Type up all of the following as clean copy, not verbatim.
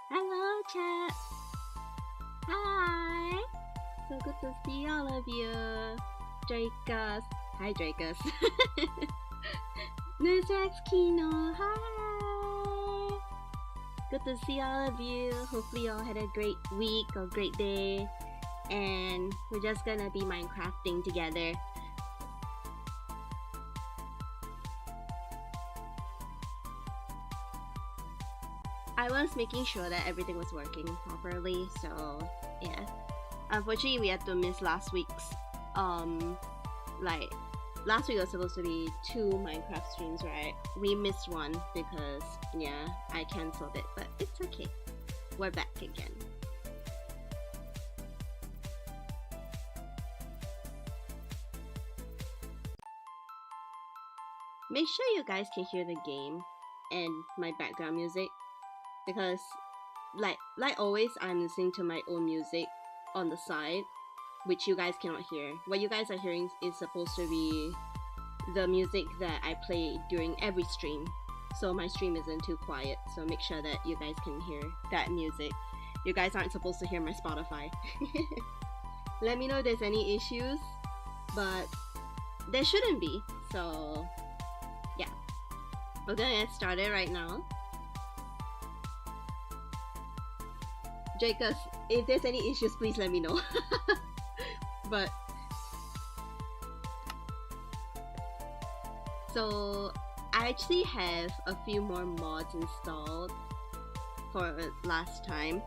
Hello, chat. Hi. So good to see all of you. Dracus. Hi, Dracus. Nuzax Kino. Hi. Good to see all of you. Hopefully, you all had a great week or great day. And we're just gonna be Minecrafting together. I was making sure that everything was working properly, so yeah. Unfortunately, we had to miss last week's, like, last week was supposed to be 2 Minecraft streams, right? We missed one because, yeah, I cancelled it, but it's okay. We're back again. Make sure you guys can hear the game and my background music, because like always, I'm listening to my own music on the side, which you guys cannot hear. What you guys are hearing is supposed to be the music that I play during every stream, so my stream isn't too quiet, so make sure that you guys can hear that music. You guys aren't supposed to hear my Spotify. Let me know if there's any issues, but there shouldn't be, so yeah. We're gonna get started right now. Dracus, if there's any issues, please let me know. But so I actually have a few more mods installed for last time.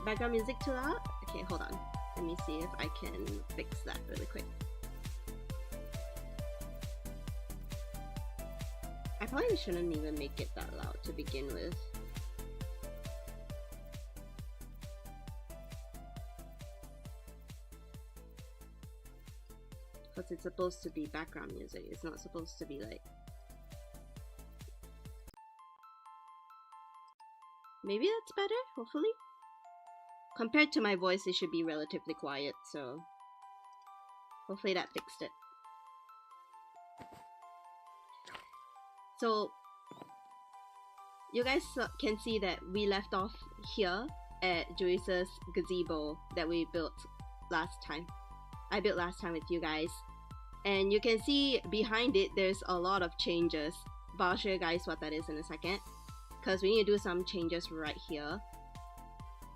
Background music too loud? Okay, hold on. Let me see if I can fix that really quick. I probably shouldn't even make it that loud to begin with. Because it's supposed to be background music, it's not supposed to be like... Maybe that's better, hopefully? Compared to my voice, it should be relatively quiet, so... hopefully that fixed it. So, you guys can see that we left off here at Joyce's gazebo that we built last time. I built last time with you guys. And you can see behind it, there's a lot of changes. But I'll show you guys what that is in a second, because we need to do some changes right here.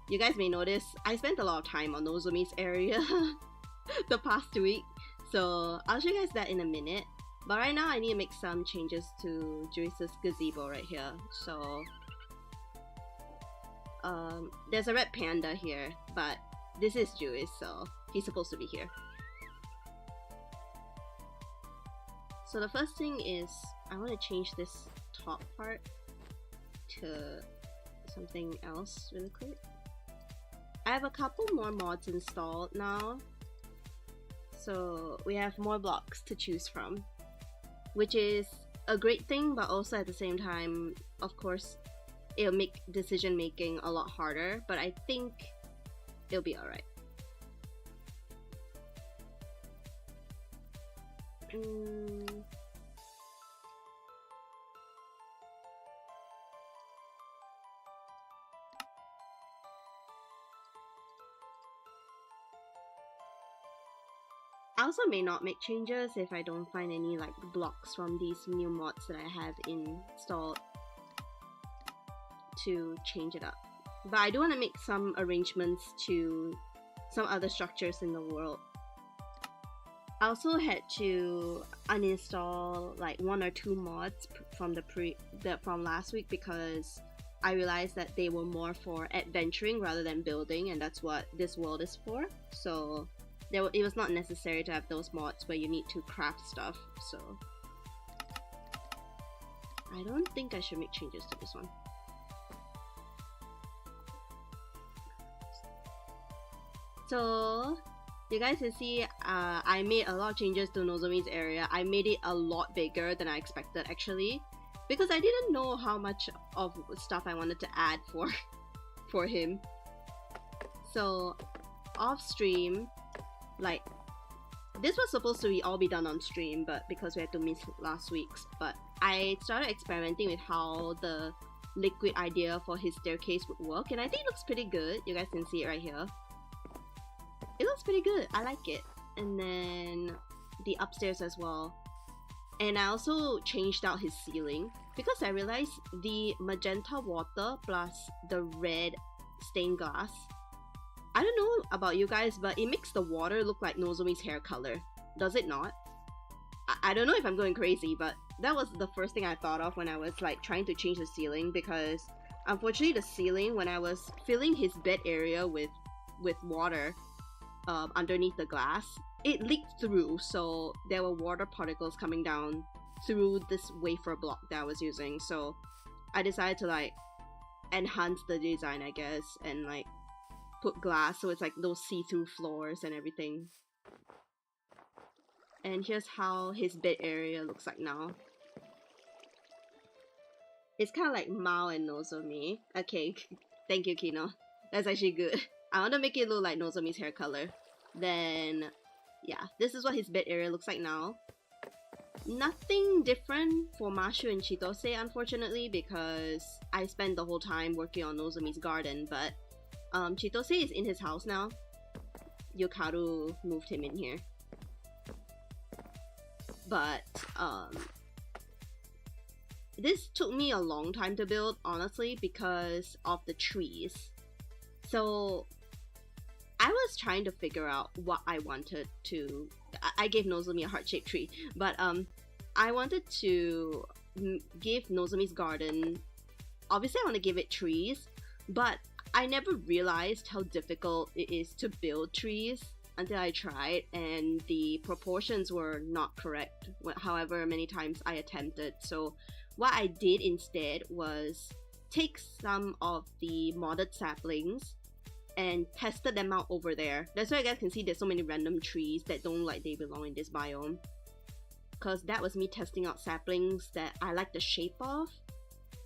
You guys may notice, I spent a lot of time on Nozomi's area the past week. So, I'll show you guys that in a minute. But right now, I need to make some changes to Joyce's gazebo right here. So, there's a red panda here, but this is Joyce, so he's supposed to be here. So the first thing is, I want to change this top part to something else really quick. I have a couple more mods installed now, so we have more blocks to choose from, which is a great thing, but also at the same time, of course, it'll make decision making a lot harder, but I think it'll be alright. I also may not make changes if I don't find any like blocks from these new mods that I have installed to change it up. But I do want to make some arrangements to some other structures in the world. I also had to uninstall like 1 or 2 mods from from last week, because I realized that they were more for adventuring rather than building, and that's what this world is for. So it was not necessary to have those mods where you need to craft stuff. So I don't think I should make changes to this one. So you guys can see I made a lot of changes to Nozomi's area. I made it a lot bigger than I expected, actually, because I didn't know how much of stuff I wanted to add for him. So off stream, like, this was supposed to all be done on stream, but because we had to miss last week's, but I started experimenting with how the liquid idea for his staircase would work, and I think it looks pretty good. You guys can see it right here. It looks pretty good. I like it. And then the upstairs as well. And I also changed out his ceiling because I realized the magenta water plus the red stained glass, I don't know about you guys, but it makes the water look like Nozomi's hair color. Does it not? I don't know if I'm going crazy, but that was the first thing I thought of when I was like trying to change the ceiling, because unfortunately the ceiling, when I was filling his bed area with water underneath the glass, it leaked through, so there were water particles coming down through this wafer block that I was using. So I decided to like enhance the design, I guess, and like put glass so it's like those see-through floors and everything. And here's how his bed area looks like now. It's kind of like Mao and Nozomi. Okay, thank you, Kino. That's actually good. I want to make it look like Nozomi's hair color. Then, yeah, this is what his bed area looks like now. Nothing different for Mashu and Chitose, unfortunately, because I spent the whole time working on Nozomi's garden, but Chitose is in his house now. Yukaru moved him in here. But, this took me a long time to build, honestly, because of the trees. So, I was trying to figure out what I wanted to... I gave Nozomi a heart-shaped tree, but I wanted to give Nozomi's garden... Obviously, I want to give it trees, but I never realized how difficult it is to build trees until I tried, and the proportions were not correct, however many times I attempted. So what I did instead was take some of the modded saplings and tested them out over there. That's why you guys can see there's so many random trees that don't like they belong in this biome, because that was me testing out saplings that I like the shape of,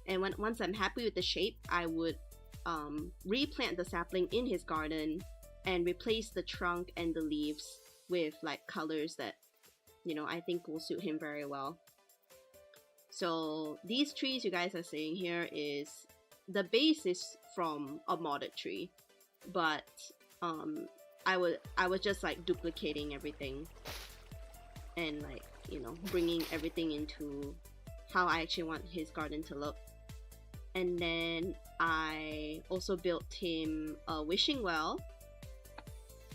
and once I'm happy with the shape, I would replant the sapling in his garden and replace the trunk and the leaves with like colors that, you know, I think will suit him very well. So these trees you guys are seeing here is, the base is from a modded tree, but I was just like duplicating everything and like, you know, bringing everything into how I actually want his garden to look. And then I also built him a wishing well.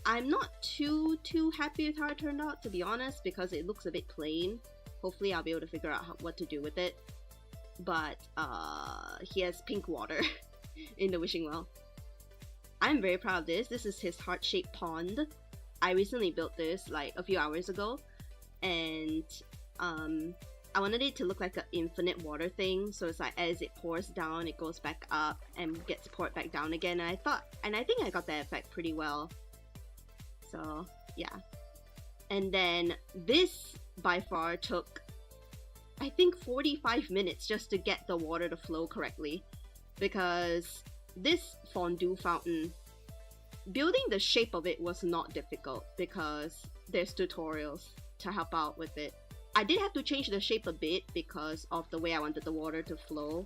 I'm not too happy with how it turned out, to be honest, because it looks a bit plain. Hopefully I'll be able to figure out what to do with it. But he has pink water in the wishing well. I'm very proud of this. This is his heart-shaped pond. I recently built this like a few hours ago, and I wanted it to look like an infinite water thing, so it's like as it pours down, it goes back up and gets poured back down again. And I think I got that effect pretty well. So yeah. And then this by far took, I think, 45 minutes just to get the water to flow correctly, because this fondue fountain, building the shape of it was not difficult because there's tutorials to help out with it. I did have to change the shape a bit because of the way I wanted the water to flow,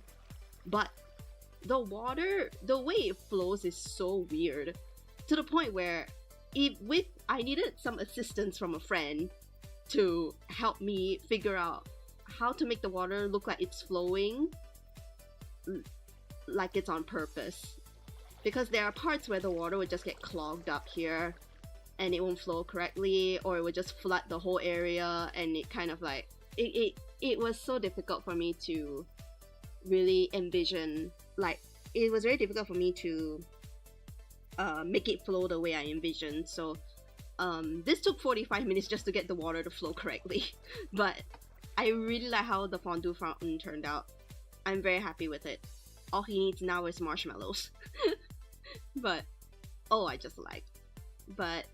but the way it flows is so weird, to the point where I needed some assistance from a friend to help me figure out how to make the water look like it's flowing like it's on purpose, because there are parts where the water would just get clogged up here and it won't flow correctly, or it would just flood the whole area, and it kind of like it was so difficult for me to really envision, like it was very difficult for me to make it flow the way I envisioned. So this took 45 minutes just to get the water to flow correctly. But I really like how the fondue fountain turned out. I'm very happy with it. All he needs now is marshmallows. But I just like. But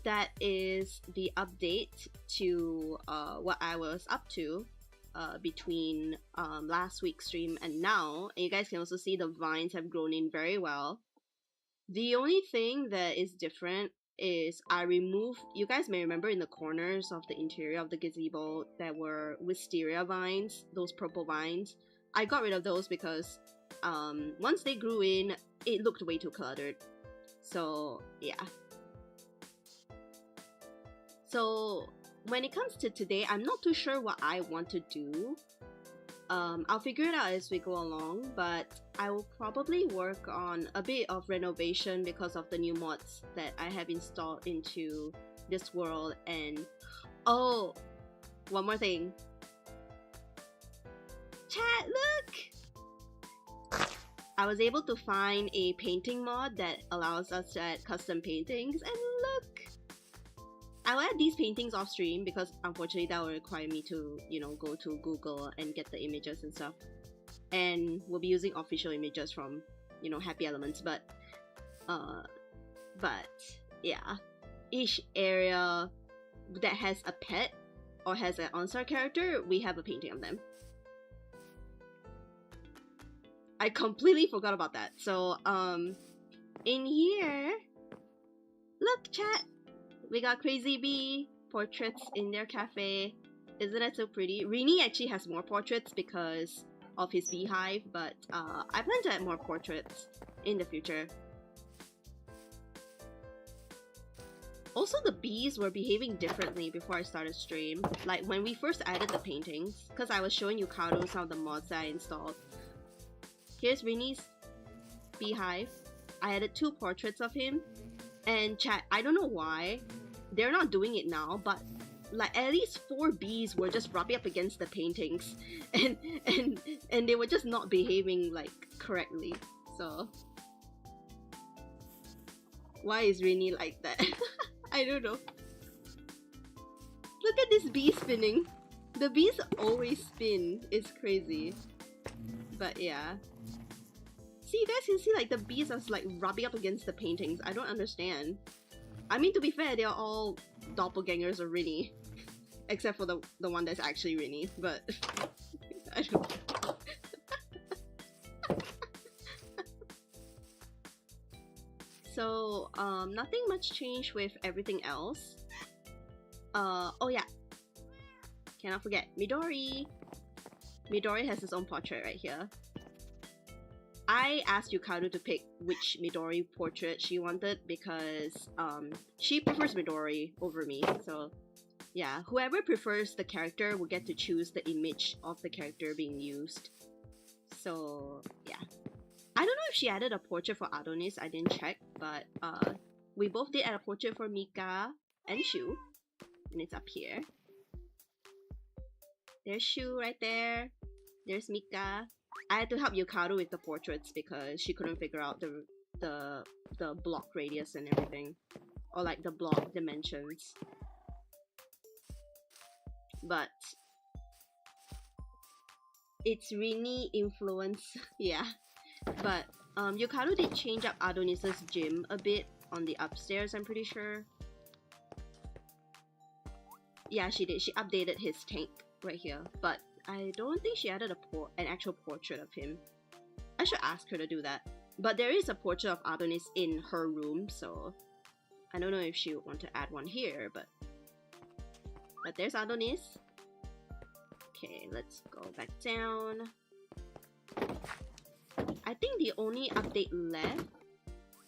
that is the update to what I was up to between last week's stream and now. And you guys can also see the vines have grown in very well. The only thing that is different is I removed, you guys may remember in the corners of the interior of the gazebo there were wisteria vines, those purple vines. I got rid of those because once they grew in, it looked way too cluttered. So yeah. So when it comes to today, I'm not too sure what I want to do. I'll figure it out as we go along, but I will probably work on a bit of renovation because of the new mods that I have installed into this world. And oh, one more thing. Chat, look! I was able to find a painting mod that allows us to add custom paintings, and look! I'll add these paintings off stream because unfortunately that will require me to, you know, go to Google and get the images and stuff. And we'll be using official images from, you know, Happy Elements, but yeah. Each area that has a pet or has an on-star character, we have a painting of them. I completely forgot about that. So, in here, look chat! We got Crazy Bee portraits in their cafe. Isn't that so pretty? Rini actually has more portraits because of his beehive, but I plan to add more portraits in the future. Also, the bees were behaving differently before I started stream. Like when we first added the paintings, because I was showing Yukado some of the mods that I installed. Here's Rini's beehive. I added 2 portraits of him. And chat, I don't know why they're not doing it now, but like at least 4 bees were just rubbing up against the paintings, and they were just not behaving like correctly. So why is Rini like that? I don't know. Look at this bee spinning. The bees always spin. It's crazy. But yeah. See, you guys can see like the bees are like rubbing up against the paintings. I don't understand. I mean, to be fair, they are all doppelgangers of Rini. Except for the one that's actually Rini, but I don't know. So, nothing much changed with everything else. Oh yeah. Cannot forget, Midori! Midori has his own portrait right here. I asked Yukado to pick which Midori portrait she wanted because she prefers Midori over me. So yeah, whoever prefers the character will get to choose the image of the character being used. So yeah. I don't know if she added a portrait for Adonis, I didn't check, but we both did add a portrait for Mika and Shu. And it's up here. There's Shu right there. There's Mika. I had to help Yukado with the portraits because she couldn't figure out the block radius and everything, or like the block dimensions. But it's Rini influence, yeah. But Yukado did change up Adonis's gym a bit on the upstairs, I'm pretty sure. Yeah, she did. She updated his tank right here, but I don't think she added an actual portrait of him. I should ask her to do that. But there is a portrait of Adonis in her room, so I don't know if she would want to add one here, but there's Adonis. Okay, let's go back down. I think the only update left.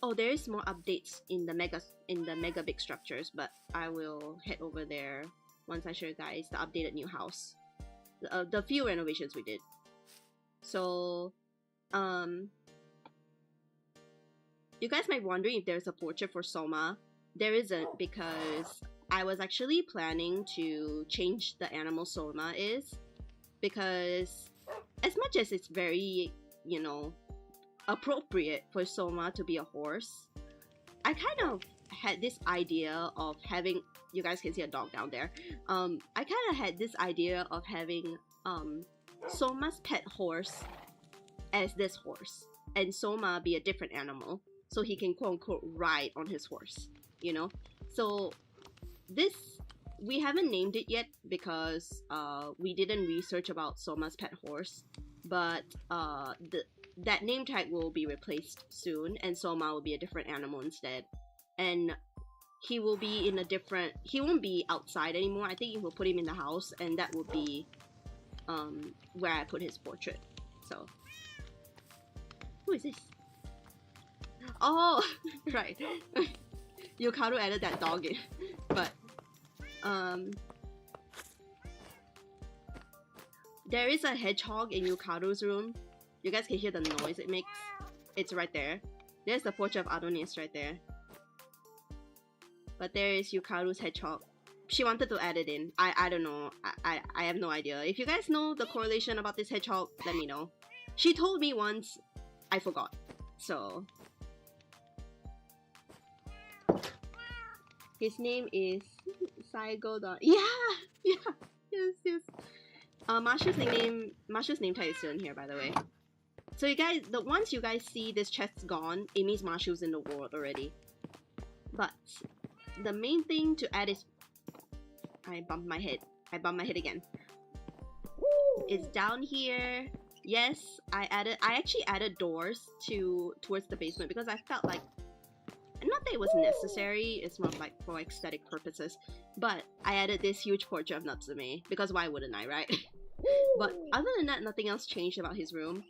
Oh, there is more updates in the mega big structures, but I will head over there once I show you guys the updated new house. The few renovations we did. So, you guys might be wondering if there's a portrait for Soma. There isn't, because I was actually planning to change the animal Soma is, because as much as it's very, you know, appropriate for Soma to be a horse, I kind of had this idea of having, you guys can see a dog down there, I kind of had this idea of having Soma's pet horse as this horse, and Soma be a different animal, so he can quote-unquote ride on his horse, you know? So this, we haven't named it yet because we didn't research about Soma's pet horse, but that name tag will be replaced soon, and Soma will be a different animal instead. And he will be in a different, he won't be outside anymore. I think we'll put him in the house, and that will be where I put his portrait. So Who is this? Oh, right. Yukaru added that dog in. But, there is a hedgehog in Yukaru's room. You guys can hear the noise it makes. It's right there. There's the portrait of Adonis right there. But there is Yukaru's hedgehog. She wanted to add it in. I don't know. I have no idea. If you guys know the correlation about this hedgehog, let me know. She told me once. I forgot. So his name is Saigo. Yeah, yes. Mashu's name tag is still in here, by the way. So you guys, once you guys see this chest gone, it means Mashu's in the world already. But the main thing to add is, I bumped my head again. It's down here. Yes, I actually added doors towards the basement because I felt like, not that it was necessary, it's more like for aesthetic purposes, but I added this huge portrait of Natsume because why wouldn't I, right? But other than that, nothing else changed about his room.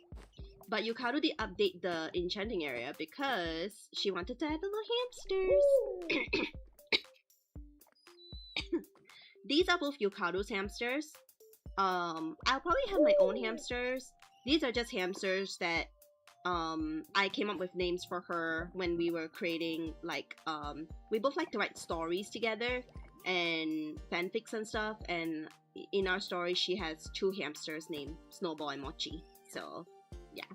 But Yukaru did update the enchanting area because she wanted to add the little hamsters. These are both Yukaru's hamsters. I'll probably have my own hamsters. These are just hamsters that I came up with names for her when we were creating, like, we both like to write stories together and fanfics and stuff, and in our story she has two hamsters named Snowball and Mochi. So yeah,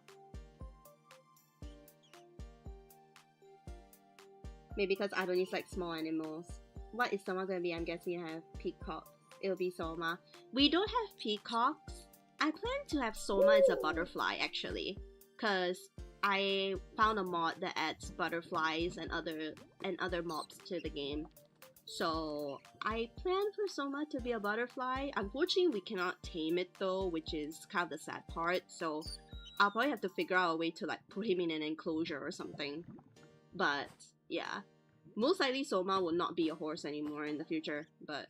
maybe because Adonis like small animals. What is Soma gonna be? I'm guessing you have peacocks. It'll be Soma. We don't have peacocks. I plan to have Soma as a butterfly actually, cause I found a mod that adds butterflies and other mobs to the game. So I plan for Soma to be a butterfly. Unfortunately, we cannot tame it though, which is kind of the sad part. So I'll probably have to figure out a way to like put him in an enclosure or something. But yeah, most likely Soma will not be a horse anymore in the future. But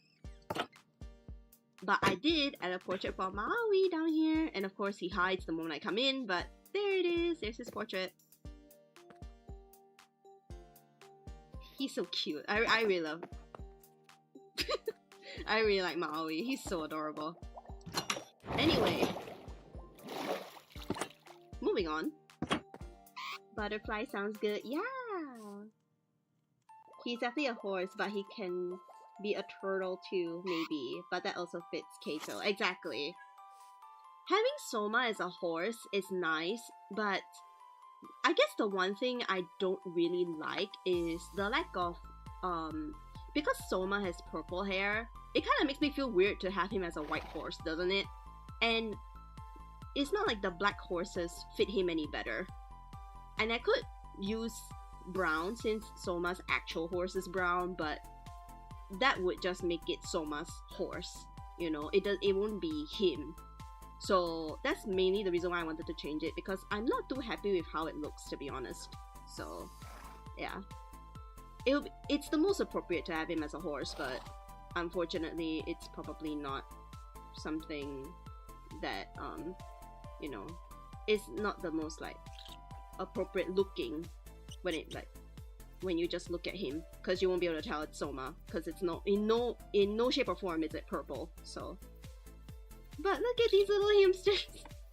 I did add a portrait for Maui down here, and of course he hides the moment I come in. But there it is. There's his portrait. He's so cute. I really love. I really like Maui. He's so adorable. Anyway, moving on. Butterfly sounds good. Yeah. He's definitely a horse, but he can be a turtle too, maybe. But that also fits Kaito. Exactly. Having Soma as a horse is nice, but I guess the one thing I don't really like is the lack of, because Soma has purple hair, it kind of makes me feel weird to have him as a white horse, doesn't it? And it's not like the black horses fit him any better. And I could use brown since Soma's actual horse is brown, but that would just make it Soma's horse, you know? It won't be him. So that's mainly the reason why I wanted to change it, because I'm not too happy with how it looks, to be honest. So yeah, it's the most appropriate to have him as a horse, but unfortunately it's probably not something that you know, it's not the most like appropriate looking when you just look at him, because you won't be able to tell it's Soma, because it's in no shape or form is it purple. So but look at these little hamsters.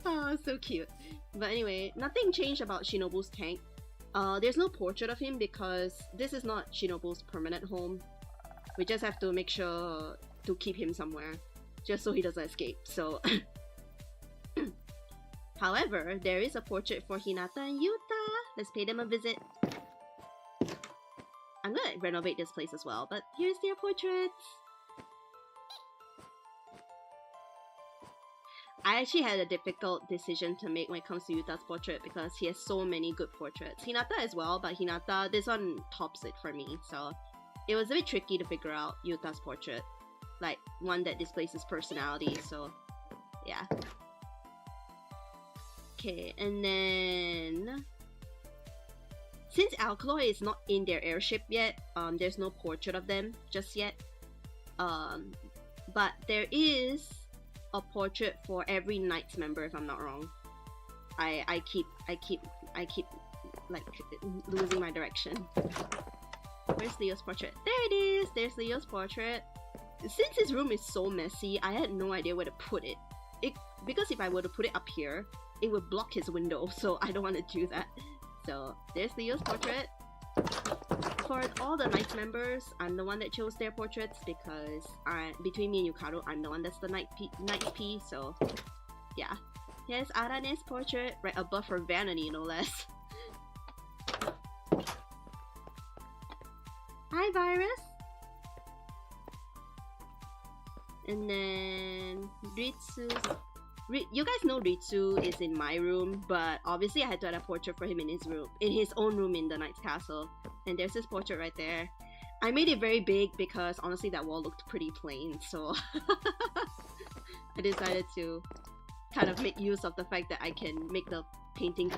Oh, so cute. But anyway, nothing changed about Shinobu's tank. There's no portrait of him because this is not Shinobu's permanent home. We just have to make sure to keep him somewhere, just so he doesn't escape. So however, there is a portrait for Hinata and Yuta. Let's pay them a visit. I'm gonna renovate this place as well, but here's their portraits. I actually had a difficult decision to make when it comes to Yuta's portrait because he has so many good portraits. Hinata as well, but Hinata, this one tops it for me, so it was a bit tricky to figure out Yuta's portrait, like one that displays his personality. So yeah. Okay, and then since Alkaloid is not in their airship yet, there's no portrait of them just yet. But there is a portrait for every Knights member, if I'm not wrong. I keep I keep like losing my direction. Where's Leo's portrait? There it is! There's Leo's portrait. Since his room is so messy, I had no idea where to put it. Because if I were to put it up here, it would block his window, so I don't want to do that. So there's Leo's portrait. For all the Knights members, I'm the one that chose their portraits because between me and Yukaro, I'm the one that's the Knight's P, so yeah. Here's Arane's portrait, right above her vanity, no less. Hi, Virus! And then Ritsu's... you guys know Ritsu is in my room, but obviously I had to add a portrait for him in his own room in the Knight's Castle. And there's his portrait right there. I made it very big because honestly that wall looked pretty plain, so I decided to kind of make use of the fact that I can make the paintings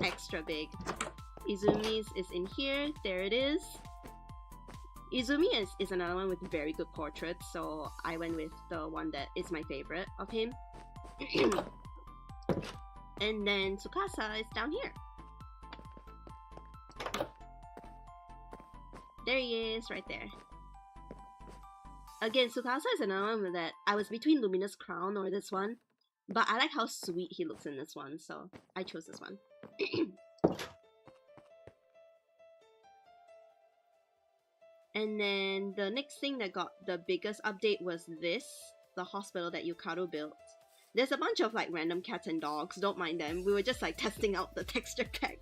extra big. Izumi's is in here. There it is. Izumi is another one with very good portraits, so I went with the one that is my favorite of him. And then Tsukasa is down here. There he is, right there. Again, Tsukasa is another one that I was between Lumina's Crown or this one, but I like how sweet he looks in this one, so I chose this one. And then the next thing that got the biggest update was this, the hospital that Yukaro built. There's a bunch of like random cats and dogs, don't mind them. We were just like testing out the texture pack.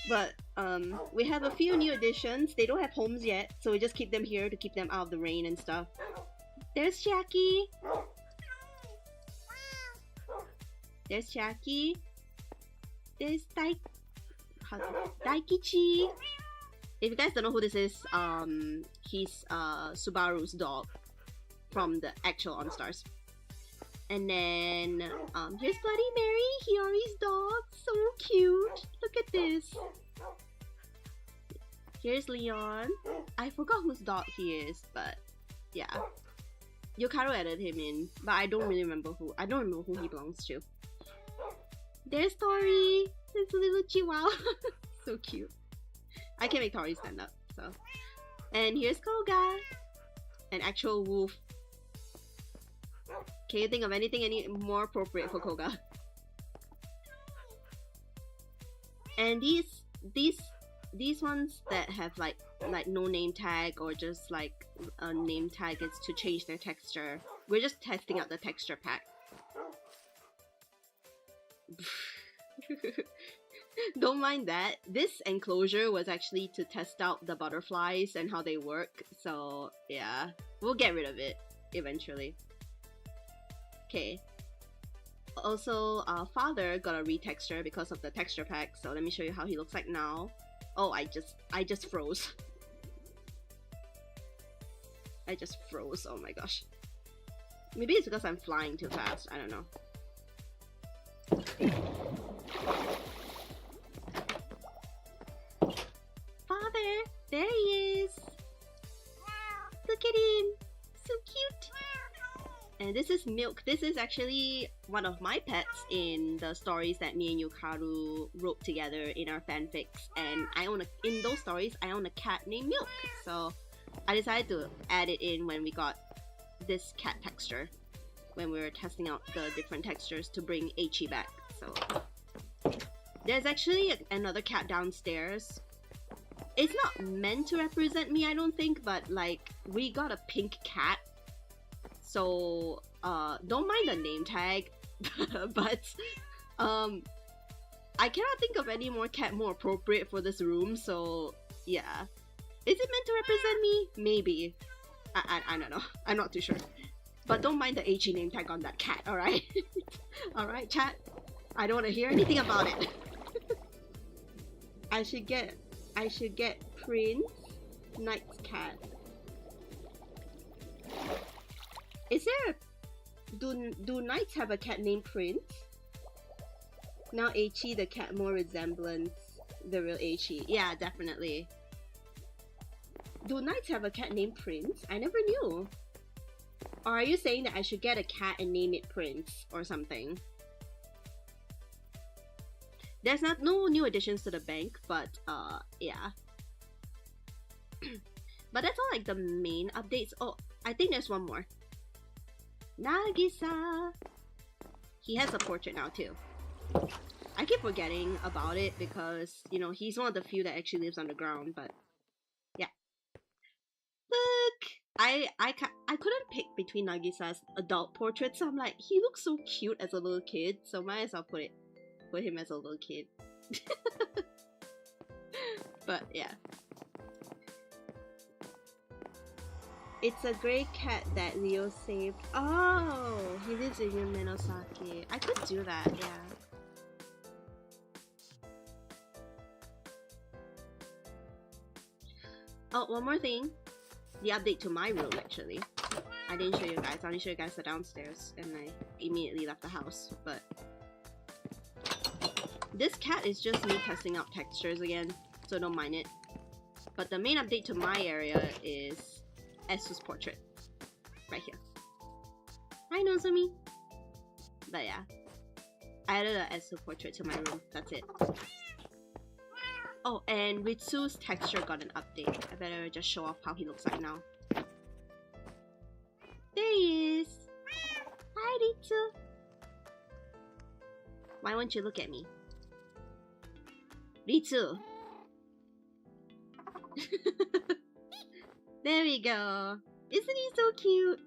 But we have a few new additions. They don't have homes yet, so we just keep them here to keep them out of the rain and stuff. There's Jackie. There's Jackie. There's Daikichi. If you guys don't know who this is, he's Subaru's dog from the actual OnStars. And then here's Bloody Mary, Hiyori's dog, so cute. Look at this. Here's Leon. I forgot whose dog he is, but yeah. Yukaro added him in, but I don't really remember who. I don't remember who he belongs to. There's Tori. It's a little chihuahua. So cute. I can make Tori stand up, so. And here's Koga, an actual wolf. Can you think of anything any more appropriate for Koga? And these ones that have like no name tag or just like a name tag is to change their texture. We're just testing out the texture pack. Don't mind that. This enclosure was actually to test out the butterflies and how they work, so yeah, we'll get rid of it eventually. Okay. Also, father got a retexture because of the texture pack, so let me show you how he looks like now. Oh, I just froze. I just froze, oh my gosh. Maybe it's because I'm flying too fast, I don't know. Father! There he is! Look at him! So cute! And this is Milk. This is actually one of my pets in the stories that me and Yukaru wrote together in our fanfics. And in those stories, I own a cat named Milk. So I decided to add it in when we got this cat texture. When we were testing out the different textures to bring Eichi back. So there's actually another cat downstairs. It's not meant to represent me, I don't think, but like we got a pink cat. So don't mind the name tag, but I cannot think of any more cat more appropriate for this room, so yeah. Is it meant to represent me? Maybe. I don't know. I'm not too sure. But don't mind the Eichi name tag on that cat, alright? Alright, chat? I don't want to hear anything about it. I should get Prince Knight's cat. Is there do knights have a cat named Prince? Now Eichi the cat more resemblance the real Eichi. Yeah, definitely. Do knights have a cat named Prince? I never knew. Or are you saying that I should get a cat and name it Prince or something? There's no new additions to the bank, but yeah. But that's all like the main updates. Oh, I think there's one more. Nagisa! He has a portrait now too. I keep forgetting about it because, you know, he's one of the few that actually lives on the ground, but yeah. Look! I couldn't pick between Nagisa's adult portraits, so I'm like, he looks so cute as a little kid, so might as well put him as a little kid. But yeah. It's a gray cat that Leo saved. Oh, he lives in Yumenosaki. I could do that, yeah. Oh, one more thing. The update to my room, actually. I didn't show you guys. I only showed you guys the downstairs, and I immediately left the house, but... This cat is just me testing out textures again, so don't mind it. But the main update to my area is Esu's portrait. Right here. Hi, Nozomi! But yeah. I added an Esu portrait to my room. That's it. Oh, and Ritsu's texture got an update. I better just show off how he looks like now. There he is! Hi, Ritsu! Why won't you look at me? Ritsu! There we go! Isn't he so cute?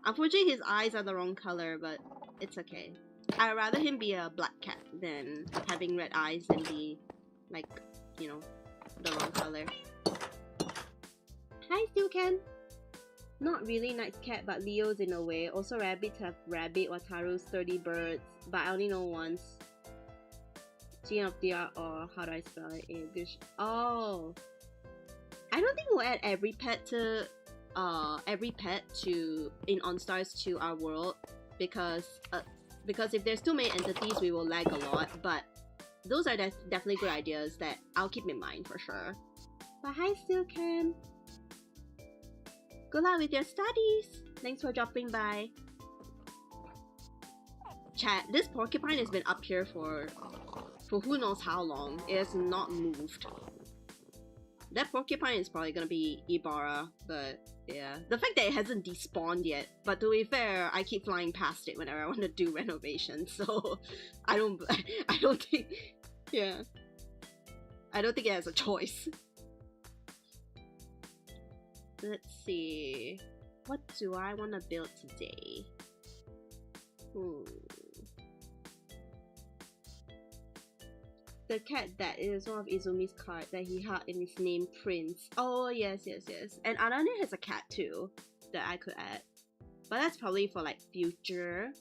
Unfortunately, his eyes are the wrong color, but it's okay. I'd rather him be a black cat than having red eyes and be, like, you know, the wrong color. Hi, Stillcan! Not really Knight's cat, but Leo's in a way. Also, rabbits have rabbit, Wataru's 30 birds, but I only know once. Gene of DR, or how do I spell it in English? Oh! I don't think we'll add every pet to in OnStars to our world because if there's too many entities we will lag a lot, but those are definitely good ideas that I'll keep in mind for sure. But hi Stillcan! Good luck with your studies! Thanks for dropping by. Chat, this porcupine has been up here for who knows how long. It has not moved. That porcupine is probably gonna be Ibarra, but yeah. The fact that it hasn't despawned yet, but to be fair, I keep flying past it whenever I want to do renovations, so I don't think, yeah. I don't think it has a choice. Let's see. What do I want to build today? The cat that is one of Izumi's cards that he had in his name, Prince. Oh, yes, yes, yes. And Arane has a cat too that I could add. But that's probably for like future.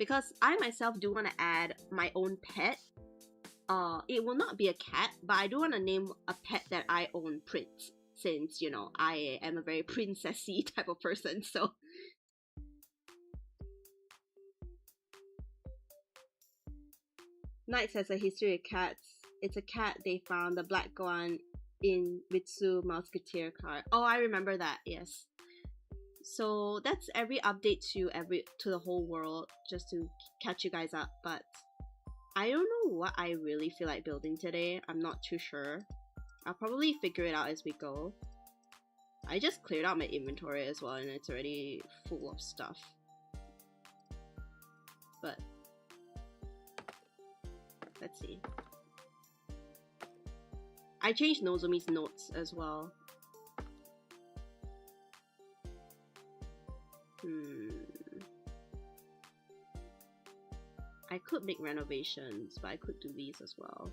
Because I myself do want to add my own pet. It will not be a cat, but I do want to name a pet that I own Prince. Since, you know, I am a very princessy type of person, so... Knights has a history of cats. It's a cat they found, the black one in Ritsu Musketeer card. Oh, I remember that, yes. So that's every update to the whole world, just to catch you guys up. But I don't know what I really feel like building today. I'm not too sure. I'll probably figure it out as we go. I just cleared out my inventory as well, and it's already full of stuff. But let's see. I changed Nozomi's notes as well. I could make renovations, but I could do these as well.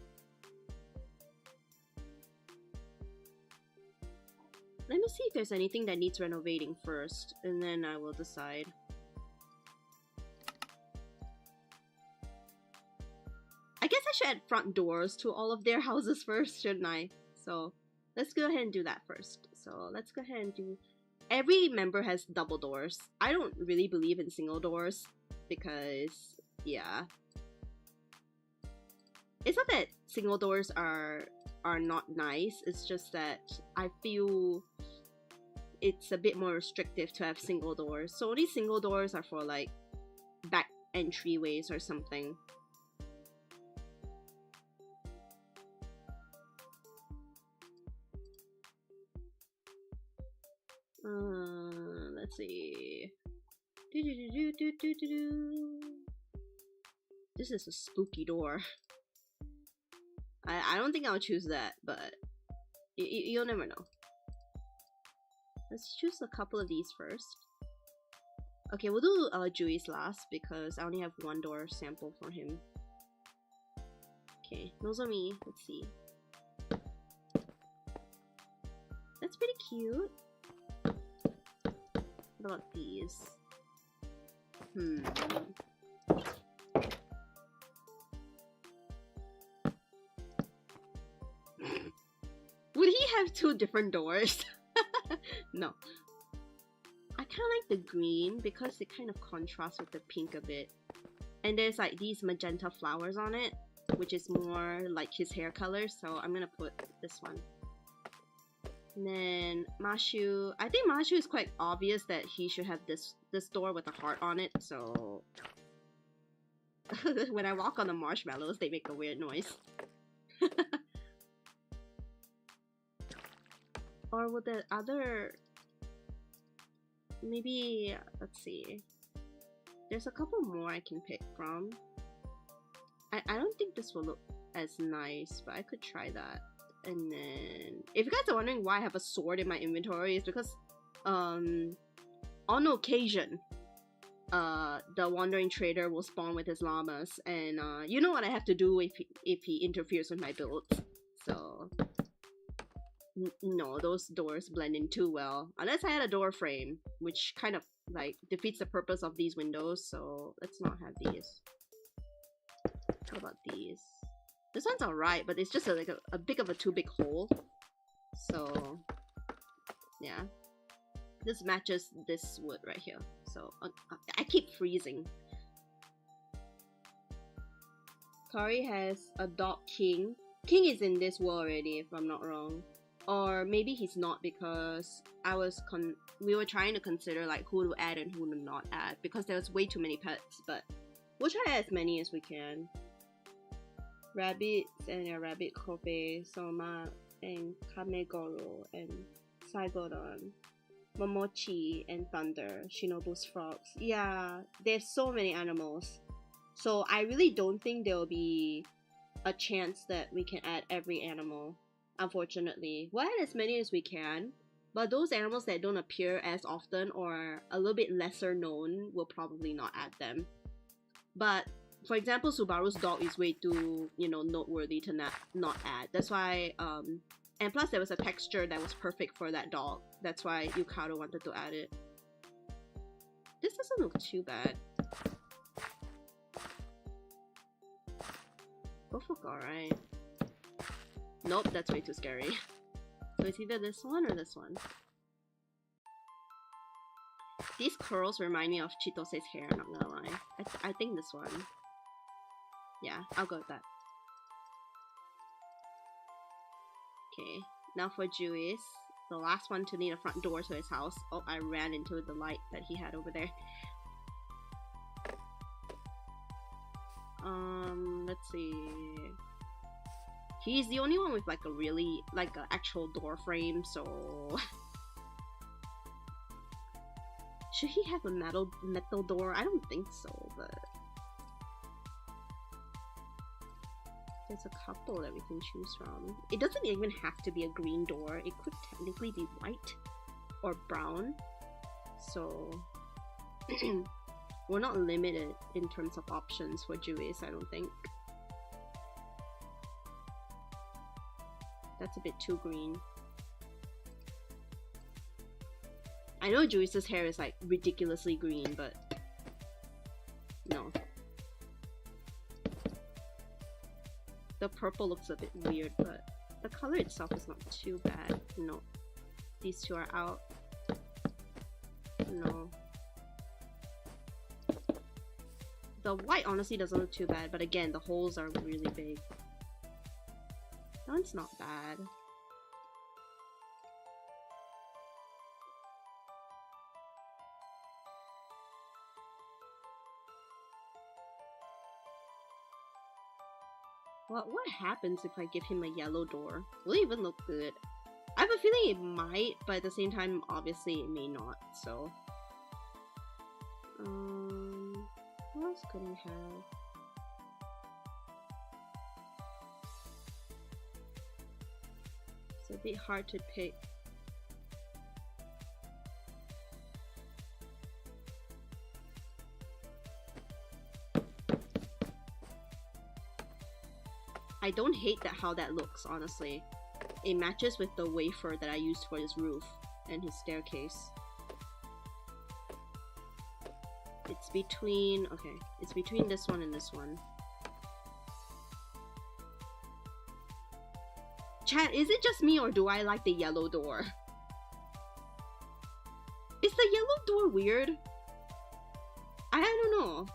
Let me see if there's anything that needs renovating first, and then I will decide. I guess I should add front doors to all of their houses first, shouldn't I? So let's go ahead and do that first. So let's go ahead and do... Every member has double doors. I don't really believe in single doors because, yeah. It's not that single doors are not nice, it's just that I feel it's a bit more restrictive to have single doors. So these single doors are for like back entryways or something. Let's see. This is a spooky door. I don't think I'll choose that, but you'll never know. Let's choose a couple of these first. Okay, we'll do Juice last because I only have one door sample for him. Okay, Nozomi, let's see. That's pretty cute. What about these? Would he have two different doors? No. I kind of like the green because it kind of contrasts with the pink a bit. And there's like these magenta flowers on it, which is more like his hair color, so I'm gonna put this one. And then Mashu, I think Mashu is quite obvious that he should have this door with a heart on it, so when I walk on the marshmallows, they make a weird noise. Or would the other... Maybe... Let's see. There's a couple more I can pick from. I don't think this will look as nice, but I could try that. And then... If you guys are wondering why I have a sword in my inventory, it's because... on occasion... the wandering trader will spawn with his llamas, and you know what I have to do if he interferes with my builds. So... No, those doors blend in too well. Unless I had a door frame, which kind of like defeats the purpose of these windows, so let's not have these. How about these? This one's alright, but it's just like a big of a too big hole. So yeah. This matches this wood right here. So I keep freezing. Kari has a dog king. King is in this world already, if I'm not wrong. Or maybe he's not, because we were trying to consider like who to add and who to not add, because there's way too many pets, but we'll try as many as we can. Rabbits and a rabbit Kobe, Soma, and Kamegoro, and Saigodon, Momochi, and Thunder, Shinobu's frogs. Yeah, there's so many animals. So I really don't think there will be a chance that we can add every animal. Unfortunately, we'll add as many as we can, but those animals that don't appear as often or a little bit lesser known, we'll probably not add them. But for example, Subaru's dog is way too, you know, noteworthy to not add. That's why, and plus there was a texture that was perfect for that dog. That's why Yukado wanted to add it. This doesn't look too bad. Both look alright. Nope, that's way too scary. So it's either this one or this one. These curls remind me of Chitose's hair, not gonna lie. I think this one. Yeah, I'll go with that. Okay, now for Juice. The last one to need a front door to his house. Oh, I ran into the light that he had over there. Let's see. He's the only one with like a really, like an actual door frame, so... Should he have a metal door? I don't think so, but... There's a couple that we can choose from. It doesn't even have to be a green door. It could technically be white or brown. So... We're not limited in terms of options for Juice, I don't think. That's a bit too green. I know Juice's hair is like ridiculously green, but no. The purple looks a bit weird, but the color itself is not too bad. No. These two are out. No. The white honestly doesn't look too bad, but again, the holes are really big. That one's not bad. What happens if I give him a yellow door? Will it even look good? I have a feeling it might, but at the same time, obviously it may not, so. What else could we have? It's a bit hard to pick. I don't hate how that looks, honestly. It matches with the wafer that I used for his roof and his staircase. It's between, okay, it's between this one and this one. Chat, is it just me or do I like the yellow door? Is the yellow door weird? I don't know.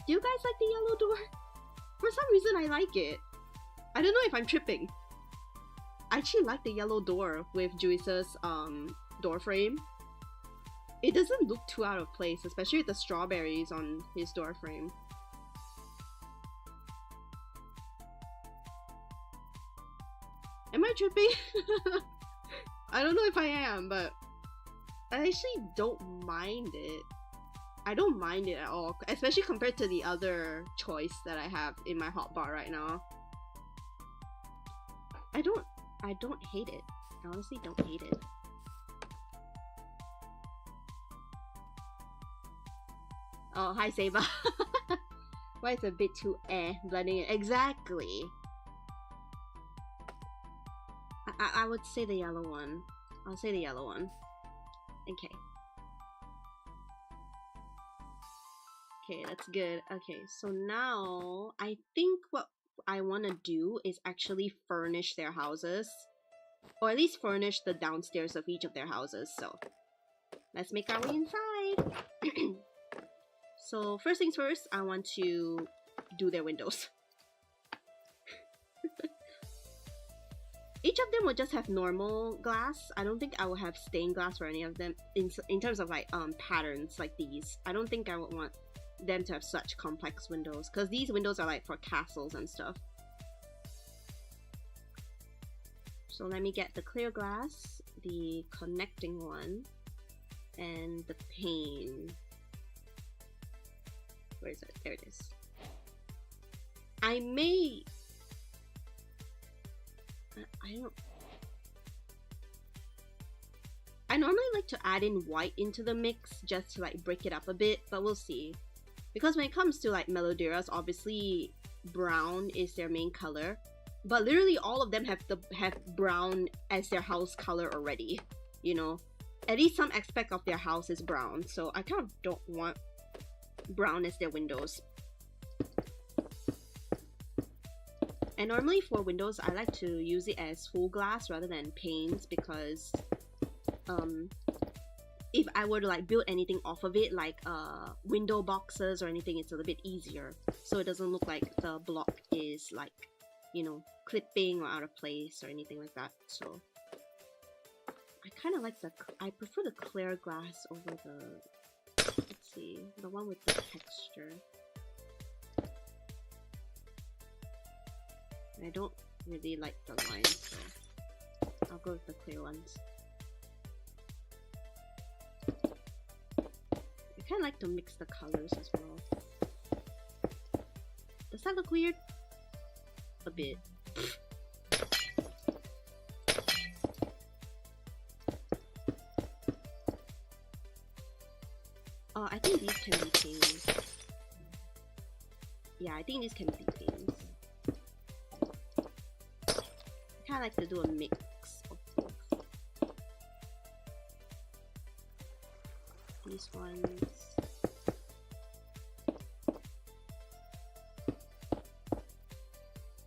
Do you guys like the yellow door? For some reason I like it. I don't know if I'm tripping. I actually like the yellow door with Juice's door frame. It doesn't look too out of place, especially with the strawberries on his door frame. Am I tripping? I don't know if I am, but I actually don't mind it. I don't mind it at all, especially compared to the other choice that I have in my hotbar right now. I don't hate it. I honestly don't hate it. Oh, hi Saba. Why it's a bit too blending it. Exactly. I would say the yellow one. I'll say the yellow one. Okay. Okay, that's good. Okay, so now I think what I want to do is actually furnish their houses, or at least furnish the downstairs of each of their houses. So let's make our way inside. So first things first, I want to do their windows. Each of them will just have normal glass. I don't think I will have stained glass for any of them in terms of like patterns like these. I don't think I would want them to have such complex windows, because these windows are like for castles and stuff. So let me get the clear glass, the connecting one, and the pane. Where is it? There it is. I normally like to add in white into the mix just to like break it up a bit, but we'll see. Because when it comes to like Meloderas, obviously brown is their main color, but literally all of them have brown as their house color already. You know, at least some aspect of their house is brown, so I kind of don't want brown as their windows. And normally for windows, I like to use it as full glass rather than panes, because if I were to like build anything off of it, like window boxes or anything, it's a little bit easier, so it doesn't look like the block is like, you know, clipping or out of place or anything like that. So I kind of like I prefer the clear glass over the, let's see, the one with the texture. I don't really like the lines, so I'll go with the clear ones. I kind of like to mix the colors as well. Does that look weird? A bit. Oh, I think these can be panes. Yeah, I think these can be panes. I kind of like to do a mix of both. These ones.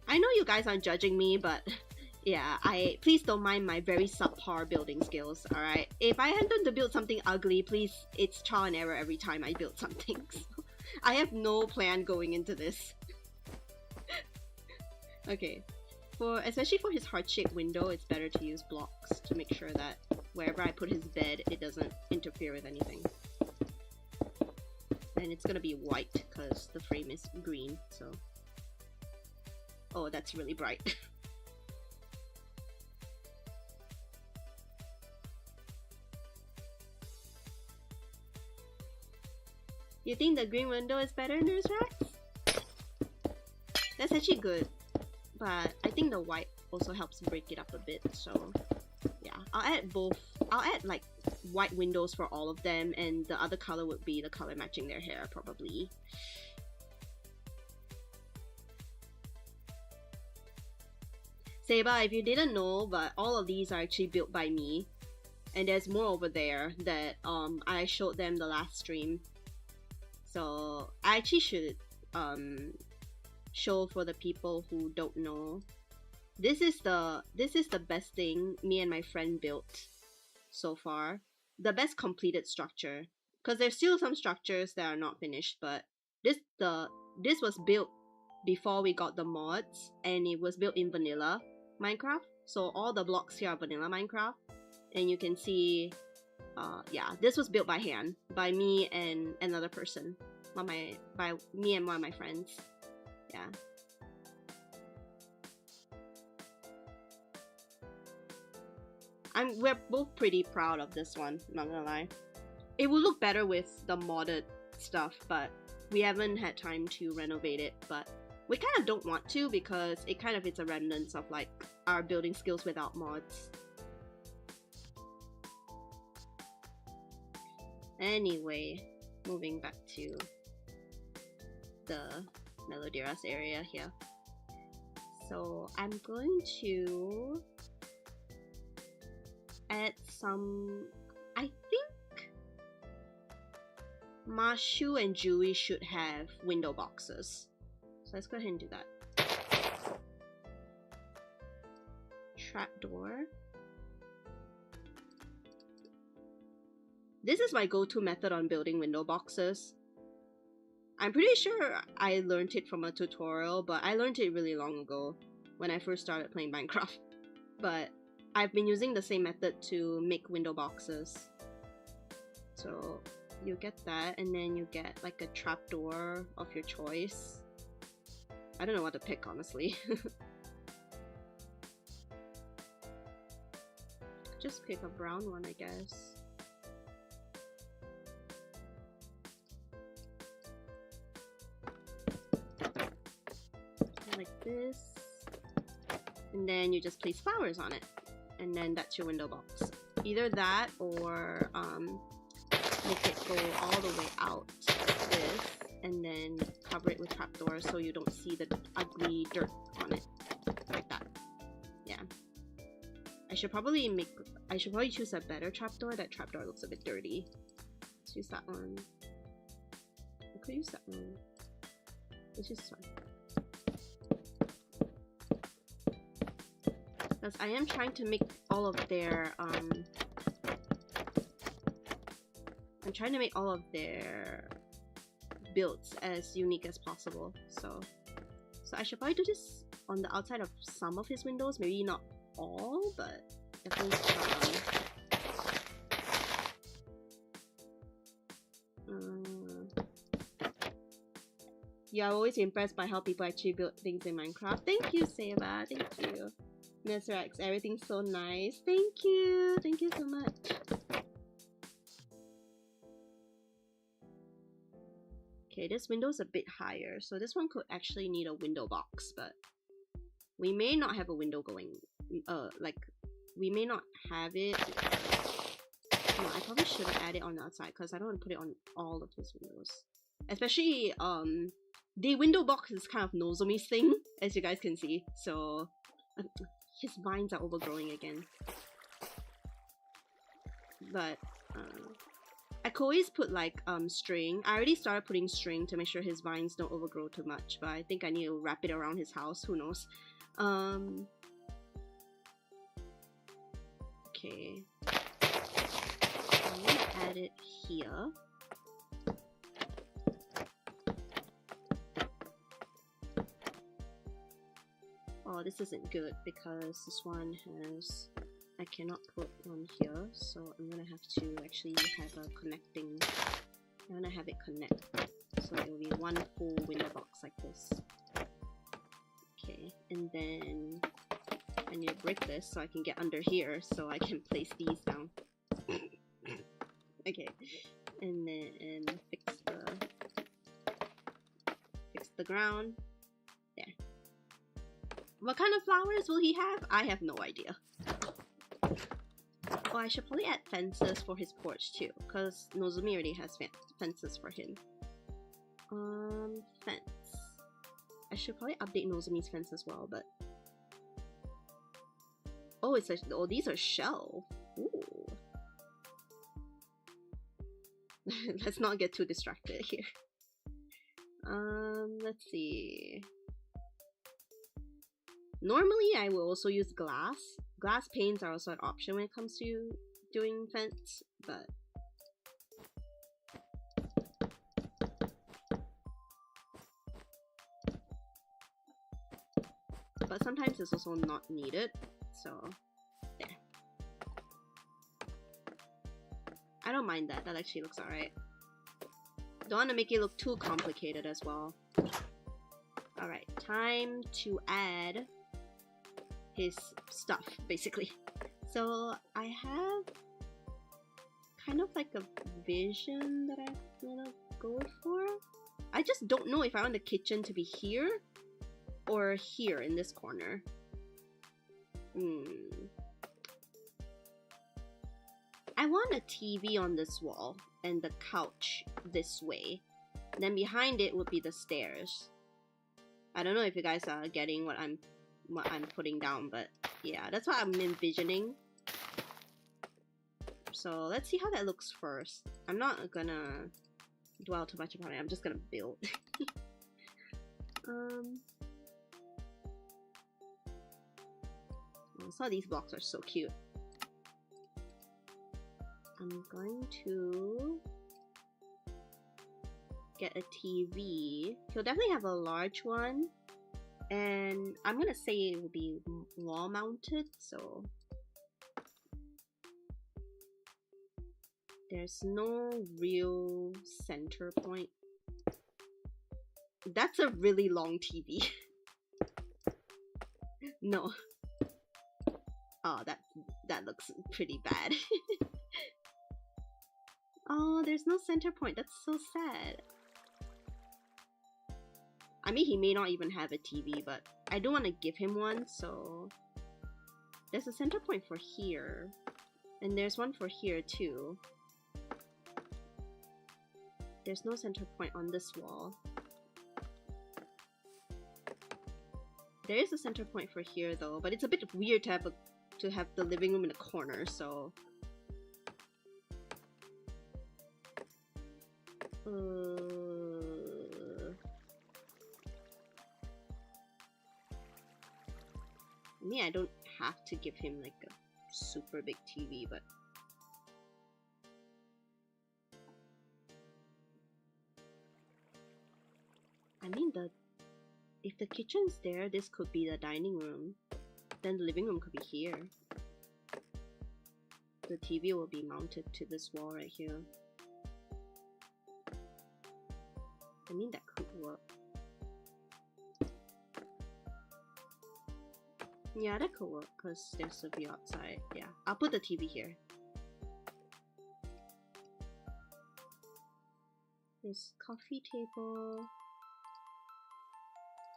I know you guys aren't judging me, but yeah, please don't mind my very subpar building skills, alright? If I happen to build something ugly, please, it's trial and error every time I build something. So I have no plan going into this. Okay, especially for his heart-shaped window, it's better to use blocks to make sure that wherever I put his bed, it doesn't interfere with anything. And it's gonna be white because the frame is green, so... Oh, that's really bright. You think the green window is better, Nurse Rex? That's actually good, but I think the white also helps break it up a bit, so yeah. I'll add both. I'll add like white windows for all of them, and the other color would be the color matching their hair, probably. Seba, if you didn't know, but all of these are actually built by me. And there's more over there that I showed them the last stream. So I actually should show for the people who don't know. This is the best thing me and my friend built so far. The best completed structure. Because there's still some structures that are not finished, but this was built before we got the mods, and it was built in vanilla Minecraft. So all the blocks here are vanilla Minecraft, and you can see yeah, this was built by hand by me and another person, by me and one of my friends. Yeah. We're both pretty proud of this one, not gonna lie. It would look better with the modded stuff, but we haven't had time to renovate it, but we kind of don't want to because it kind of is a remnants of like our building skills without mods. Anyway, moving back to the Melodiras area here. So I'm going to add some, I think Mashu and Jui should have window boxes. So let's go ahead and do that. Trapdoor. This is my go-to method on building window boxes. I'm pretty sure I learned it from a tutorial, but I learned it really long ago when I first started playing Minecraft. But I've been using the same method to make window boxes. So you get that, and then you get like a trapdoor of your choice. I don't know what to pick, honestly. Just pick a brown one, I guess. Like this. And then you just place flowers on it. And then that's your window box. Either that or make it go all the way out like this, and then cover it with trapdoors so you don't see the ugly dirt on it. Like that. Yeah. I should probably choose a better trapdoor. That trapdoor looks a bit dirty. Let's use that one. I could use that one. Let's use this one. Because I am trying to make all of their I'm trying to make all of their builds as unique as possible. So I should probably do this on the outside of some of his windows, maybe not all, but definitely some. Yeah, I'm always impressed by how people actually build things in Minecraft. Thank you, Seva. Thank you. Nesrex, everything's so nice. Thank you. Thank you so much. Okay, this window's a bit higher, so this one could actually need a window box, but we may not have a window going. Like, we may not have it. No, I probably should have added on the outside because I don't want to put it on all of his windows. Especially, the window box is kind of Nozomi's thing, as you guys can see. So, his vines are overgrowing again. But, I could always put like string. I already started putting string to make sure his vines don't overgrow too much, but I think I need to wrap it around his house. Who knows? Okay. I'm gonna add it here. Oh, this isn't good because this one has... I cannot put one here, so I'm gonna have to actually have a connecting... I'm gonna have it connect, so it will be one full window box like this. Okay, and then I need to break this so I can get under here so I can place these down. Okay, and then fix the the ground. There. What kind of flowers will he have? I have no idea. Oh, I should probably add fences for his porch too, because Nozomi already has fences for him. Fence. I should probably update Nozomi's fence as well, but... Oh, it's like, oh, these are shell. Ooh. Let's not get too distracted here. Let's see. Normally, I will also use glass. Glass panes are also an option when it comes to doing fence, but... But sometimes it's also not needed, so there. I don't mind that, that actually looks alright. Don't want to make it look too complicated as well. Alright, time to add his stuff, basically. So I have kind of like a vision that I'm gonna go for. I just don't know if I want the kitchen to be here or here in this corner. I want a TV on this wall and the couch this way. Then behind it would be the stairs. I don't know if you guys are getting what I'm putting down, but yeah, that's what I'm envisioning. So let's see how that looks first. I'm not gonna dwell too much upon it. I'm just gonna build. Some of these blocks are so cute. I'm going to get a TV. He'll definitely have a large one, and I'm gonna say it will be wall mounted, so there's no real center point. That's a really long TV. No. Oh, that looks pretty bad. Oh, there's no center point. That's so sad. I mean, he may not even have a TV, but I do want to give him one, so... There's a center point for here. And there's one for here, too. There's no center point on this wall. There is a center point for here, though, but it's a bit weird to have the living room in a corner, so... I mean, I don't have to give him like a super big TV, but... I mean, if the kitchen's there, this could be the dining room. Then the living room could be here. The TV will be mounted to this wall right here. I mean, that could work. Yeah, that could work because there's a view outside. Yeah, I'll put the TV here. There's coffee table.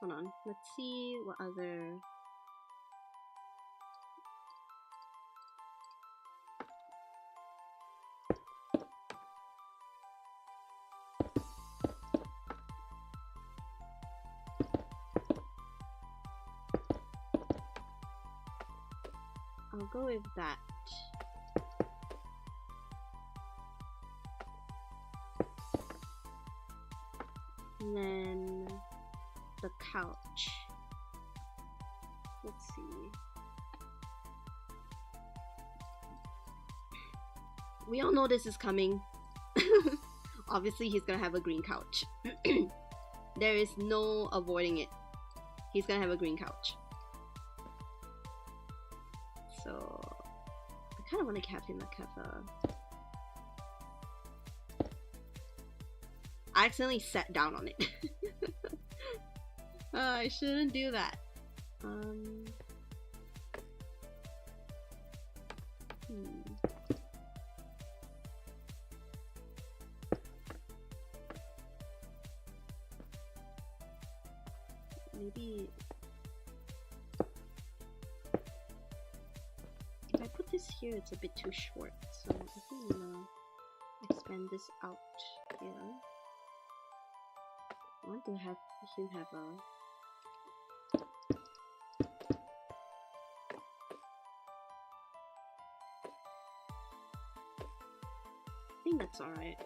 Hold on, let's see what other... I'll go with that. And then the couch. Let's see. We all know this is coming. Obviously, he's gonna have a green couch. There is no avoiding it. He's gonna have a green couch. So I kind of want to have him like have a... I accidentally sat down on it. I shouldn't do that. here it's a bit too short, so I think I'm gonna expand this out here. I want to have him have a I think that's alright.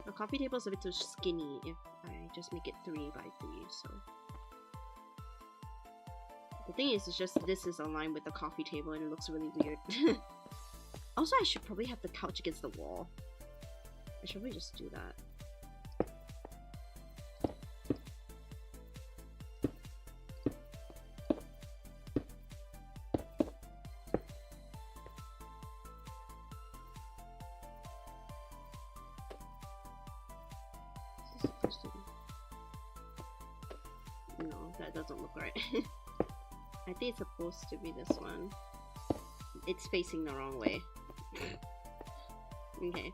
The coffee table is a bit too skinny if I just make it 3 by 3, so. The thing is, it's just this is aligned with the coffee table and it looks really weird. Also, I should probably have the couch against the wall. I should probably just do that. No, that doesn't look right. I think it's supposed to be this one. It's facing the wrong way. Okay.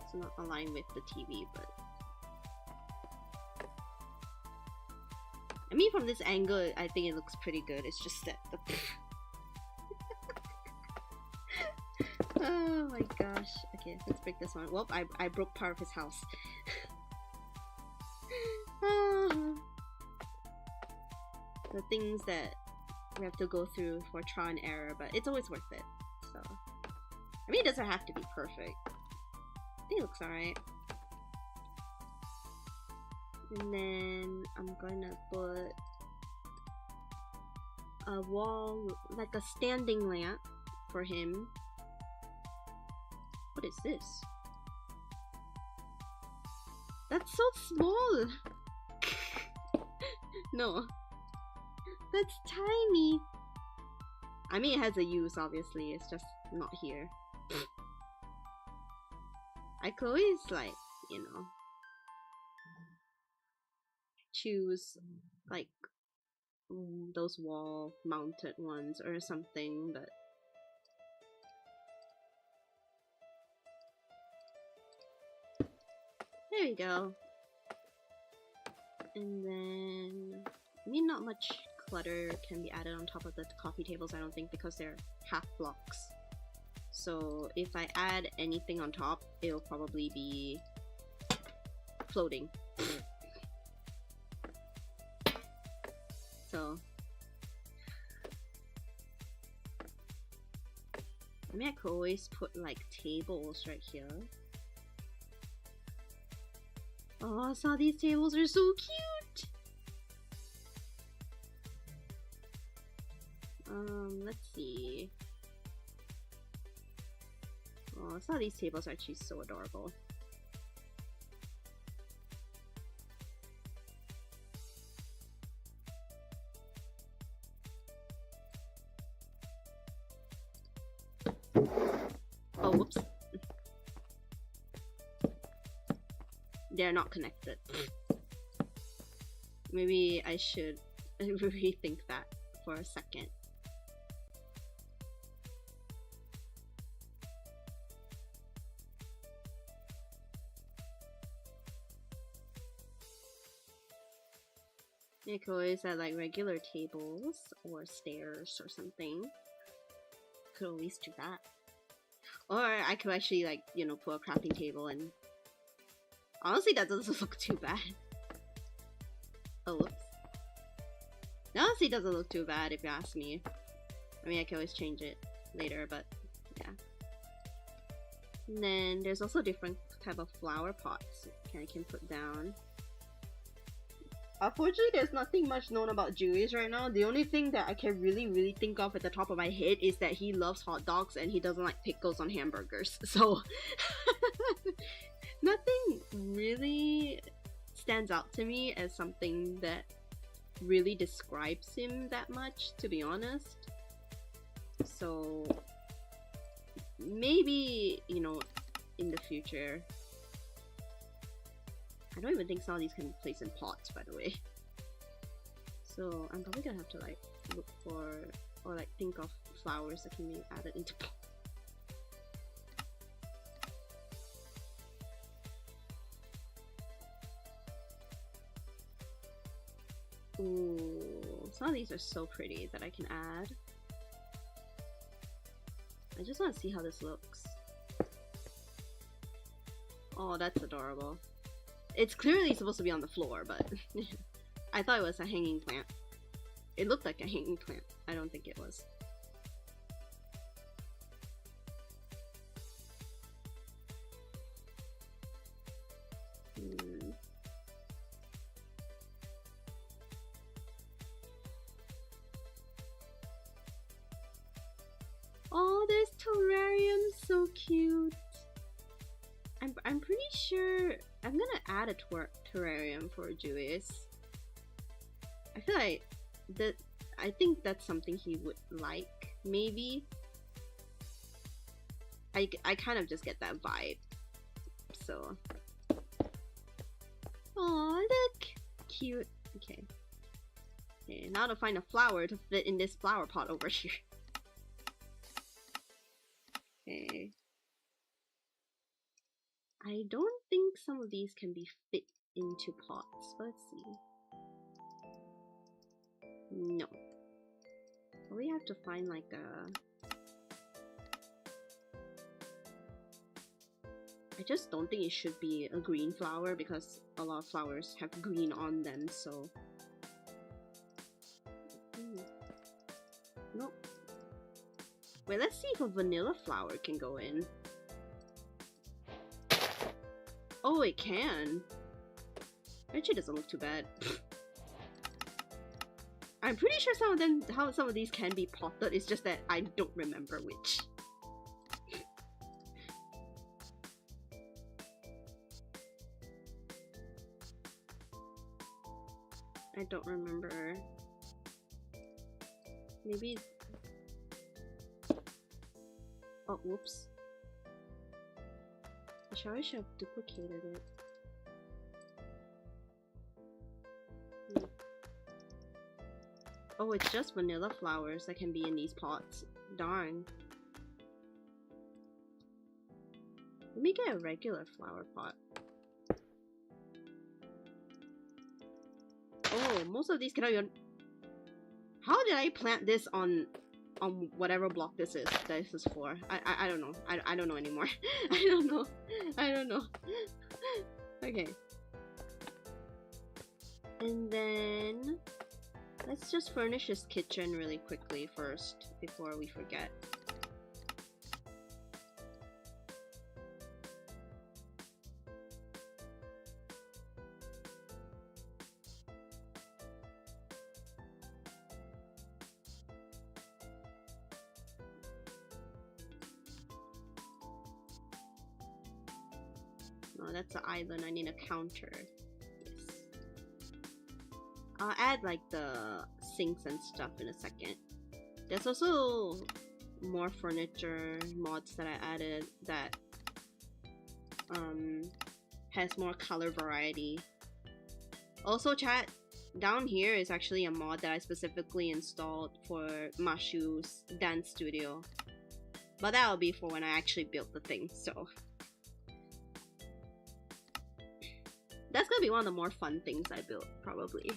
It's not aligned with the TV, but... I mean, from this angle, I think it looks pretty good. It's just that the... Oh my gosh. Okay, let's break this one. Well, I broke part of his house. The things that we have to go through for trial and error, but it's always worth it. So, I mean, it doesn't have to be perfect. I think it looks alright. And then I'm gonna put a wall, like a standing lamp for him. What is this? That's so small! No. That's tiny! I mean, it has a use, obviously, it's just not here. I could always, like, you know, choose, like, those wall-mounted ones or something, but... There we go. And then... I mean, not much clutter can be added on top of the coffee tables, I don't think, because they're half blocks. So if I add anything on top, it'll probably be floating. So I mean, I could always put like tables right here. Oh, I saw these tables are so cute! Let's see. Oh, I saw these tables are actually so adorable. Oh, whoops. They're not connected. Maybe I should rethink that for a second. You could always add like regular tables or stairs or something. Could always do that. Or I could actually like, you know, put a crafting table and... Honestly, that doesn't look too bad. Oh, whoops. It honestly doesn't look too bad if you ask me. I mean, I can always change it later, but yeah. And then there's also different type of flower pots I can put down. Unfortunately, there's nothing much known about Jewish right now. The only thing that I can really think of at the top of my head is that he loves hot dogs and he doesn't like pickles on hamburgers. So, nothing really stands out to me as something that really describes him that much, to be honest. So, maybe, you know, in the future. I don't even think some of these can be placed in pots, by the way. So I'm probably gonna have to like look for or like think of flowers that can be added into pots. Ooh, some of these are so pretty that I can add. I just want to see how this looks. Oh, that's adorable. It's clearly supposed to be on the floor, but I thought it was a hanging plant. It looked like a hanging plant. I don't think it was. Oh, there's terrariums, so cute. I'm pretty sure I'm gonna add a terrarium for Julius. I feel like I think that's something he would like, maybe. I kind of just get that vibe. So, oh look, cute. Okay. Okay, now to find a flower to fit in this flower pot over here. Okay. I don't think some of these can be fit into pots. Let's see. No. We have to find like a... I just don't think it should be a green flower because a lot of flowers have green on them, so... Nope. Wait, let's see if a vanilla flower can go in. Oh, it can. Actually, doesn't look too bad. I'm pretty sure some of these can be potted. It's just that I don't remember which. I don't remember. Maybe. Oh, whoops. I should have duplicated it. Oh, it's just vanilla flowers that can be in these pots. Darn. Let me get a regular flower pot. Oh, most of these cannot even... How did I plant this on whatever block this is for? I don't know. I don't know anymore. I don't know. I don't know. Okay. And then let's just furnish this kitchen really quickly first before we forget. Oh, that's an island. I need a counter. Yes. I'll add like the sinks and stuff in a second. There's also more furniture mods that I added that has more color variety. Also, chat, down here is actually a mod that I specifically installed for Mashu's dance studio. But that'll be for when I actually build the thing, so... That's gonna be one of the more fun things I built, probably.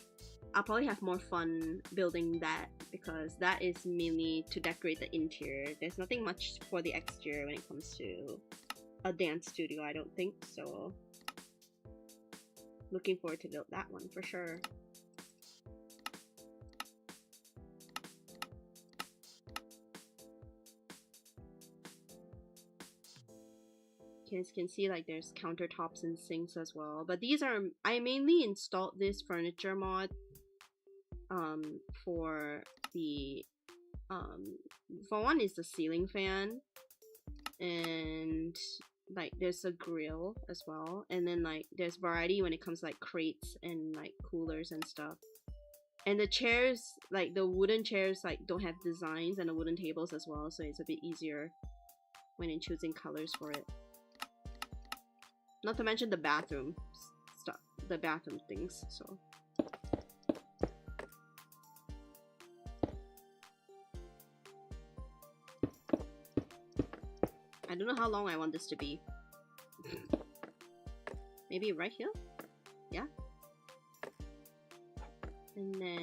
I'll probably have more fun building that because that is mainly to decorate the interior. There's nothing much for the exterior when it comes to a dance studio, I don't think, so... Looking forward to build that one for sure. You can see like there's countertops and sinks as well, but these are, I mainly installed this furniture mod for the for one is the ceiling fan, and like there's a grill as well, and then like there's variety when it comes to like crates and like coolers and stuff. And the chairs, like the wooden chairs, like don't have designs, and the wooden tables as well, so it's a bit easier when in choosing colors for it. Not to mention the bathroom stuff, the bathroom things, so. I don't know how long I want this to be. Maybe right here? Yeah? And then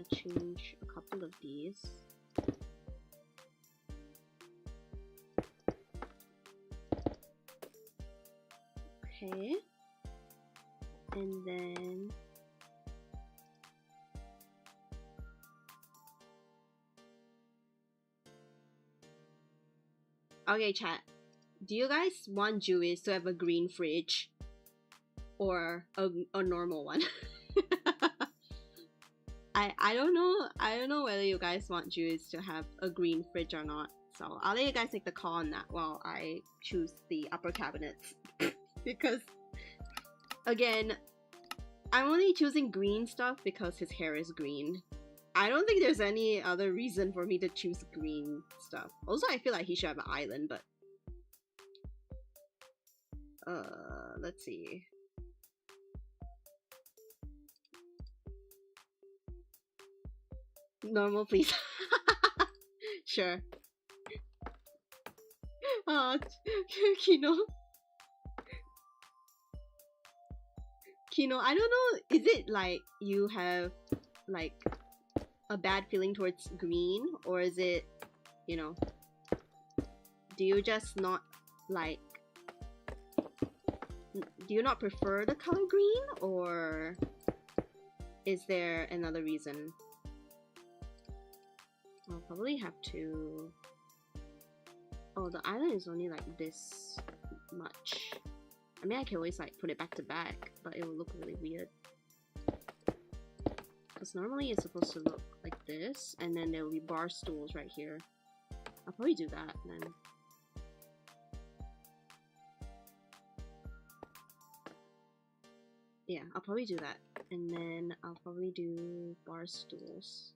gonna change a couple of these. Okay. And then okay, chat. Do you guys want Jewish to have a green fridge or a normal one? I don't know whether you guys want Jewish to have a green fridge or not. So I'll let you guys make the call on that while I choose the upper cabinets. Because again, I'm only choosing green stuff because his hair is green. I don't think there's any other reason for me to choose green stuff. Also, I feel like he should have an island, but let's see. Normal, please. Sure. Kino. Kino, I don't know, is it like you have like a bad feeling towards green, or is it, you know, do you just not like, do you not prefer the color green, or is there another reason? I'll probably have to... Oh, the island is only like this much. I mean, I can always like put it back to back, but it will look really weird. Because normally it's supposed to look like this, and then there will be bar stools right here. I'll probably do that then. Yeah, I'll probably do that. And then I'll probably do bar stools.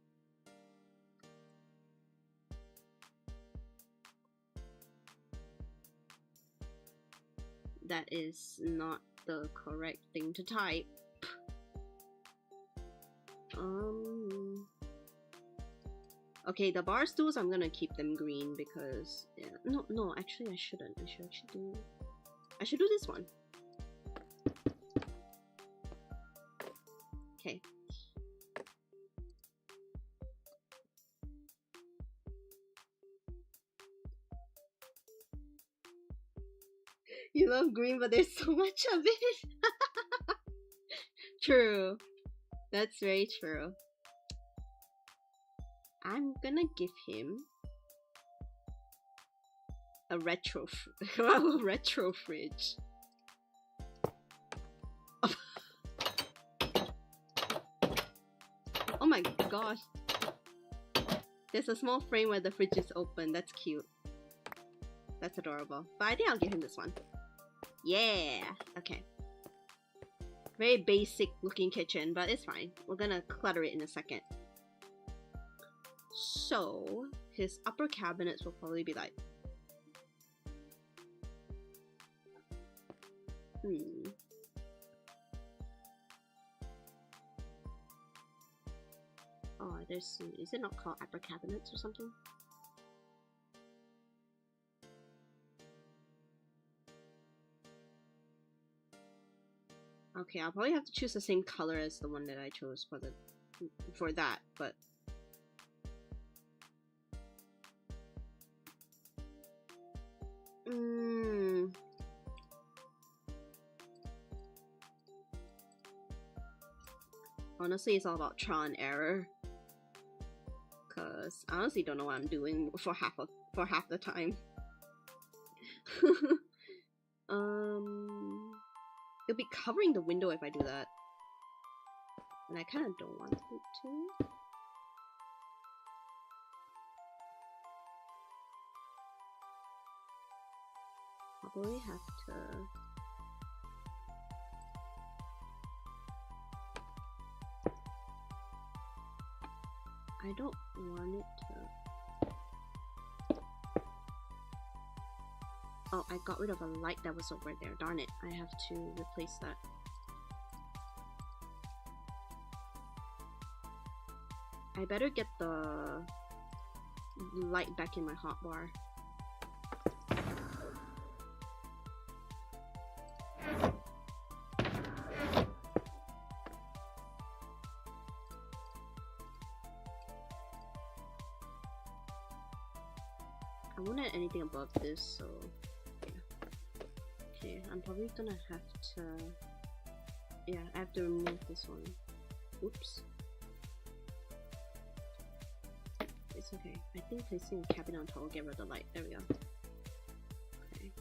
That is not the correct thing to type. Okay, the bar stools, I'm gonna keep them green because... Yeah, no, actually I shouldn't. I should do this one. Okay. You love green, but there's so much of it. True. That's very true. I'm gonna give him a retro fridge. Oh my gosh. There's a small frame where the fridge is open. That's cute. That's adorable. But I think I'll give him this one. Yeah! Okay. Very basic looking kitchen, but it's fine. We're gonna clutter it in a second. So, his upper cabinets will probably be like... Oh, there's... Is it not called upper cabinets or something? Okay, I'll probably have to choose the same color as the one that I chose for that, but... Honestly, it's all about trial and error. Cause I honestly don't know what I'm doing for half the time. It'll be covering the window if I do that. And I kinda don't want it to. I'll probably have to... I don't want it to... Oh, I got rid of a light that was over there. Darn it. I have to replace that. I better get the light back in my hotbar. I won't add anything above this, so yeah. Okay, I'm probably gonna have to... Yeah, I have to remove this one. Oops. It's okay. I think placing a cabinet on top will get rid of the light. There we go. Okay.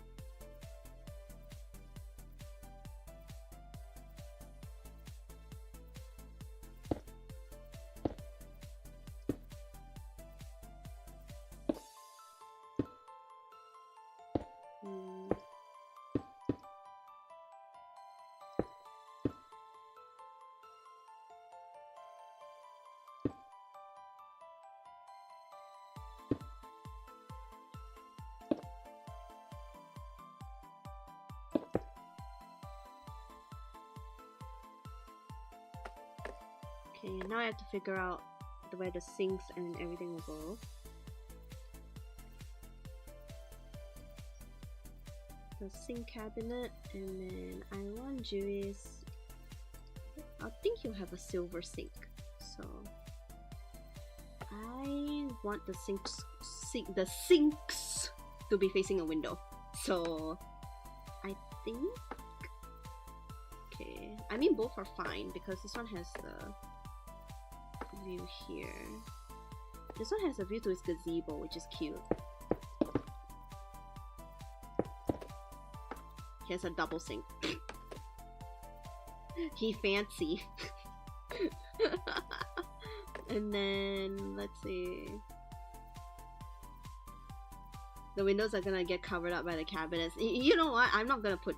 Okay, now I have to figure out where the sinks and everything will go. The sink cabinet, and then I want Juice. I think you'll have a silver sink, so I want the sinks to be facing a window. So I think, okay. I mean both are fine because this one has the view here. This one has a view to his gazebo, which is cute. He has a double sink. He fancy. And then let's see. The windows are gonna get covered up by the cabinets. You know what? I'm not gonna put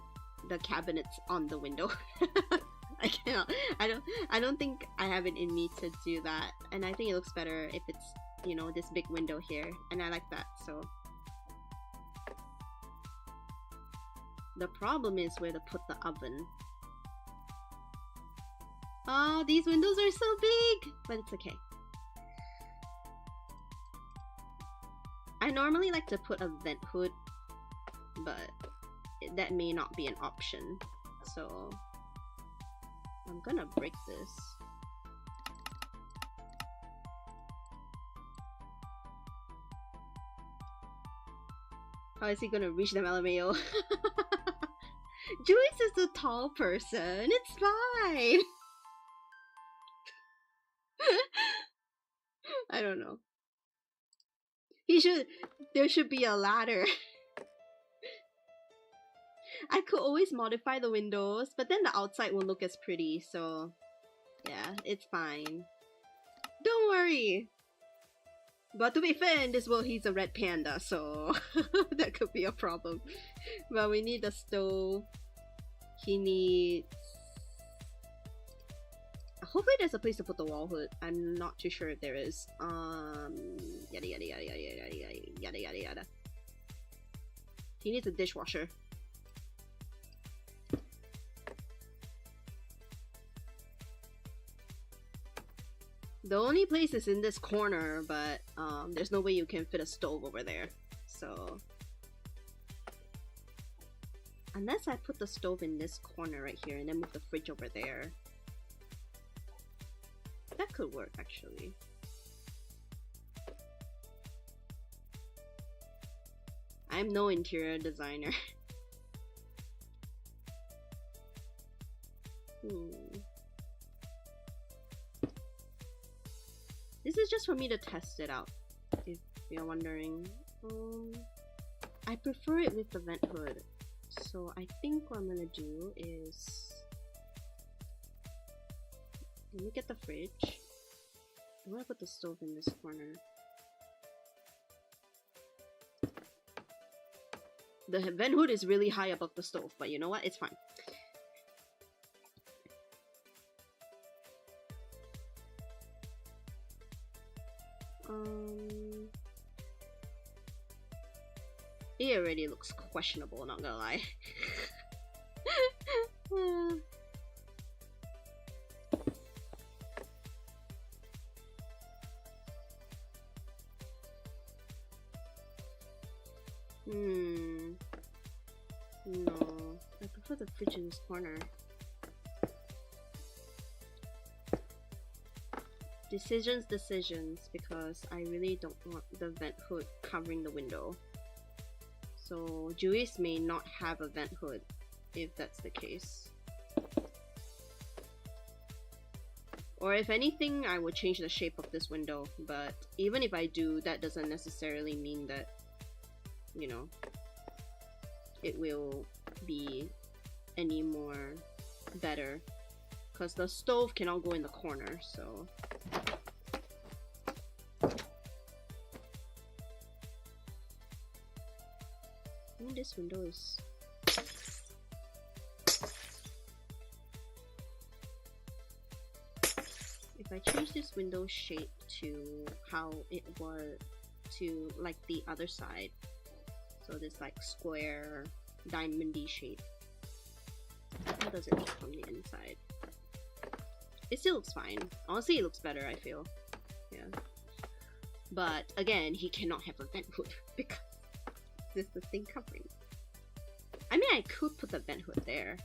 the cabinets on the window. I cannot. I don't think I have it in me to do that. And I think it looks better if it's, you know, this big window here. And I like that, so. The problem is where to put the oven. Oh, these windows are so big! But it's okay. I normally like to put a vent hood, but that may not be an option. So I'm gonna break this. How is he gonna reach the LMAO? Joyce is a tall person. It's fine. I don't know. There should be a ladder. I could always modify the windows, but then the outside won't look as pretty, so yeah, it's fine. Don't worry. But to be fair, in this world, he's a red panda, so that could be a problem. But we need a stove. He needs... Hopefully there's a place to put the wall hood. I'm not too sure if there is. Yada yada yada yada yada yada yada yada. He needs a dishwasher. The only place is in this corner, but there's no way you can fit a stove over there. So unless I put the stove in this corner right here and then move the fridge over there. That could work actually. I'm no interior designer. This is just for me to test it out, if you're wondering. I prefer it with the vent hood. So I think what I'm gonna do is... Let me get the fridge. I'm gonna put the stove in this corner. The vent hood is really high above the stove, but you know what? It's fine. It already looks questionable, not gonna lie. No, I prefer the fridge in this corner. Decisions, because I really don't want the vent hood covering the window. So Juice may not have a vent hood if that's the case. Or if anything, I would change the shape of this window, but even if I do, that doesn't necessarily mean that, you know, it will be any more better, because the stove cannot go in the corner, so I mean, this window is if I change this window shape to how it was to like the other side, so this like square diamondy shape, how does it look from the inside? It still looks fine. Honestly, it looks better, I feel. Yeah. But again, he cannot have a vent hood because this is the thing covering. I mean, I could put the vent hood there.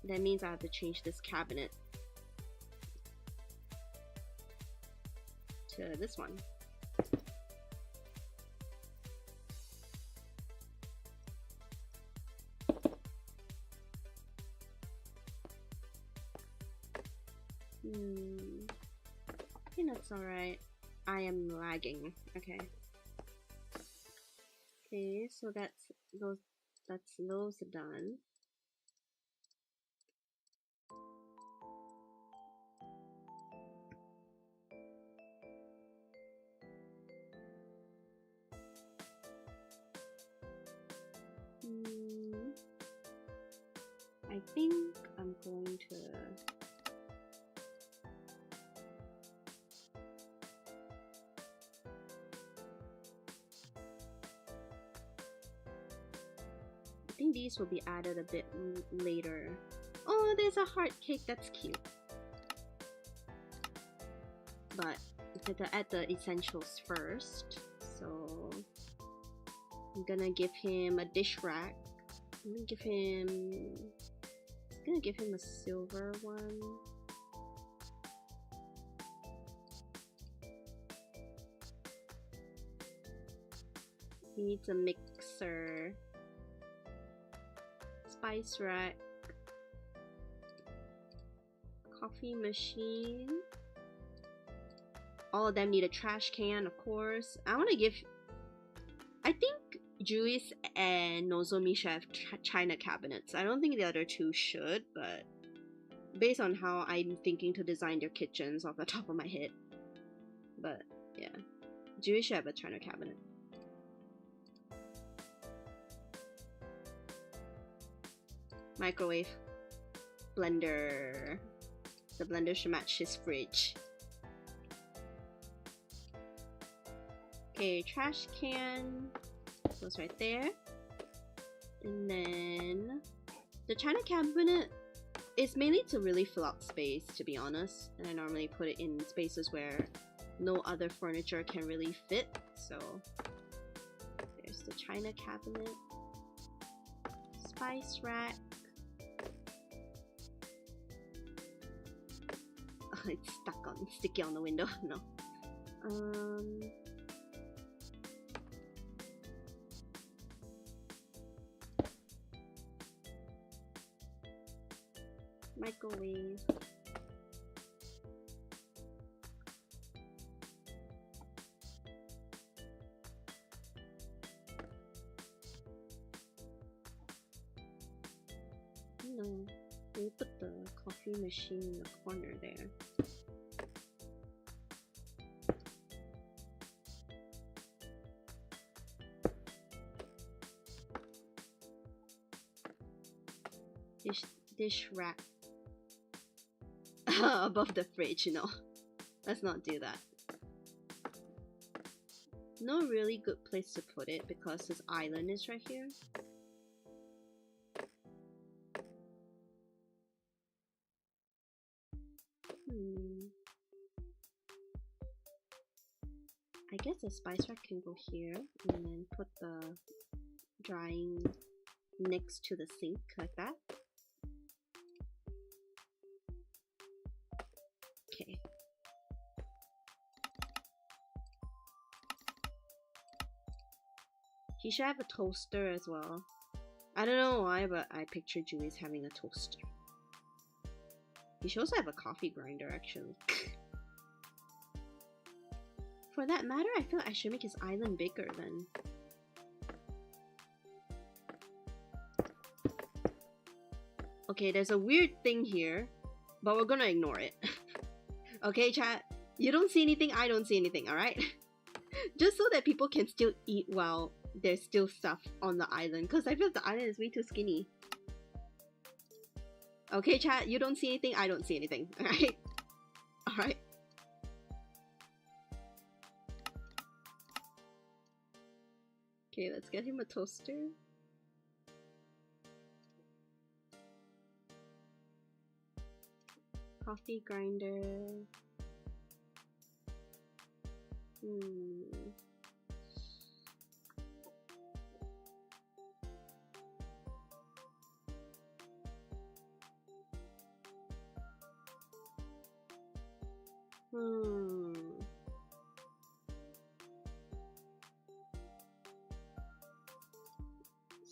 That means I have to change this cabinet to this one. I think that's alright. I am lagging. Okay. Okay, so that's those done. I think I'm going to these will be added a bit later. Oh, there's a heart cake, that's cute. But we have to add the essentials first. So I'm gonna give him a dish rack. I'm gonna give him a silver one. He needs a mixer. Spice rack, coffee machine. All of them need a trash can, of course. I think Juice and Nozomi should have china cabinets. I don't think the other two should, but based on how I'm thinking to design their kitchens off the top of my head. But yeah, Juice should have a china cabinet. Microwave, blender. The blender should match his fridge. Okay, trash can goes right there. And then the china cabinet is mainly to really fill out space, to be honest. And I normally put it in spaces where no other furniture can really fit. So there's the china cabinet. Spice rack. It's sticky on the window. No. Microwave. No, we put the coffee machine in the corner there. Dish rack above the fridge. No, let's not do that. No really good place to put it because this island is right here. I guess the spice rack can go here and then put the drying next to the sink like that. Okay. He should have a toaster as well. I don't know why, but I picture Julius having a toaster. He should also have a coffee grinder, actually. For that matter, I feel like I should make his island bigger then. Okay, there's a weird thing here, but we're gonna ignore it. Okay, chat? You don't see anything, I don't see anything, alright? Just so that people can still eat while there's still stuff on the island, because I feel the island is way too skinny. Okay, chat, you don't see anything, I don't see anything, alright? Alright. Okay, let's get him a toaster. Coffee grinder.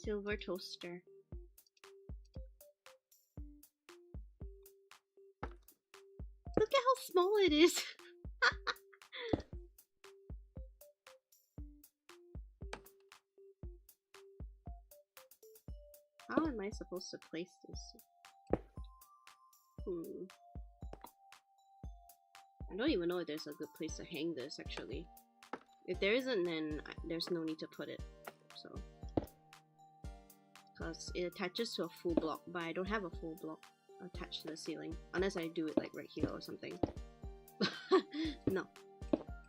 Silver toaster. Look at how small it is. How am I supposed to place this? I don't even know if there's a good place to hang this, actually. If there isn't, then there's no need to put it. So, because it attaches to a full block, but I don't have a full block attached to the ceiling. Unless I do it like right here or something. No.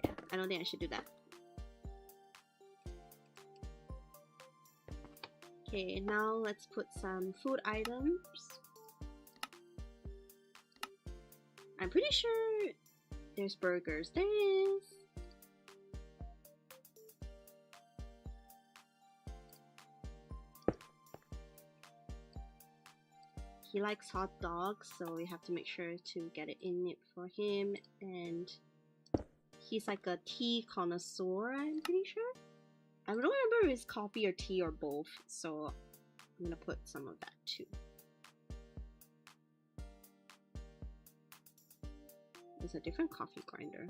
Yeah, I don't think I should do that. Okay, now let's put some food items. I'm pretty sure there's burgers. There is. He likes hot dogs, so we have to make sure to get it in it for him. And he's like a tea connoisseur, I'm pretty sure. I don't remember if it's coffee or tea or both, so I'm gonna put some of that too. It's a different coffee grinder.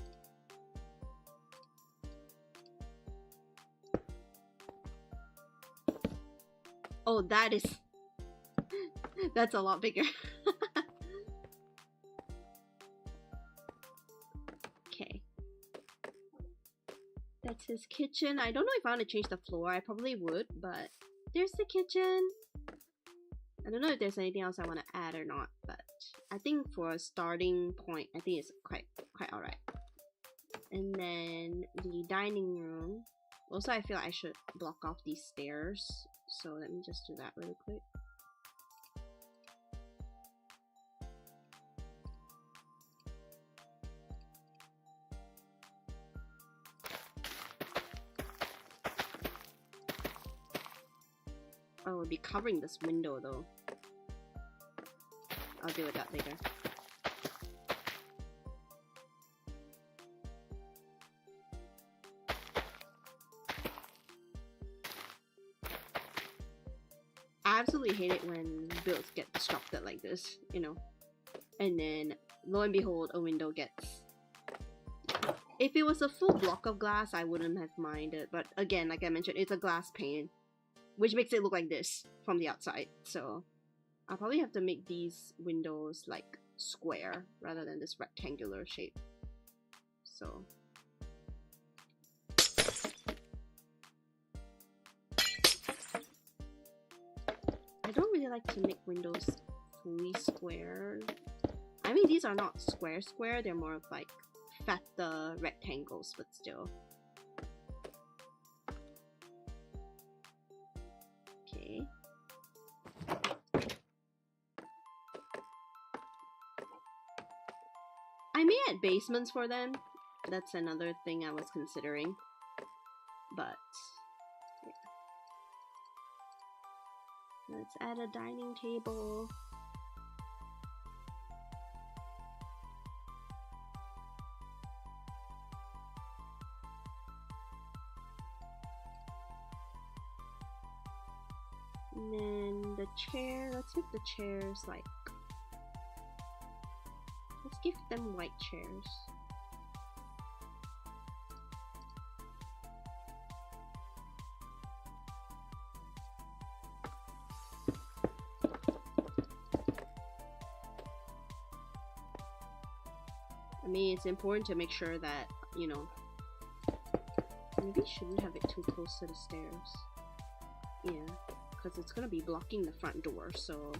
Oh, that is... that's a lot bigger. Okay. That's his kitchen. I don't know if I want to change the floor. I probably would, but there's the kitchen. I don't know if there's anything else I want to add or not, but I think for a starting point, I think it's quite alright. And then the dining room. Also, I feel like I should block off these stairs, so let me just do that really quick. Oh, we'll be covering this window though. I'll deal with that later. I absolutely hate it when builds get disrupted like this, you know. And then, lo and behold, a window gets... If it was a full block of glass, I wouldn't have minded. But again, like I mentioned, it's a glass pane, which makes it look like this from the outside. So I'll probably have to make these windows like square rather than this rectangular shape. So I don't really like to make windows fully square. I mean, these are not square, they're more of like fatter rectangles, but still. Okay. I may add basements for them. That's another thing I was considering. But yeah. Let's add a dining table. And then the chair, let's make the chairs like, let's give them white chairs. I mean, it's important to make sure that, you know, maybe shouldn't have it too close to the stairs. Yeah, because it's gonna be blocking the front door, so.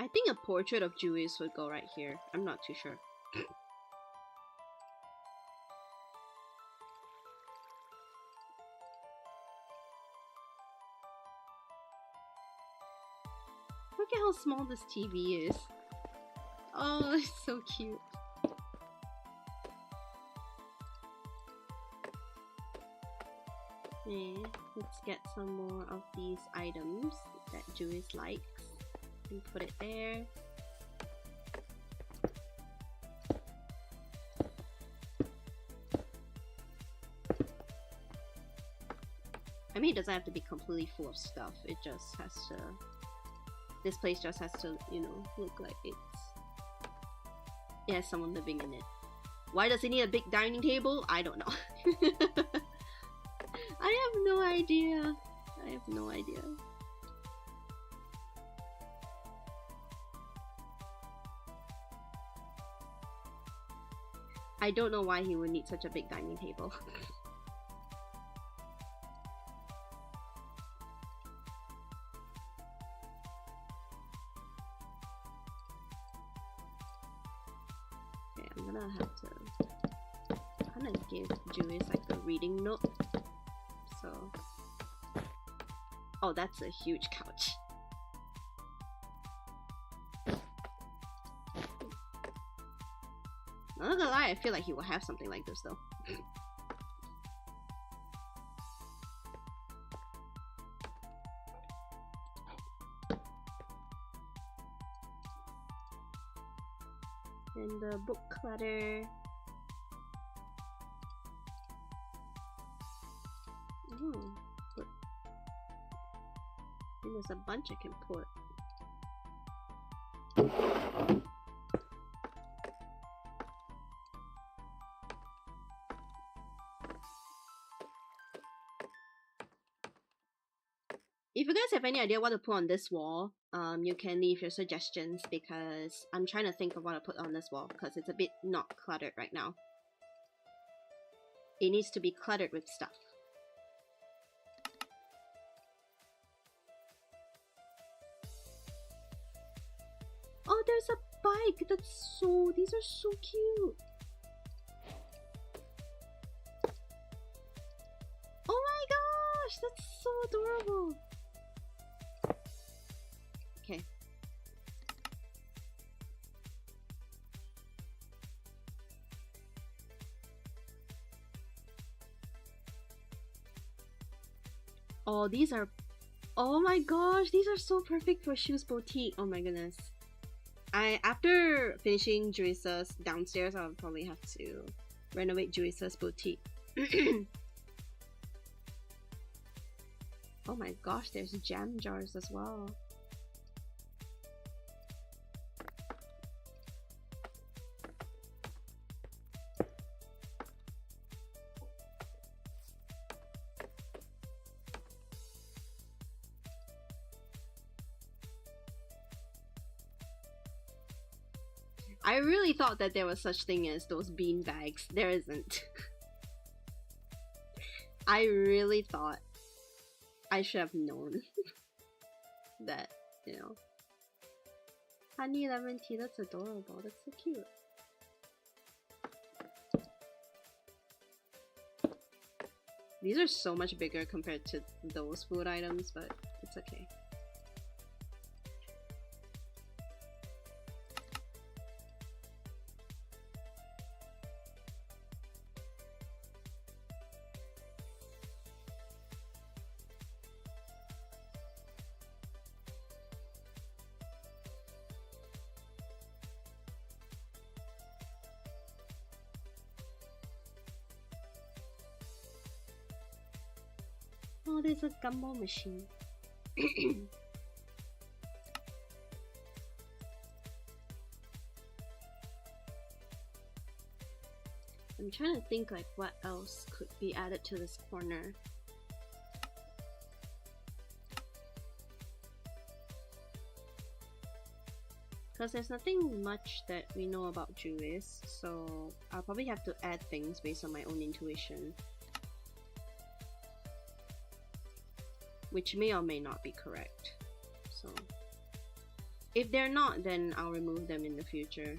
I think a portrait of Julius would go right here. I'm not too sure. Look at how small this TV is. Oh, it's so cute. Okay, let's get some more of these items that Julius likes. And put it there. I mean, it doesn't have to be completely full of stuff. It just has to... This place just has to, you know, look like it has someone living in it. Why does it need a big dining table? I don't know. I have no idea. I have no idea. I don't know why he would need such a big dining table. Okay, I'm gonna have to kind of give Julius like a reading nook. So, oh, that's a huge couch. I'm not gonna lie, I feel like he will have something like this though. And the book clutter. Oh, look. And there's a bunch I can put. If you guys have any idea what to put on this wall, you can leave your suggestions because I'm trying to think of what to put on this wall because it's a bit not cluttered right now. It needs to be cluttered with stuff. Oh, there's a bike! These are so cute! Oh my gosh, that's so adorable! Okay. Oh, these are... Oh my gosh, these are so perfect for Shoes Boutique. Oh my goodness. After finishing Juisa's downstairs, I'll probably have to renovate Juisa's boutique. Oh my gosh, there's jam jars as well. I really thought that there was such thing as those bean bags. There isn't. I really thought I should have known that, you know. Honey lemon tea, that's adorable. That's so cute. These are so much bigger compared to those food items, but it's okay. Oh, there's a gumball machine. I'm trying to think like what else could be added to this corner. Because there's nothing much that we know about Jewis, so I'll probably have to add things based on my own intuition. Which may or may not be correct. So if they're not, then I'll remove them in the future.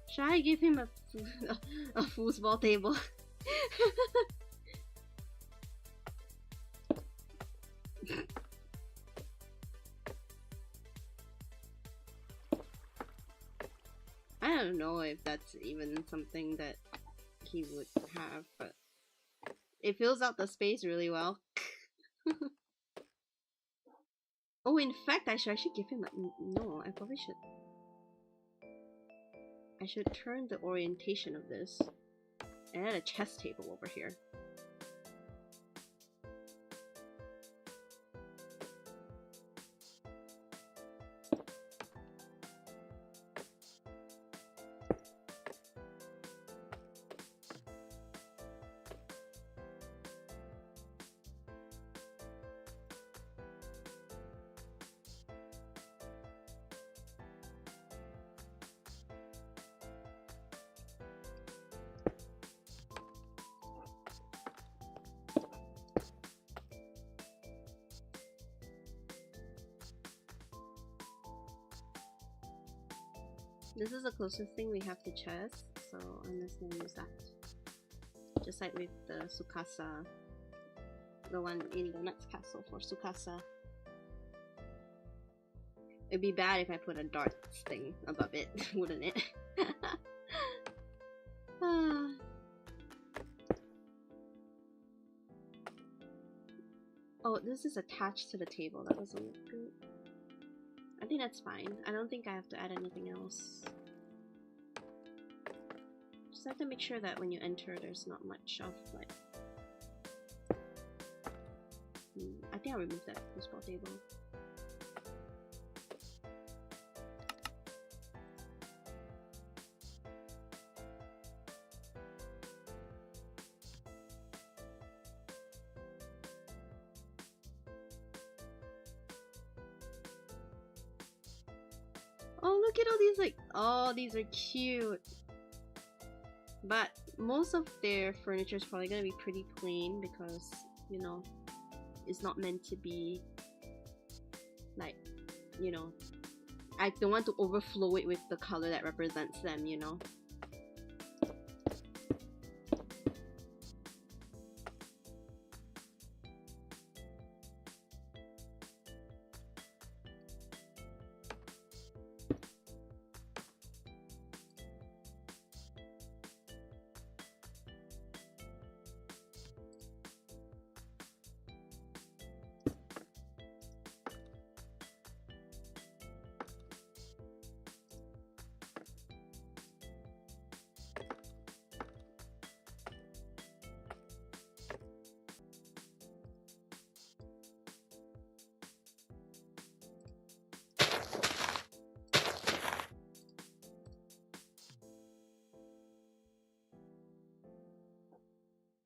Should I give him a foosball table? I don't know if that's even something that he would have, but it fills out the space really well. Oh, in fact, I should actually give him a... No, I probably should. I should turn the orientation of this and add a chess table over here. This is the closest thing we have to chess, so I'm just gonna use that. Just like with the Tsukasa, the one in the next castle for Tsukasa. It'd be bad if I put a darts thing above it, wouldn't it? Oh, this is attached to the table. That doesn't look good. I think that's fine. I don't think I have to add anything else. Just have to make sure that when you enter, there's not much of like... I think I'll remove that foosball table. Oh, look at all these, like, oh, these are cute. But most of their furniture is probably gonna be pretty plain because, you know, it's not meant to be like, you know, I don't want to overflow it with the color that represents them, you know.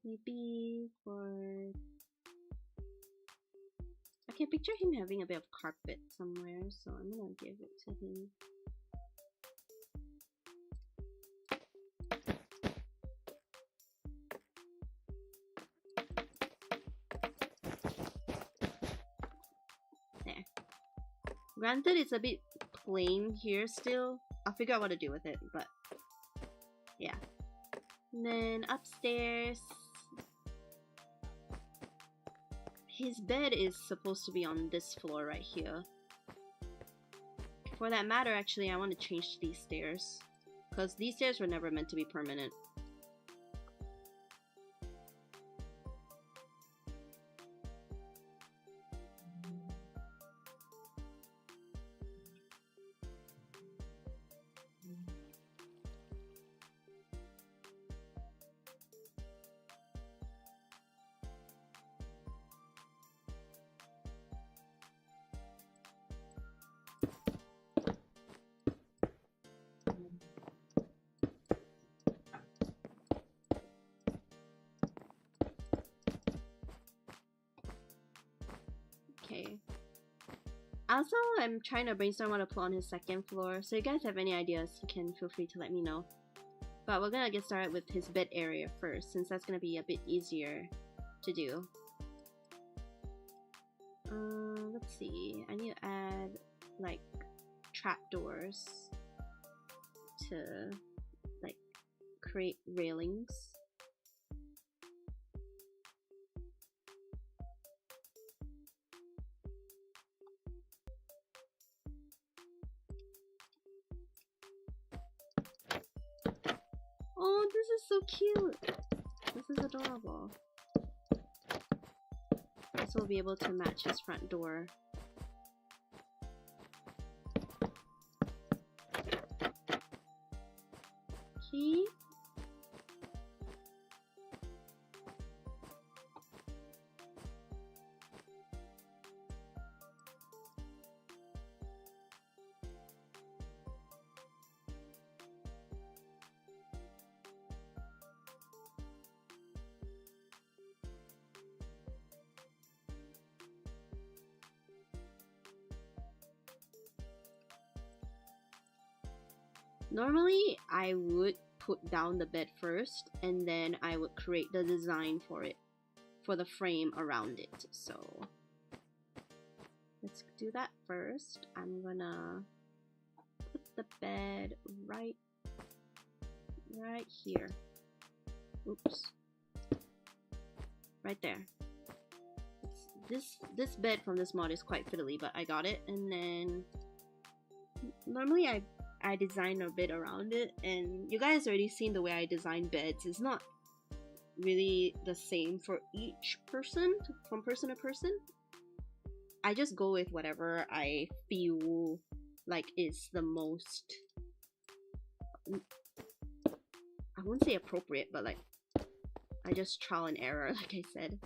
Maybe for... I can picture him having a bit of carpet somewhere, so I'm gonna give it to him. There. Granted, it's a bit plain here still. I'll figure out what to do with it, but yeah. And then upstairs, his bed is supposed to be on this floor right here. For that matter, actually, I want to change these stairs, because these stairs were never meant to be permanent. Okay. Also, I'm trying to brainstorm what to put on his second floor, so if you guys have any ideas, you can feel free to let me know. But we're gonna get started with his bed area first, since that's gonna be a bit easier to do. Let's see. I need to add like trapdoors to like create railings. Oh, this is so cute! This is adorable. This will be able to match his front door. Key? Normally, I would put down the bed first, and then I would create the design for it, for the frame around it. So let's do that first. I'm gonna put the bed right here. Oops. Right there. This bed from this mod is quite fiddly, but I got it. And then normally I design a bit around it, and you guys already seen the way I design beds. It's not really the same for each person, from person to person. I just go with whatever I feel like is the most, I wouldn't say appropriate, but like I just trial and error, like I said.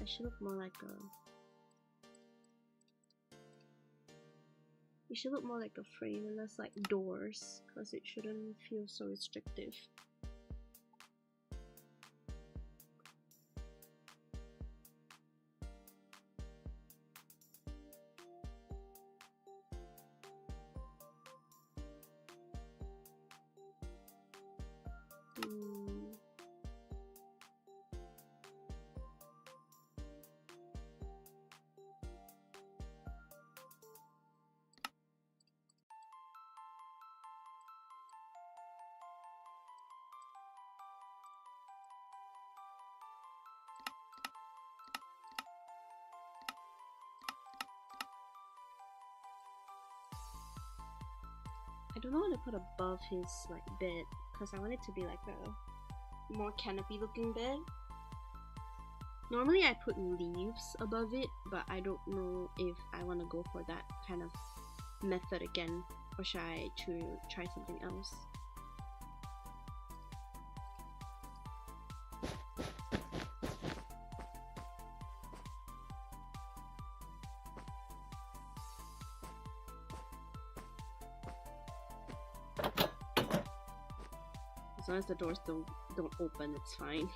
It should look more like a... It should look more like a frame and less like doors, because it shouldn't feel so restrictive. I don't know what to put above his like bed, because I want it to be like a more canopy looking bed. Normally I put leaves above it, but I don't know if I want to go for that kind of method again, or should I try something else? As long as the doors don't open, it's fine.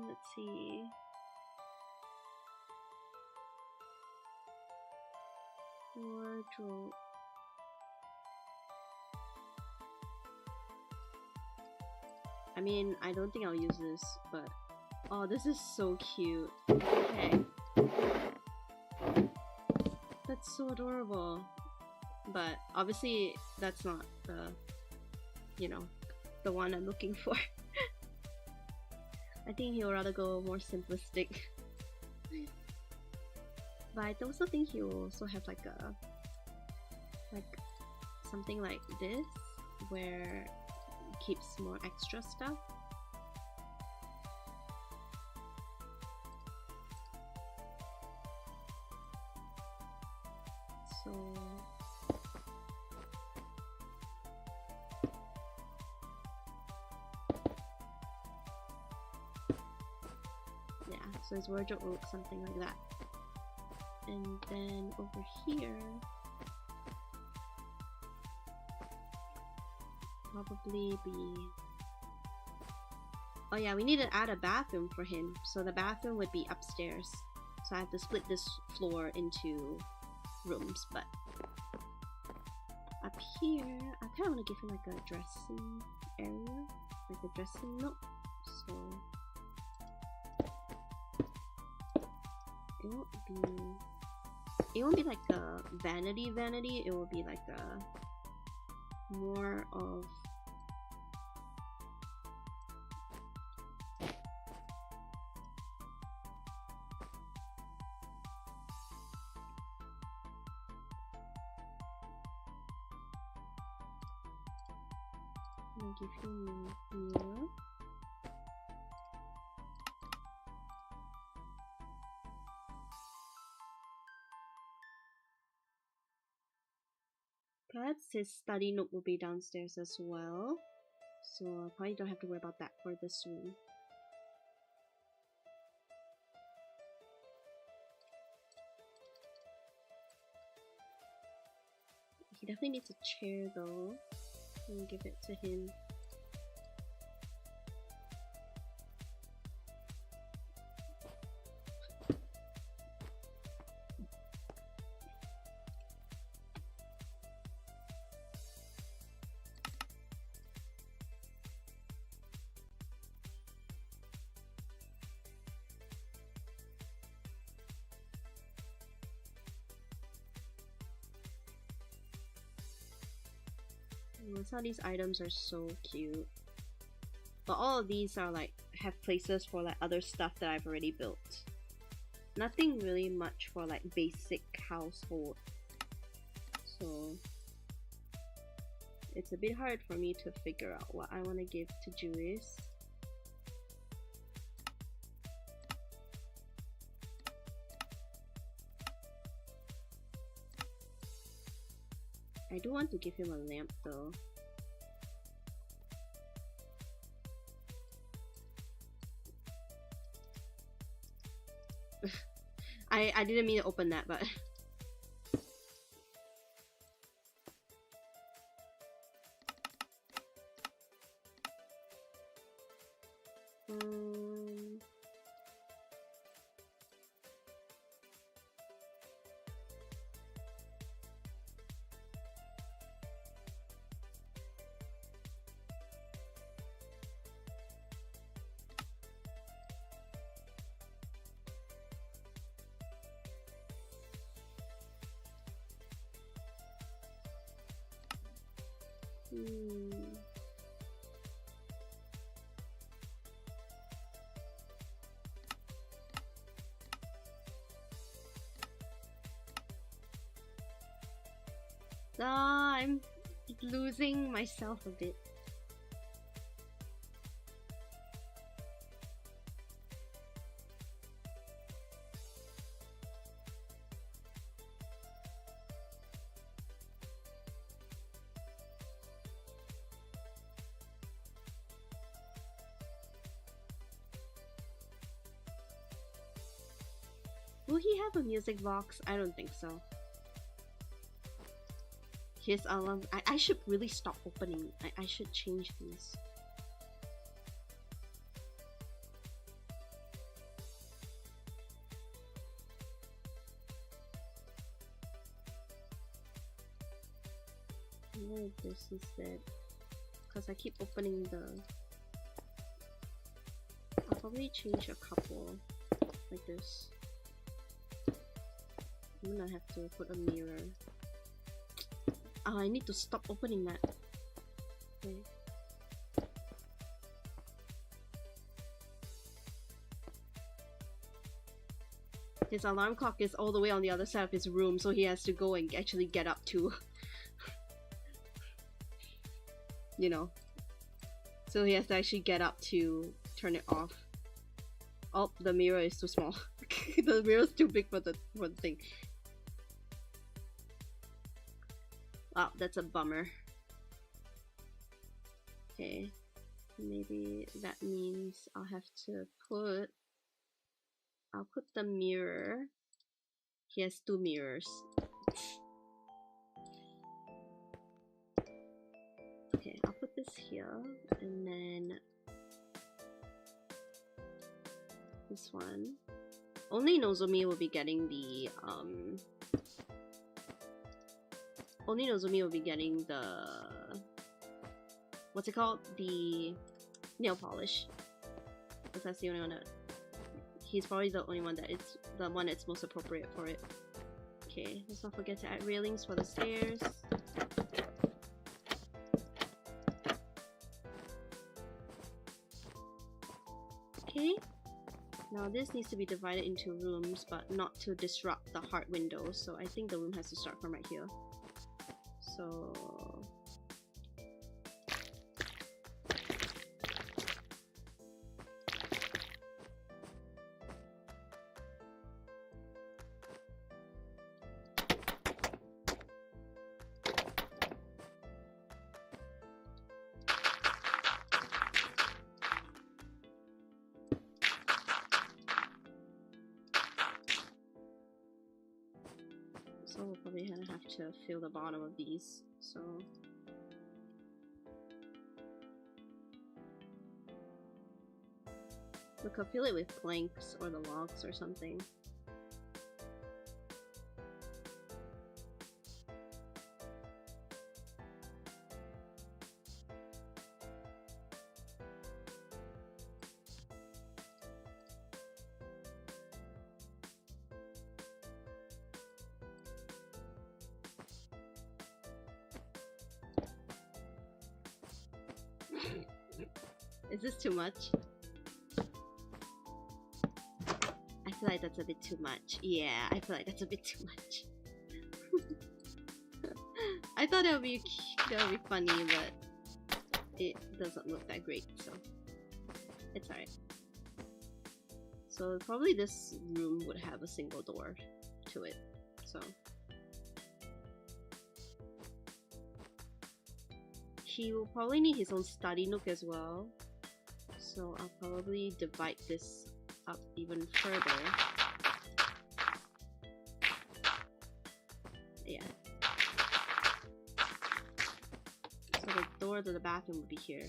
Let's see. Wardrobe. I mean, I don't think I'll use this, but oh, this is so cute. Okay. That's so adorable. But obviously that's not the, you know, the one I'm looking for. I think he'll rather go more simplistic. But I also think he'll also have like something like this where he keeps more extra stuff. So yeah, so his wardrobe will look something like that. And then over here, probably be... oh yeah, we need to add a bathroom for him. So the bathroom would be upstairs. So I have to split this floor into rooms, but up here, I kind of want to give him like a dressing area, like a dressing nook. So it won't be like a vanity, it will be like a more of I'll give him a mirror. Perhaps his study nook will be downstairs as well, so I probably don't have to worry about that for this room. He definitely needs a chair though. I'll give it to him. Some of these items are so cute, but all of these are like have places for like other stuff that I've already built. Nothing really much for like basic household, so it's a bit hard for me to figure out what I want to give to Julius. I do want to give him a lamp though. I didn't mean to open that, but I'm losing myself a bit. Will he have a music box? I don't think so. His alarm. I should really stop opening. I should change these. Where this instead? Because I keep opening the. I'll probably change a couple like this. I'm gonna have to put a mirror. Oh, I need to stop opening that. Okay. His alarm clock is all the way on the other side of his room, so he has to go and actually get up to, you know. So he has to actually get up to turn it off. Oh, the mirror is too small. The mirror is too big for the thing. Wow, that's a bummer. Okay, maybe that means I'll have to put. I'll put the mirror. He has 2 mirrors. Okay, I'll put this here, and then this one. Only Nozomi will be getting the Only Nozomi will be getting the, what's it called? The nail polish. Because that's the only one that, he's probably the only one that it's the one that's most appropriate for it. Okay, let's not forget to add railings for the stairs. Okay, now this needs to be divided into rooms, but not to disrupt the heart windows, so I think the room has to start from right here. So we're probably gonna have to fill the bottom of these, so we could fill it with planks or the logs or something. Is this too much? I feel like that's a bit too much. Yeah, I feel like that's a bit too much. I thought that would be funny, but it doesn't look that great, so it's alright. So probably this room would have a single door to it, so he will probably need his own study nook as well. So I'll probably divide this up even further. Yeah. So the door to the bathroom would be here.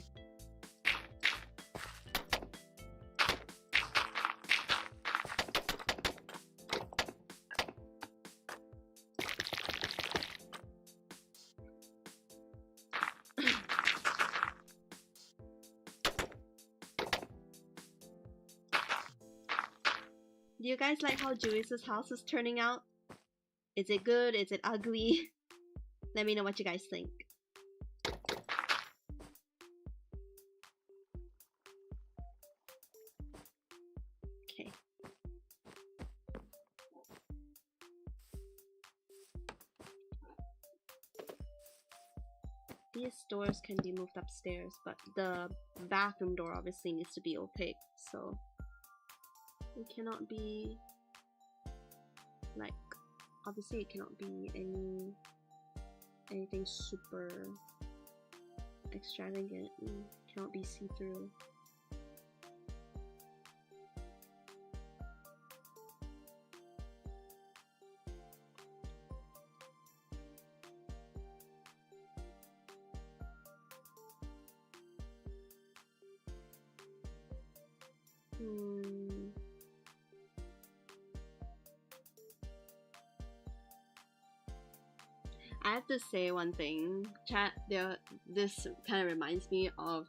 Do you guys like how Juice's house is turning out? Is it good? Is it ugly? Let me know what you guys think. these doors can be moved upstairs, but the bathroom door obviously needs to be opaque, so it cannot be like, obviously it cannot be anything super extravagant, and cannot be see-through. I have to say one thing, chat. This kind of reminds me of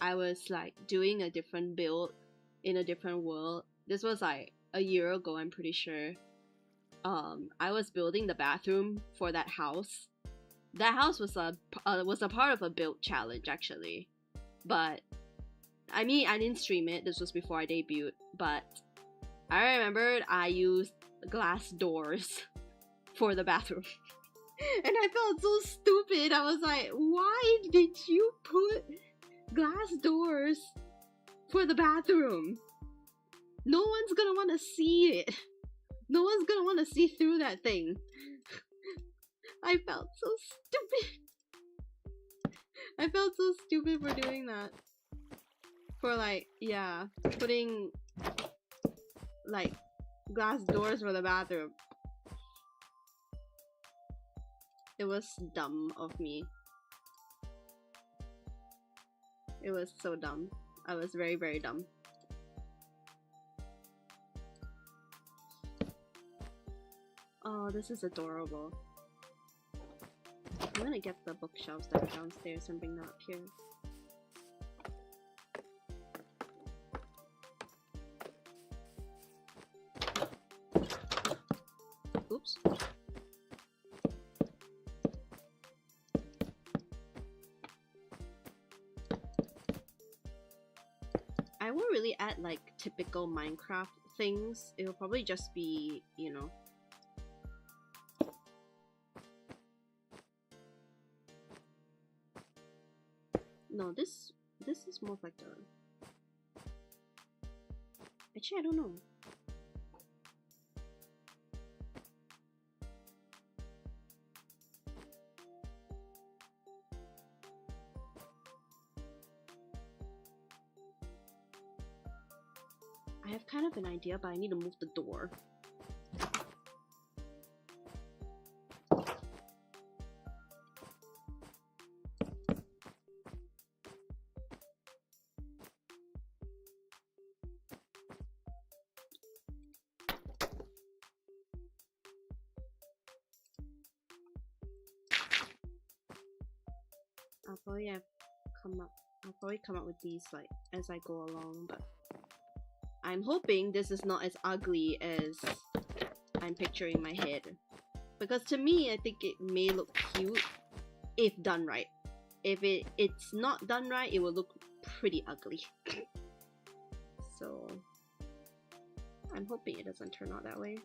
I was like doing a different build in a different world. This was like a year ago, I'm pretty sure. I was building the bathroom for that house. That house was a part of a build challenge actually, but I mean I didn't stream it. This was before I debuted, but I remembered I used glass doors for the bathroom. And I felt so stupid. I was like, why did you put glass doors for the bathroom? No one's gonna want to see it. No one's gonna want to see through that thing. I felt so stupid. I felt so stupid for doing that. For like, yeah, putting like glass doors for the bathroom. It was dumb of me. It was so dumb. I was very, very dumb. Oh, this is adorable. I'm gonna get the bookshelves that are downstairs and bring them up here. Oops. I won't really add like typical Minecraft things. It'll probably just be, you know. No, this is more like a... Actually, I don't know. I have kind of an idea, but I need to move the door. I'll probably come up with these like as I go along, but I'm hoping this is not as ugly as I'm picturing in my head. Because to me, I think it may look cute if done right. If it's not done right, it will look pretty ugly. So I'm hoping it doesn't turn out that way.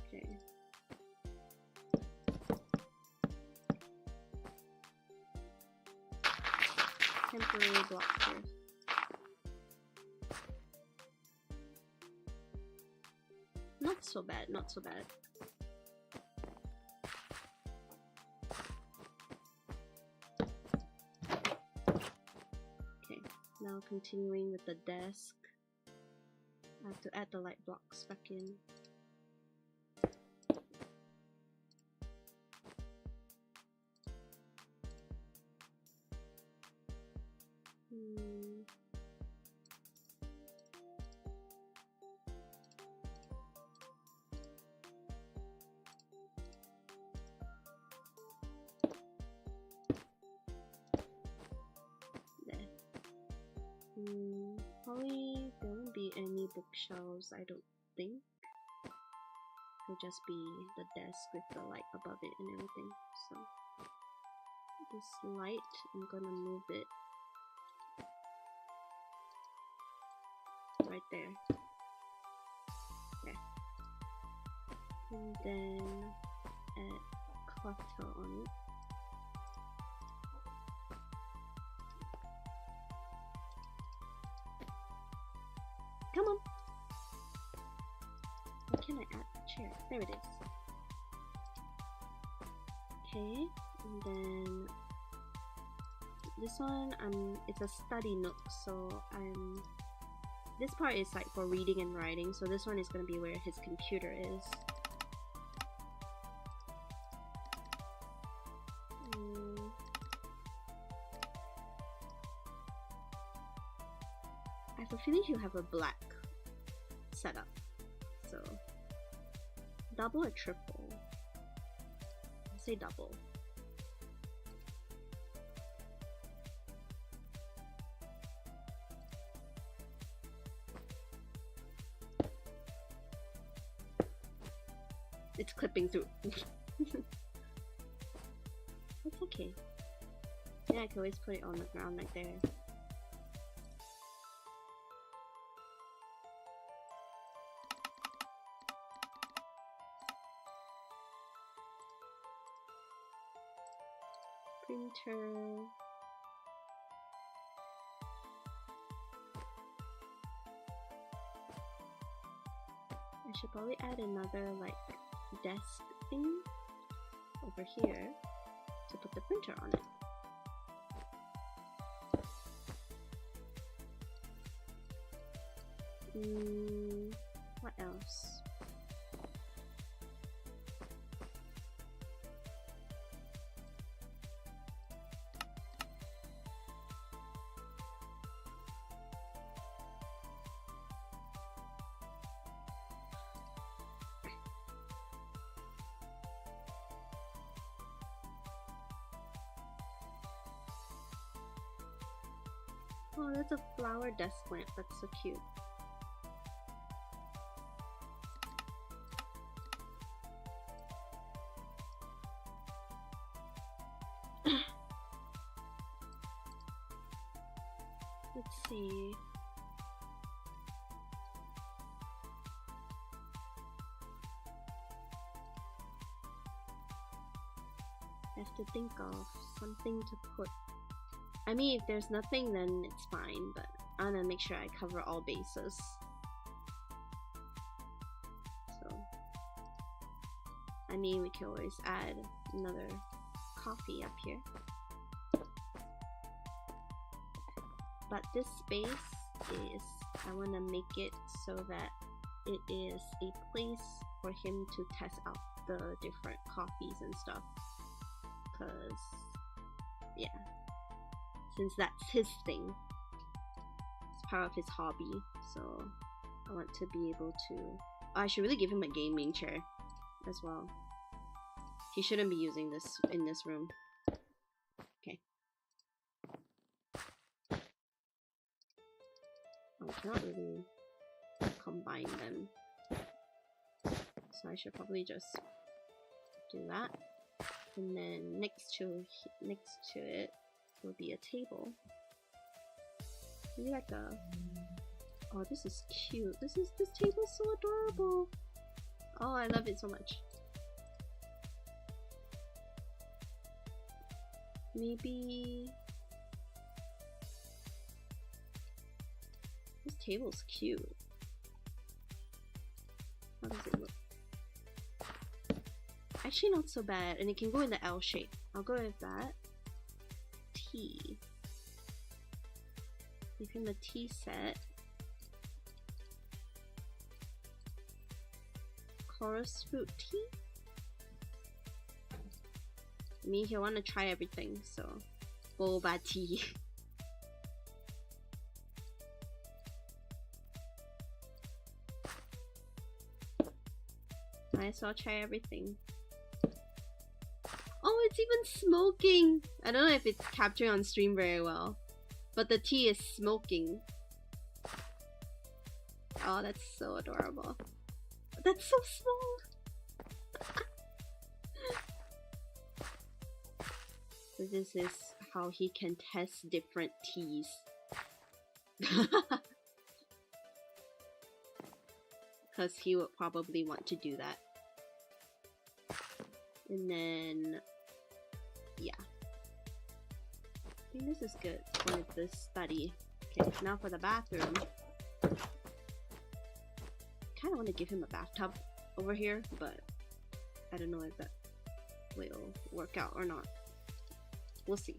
Okay. Temporary block here. Not so bad, not so bad. Okay, now continuing with the desk. I have to add the light blocks back in. Probably there won't be any bookshelves, I don't think. It'll just be the desk with the light above it and everything. So this light, I'm gonna move it right there. Okay. And then add clutter on it. Come on. Where can I add a chair? There it is. Okay, and then this one, it's a study nook, so this part is like for reading and writing, so this one is gonna be where his computer is. I have a feeling he'll have a black setup, so double or triple? I'll say double. It's clipping through. That's okay. Yeah, I can always put it on the ground right there. Printer. I should probably add another like desk thing over here to put the printer on it. What else? Oh, that's a flower desk lamp. That's so cute. Let's see. I have to think of something to put. I mean, if there's nothing, then it's fine, but I want to make sure I cover all bases. So, I mean, we can always add another coffee up here. But this space is, I want to make it so that it is a place for him to test out the different coffees and stuff. Because, yeah. Since that's his thing, it's part of his hobby, so I want to be able to. Oh, I should really give him a gaming chair as well. He shouldn't be using this in this room. Okay. Oh, I cannot really combine them, so I should probably just do that. And then next to it will be a table. Maybe like a. Oh, this is cute. This table's so adorable. Oh, I love it so much. Maybe this table's cute. How does it look? Actually, not so bad, and it can go in the L shape. I'll go with that. Tea. Give him a tea set. Chorus fruit tea. I mean, he'll want to try everything, so boba tea. Might as well try everything. Oh, it's even smoking! I don't know if it's capturing on stream very well, but the tea is smoking. Oh, that's so adorable. That's so small! So this is how he can test different teas. Because he would probably want to do that. And then, yeah. I think this is good for the study. Okay, now for the bathroom. kind of want to give him a bathtub over here, but I don't know if that will work out or not. We'll see.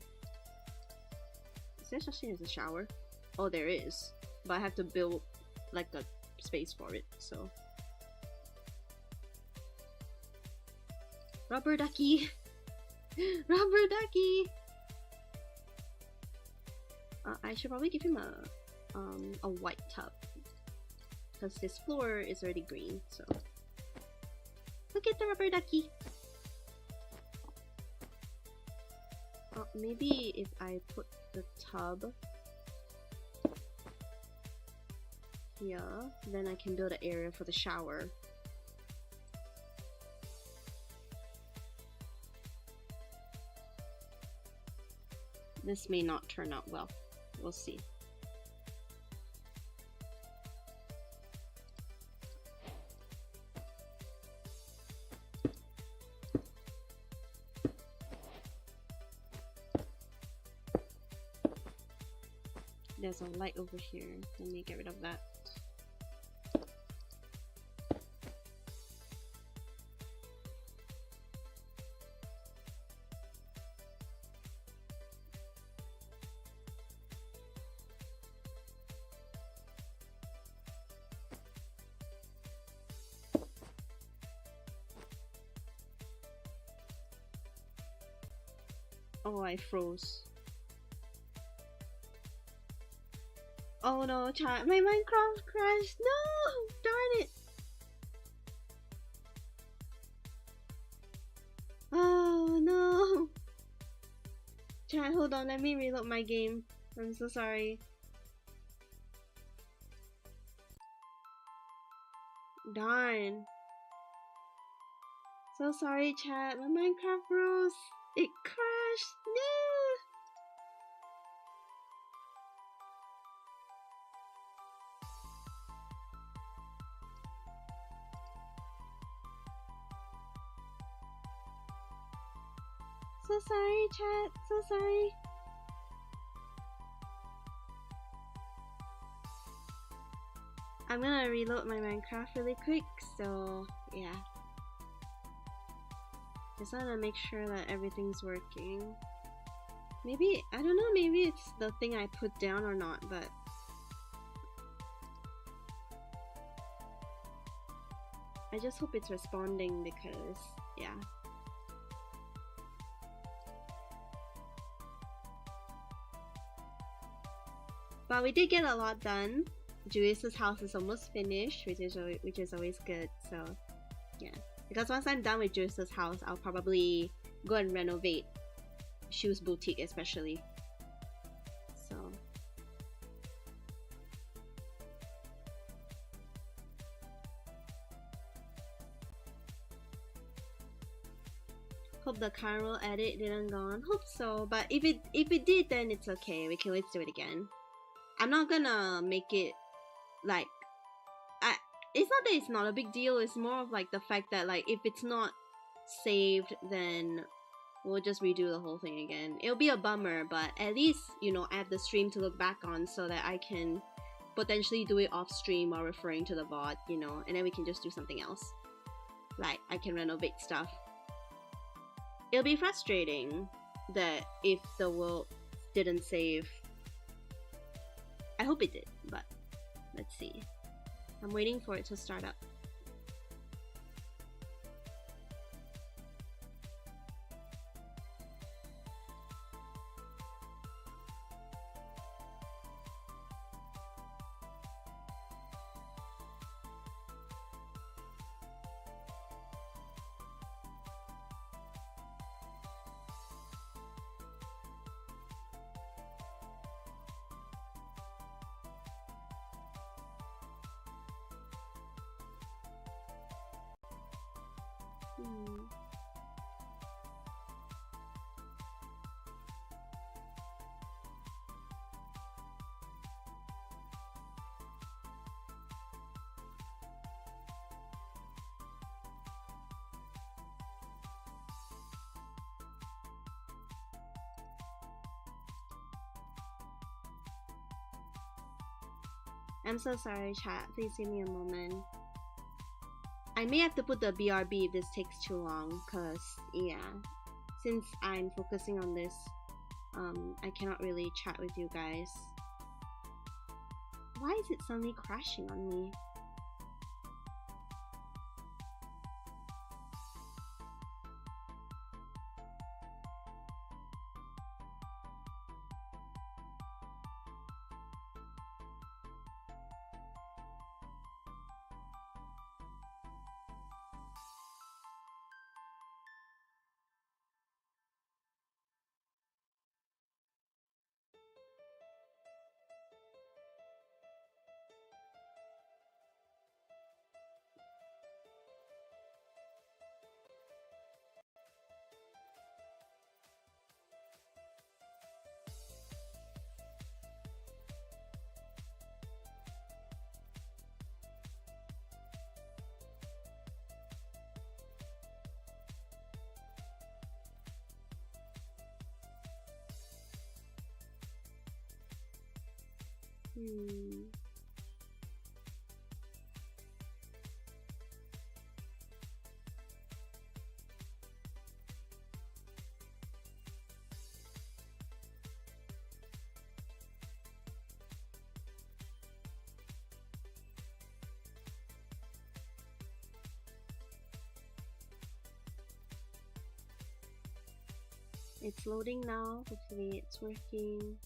Is there such thing as a shower? Oh, there is, but I have to build like a space for it, so. Rubber ducky! Rubber ducky! I should probably give him a white tub, because his floor is already green, so. Look at the rubber ducky! Maybe if I put the tub here, then I can build an area for the shower. This may not turn out well. We'll see. There's a light over here. Let me get rid of that. Oh, I froze. Oh no, chat, my Minecraft crashed! No! Darn it! Oh no! Chat, hold on, let me reload my game. I'm so sorry. Darn. So sorry, chat, my Minecraft froze. It crashed! No! So sorry, chat. So sorry. I'm gonna reload my Minecraft really quick, so yeah. Just wanna make sure that everything's working. Maybe, I don't know, maybe it's the thing I put down or not, but I just hope it's responding because, yeah. But we did get a lot done. Julius's house is almost finished, which is always good. So, yeah. Because once I'm done with Julius's house, I'll probably go and renovate Shoes Boutique, especially. So. Hope the Cairo edit didn't go on. Hope so, but if it did, then it's okay. We can always do it again. I'm not gonna make it like it's not that it's not a big deal, it's more of like the fact that like if it's not saved, then we'll just redo the whole thing again. It'll be a bummer, but at least, you know, I have the stream to look back on so that I can potentially do it off stream while referring to the VOD, you know, and then we can just do something else. Like, I can renovate stuff. It'll be frustrating that if the world didn't save. I hope it did, but let's see. I'm waiting for it to start up. I'm so sorry, chat. Please give me a moment. I may have to put the BRB if this takes too long, cause yeah, since I'm focusing on this, I cannot really chat with you guys. Why is it suddenly crashing on me? It's loading now, hopefully it's working.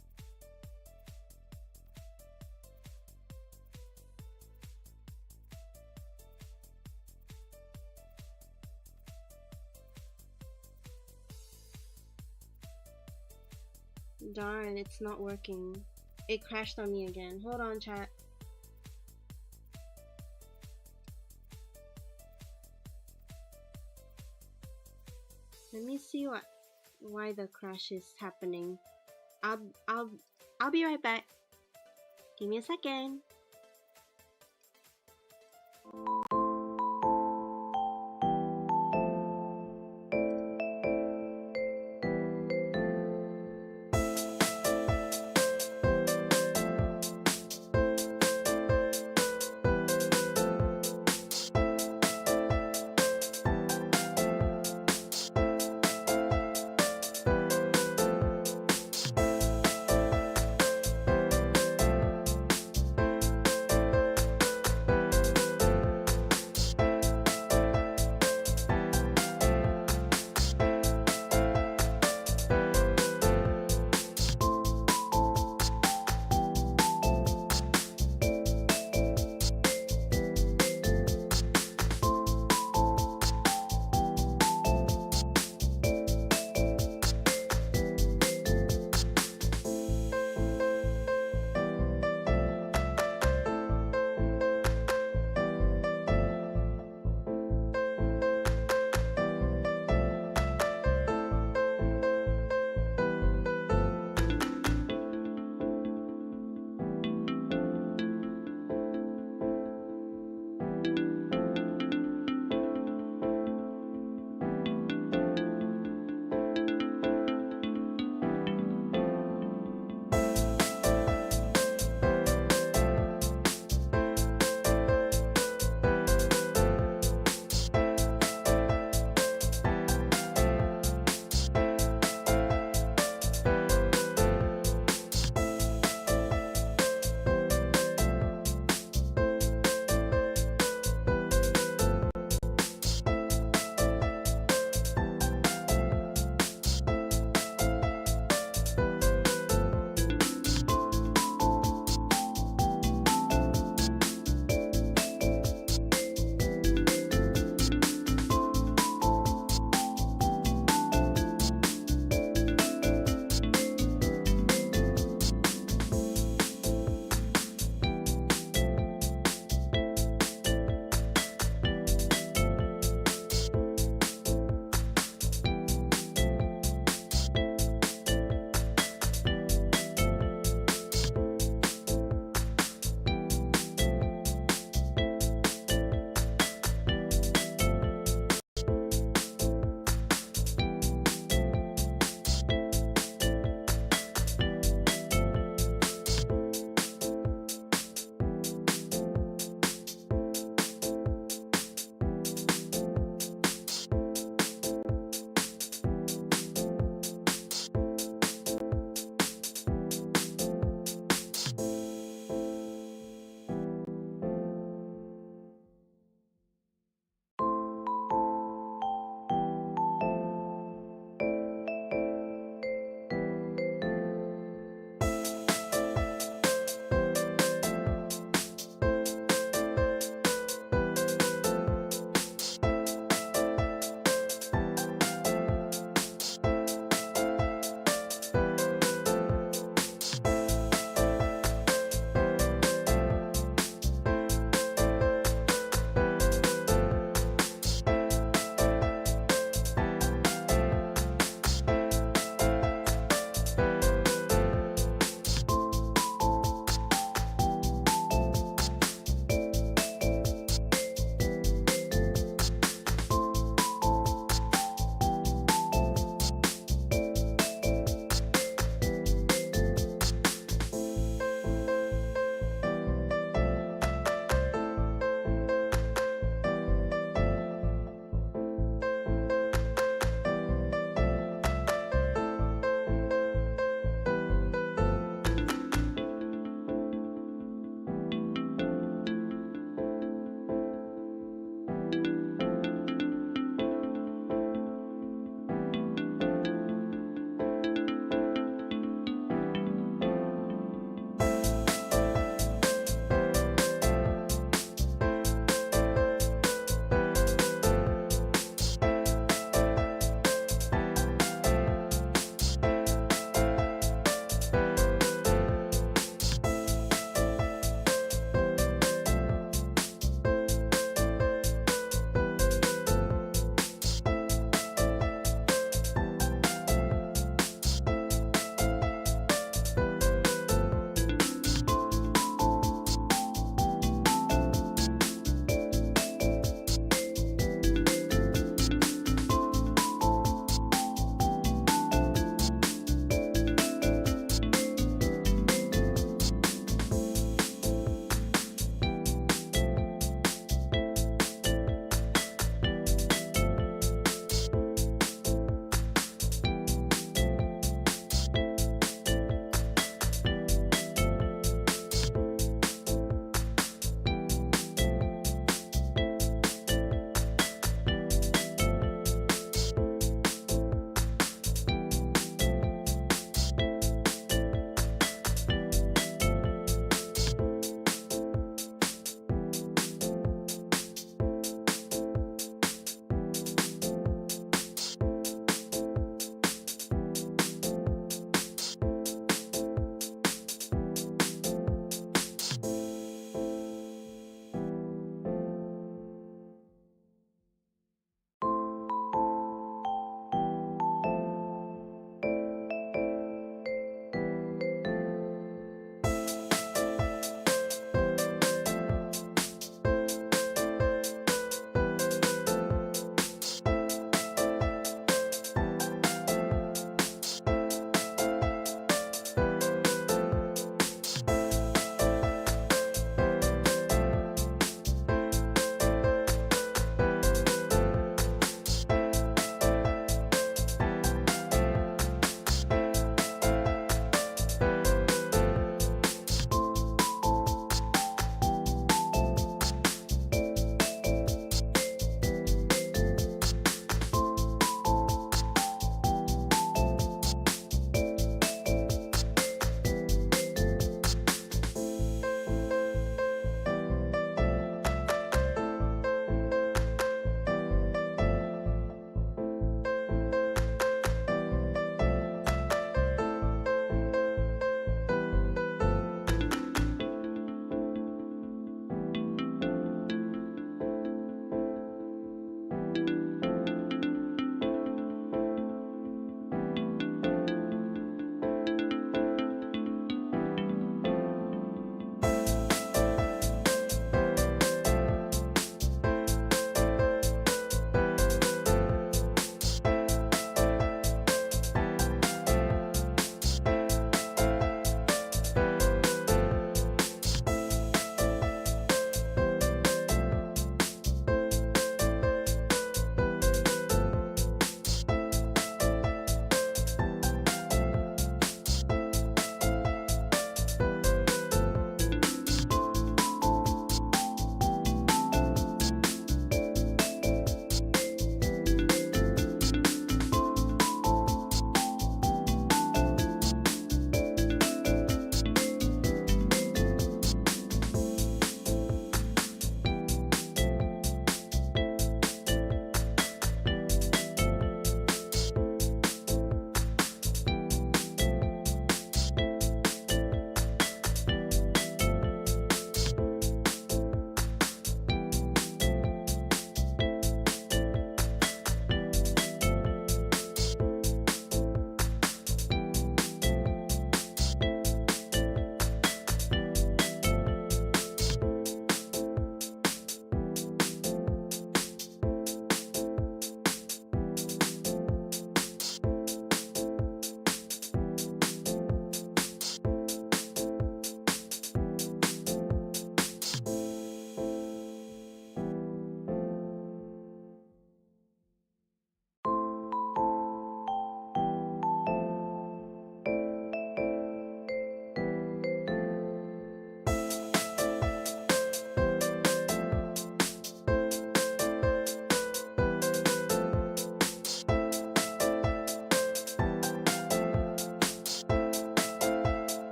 Darn, it's not working. It crashed on me again. Hold on, chat. Let me see why the crash is happening. I'll be right back. Give me a second.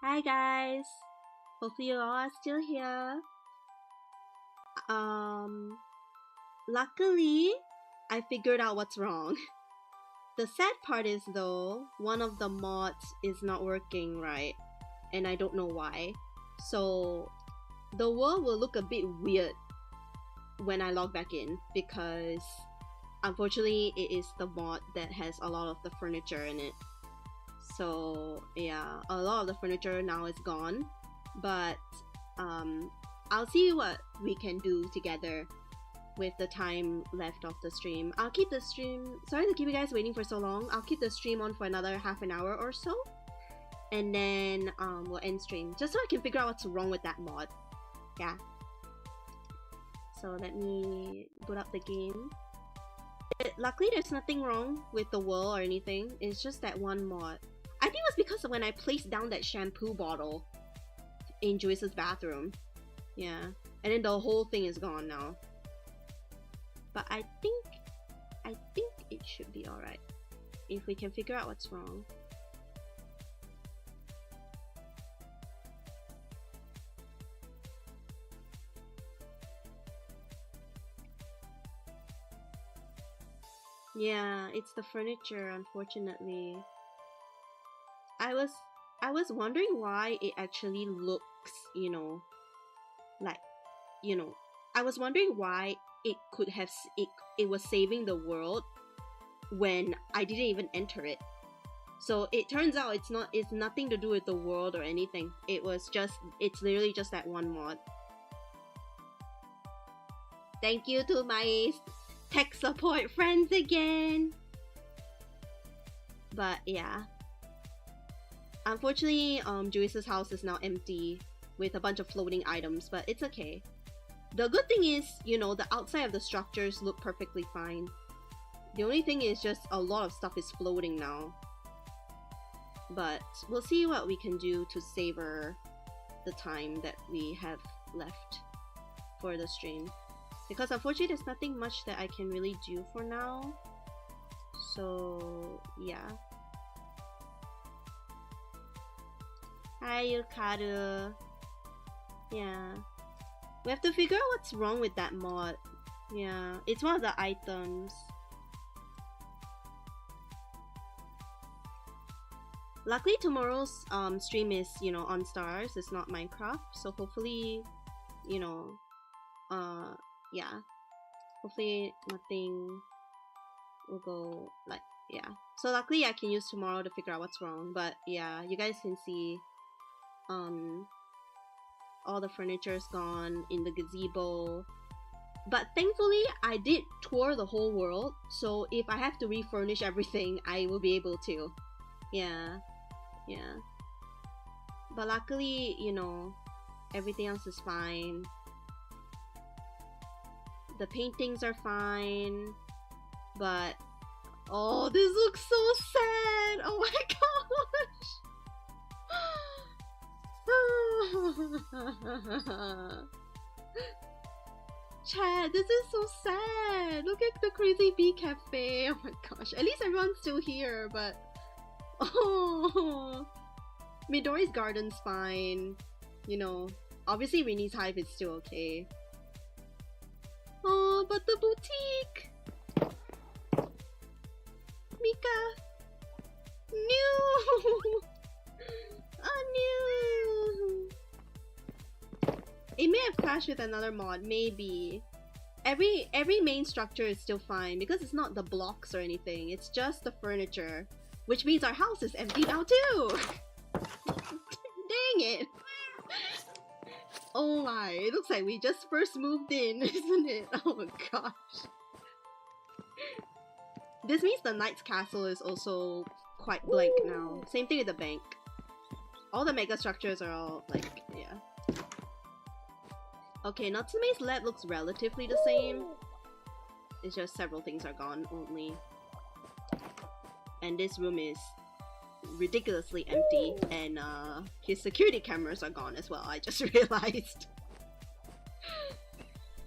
Hi guys! Hopefully you all are still here. Luckily, I figured out what's wrong. The sad part is though, one of the mods is not working right, and I don't know why. So, the world will look a bit weird when I log back in, because unfortunately it is the mod that has a lot of the furniture in it. So yeah, a lot of the furniture now is gone, but I'll see what we can do together with the time left of the stream. I'll keep the stream, sorry to keep you guys waiting for so long, I'll keep the stream on for another half an hour or so, and then we'll end stream, just so I can figure out what's wrong with that mod. Yeah. So let me boot up the game. Luckily there's nothing wrong with the world or anything, it's just that one mod. I think it was because of when I placed down that shampoo bottle in Joyce's bathroom. Yeah, and then the whole thing is gone now. But I think it should be alright if we can figure out what's wrong. Yeah, it's the furniture, unfortunately. I was wondering why it actually looks, you know, like, you know, I was wondering why it could have, it was saving the world when I didn't even enter it. So it turns out it's nothing to do with the world or anything. It's literally just that one mod. Thank you to my tech support friends again. But yeah. Unfortunately, Joyce's house is now empty with a bunch of floating items, but it's okay. The good thing is, you know, the outside of the structures look perfectly fine. The only thing is just a lot of stuff is floating now. But we'll see what we can do to savor the time that we have left for the stream. Because unfortunately there's nothing much that I can really do for now. So yeah. Hi Yukaru. Yeah. We have to figure out what's wrong with that mod. Yeah, it's one of the items. Luckily tomorrow's stream is, you know, on Stars, it's not Minecraft, so hopefully, you know, yeah, hopefully nothing will go like, yeah. So luckily I can use tomorrow to figure out what's wrong, but yeah, you guys can see all the furniture is gone in the gazebo. But thankfully I did tour the whole world, so if I have to refurnish everything, I will be able to. Yeah, yeah. But luckily, you know, everything else is fine. The paintings are fine, but oh, this looks so sad. Oh my gosh. Chat, this is so sad. Look at the crazy bee cafe. Oh my gosh. At least everyone's still here, but oh, Midori's garden's fine. You know, obviously Rinny's hive is still okay. Oh, but the boutique! Mika! No! Oh no! It may have crashed with another mod, maybe. Every main structure is still fine because it's not the blocks or anything, it's just the furniture. Which means our house is empty now too! Dang it! Oh my, it looks like we just first moved in, isn't it? Oh my gosh. This means the Knight's Castle is also quite blank now. Same thing with the bank. All the mega structures are all like, yeah. Okay, Natsume's lab looks relatively the same. It's just several things are gone only. And this room is ridiculously empty, and his security cameras are gone as well, I just realized.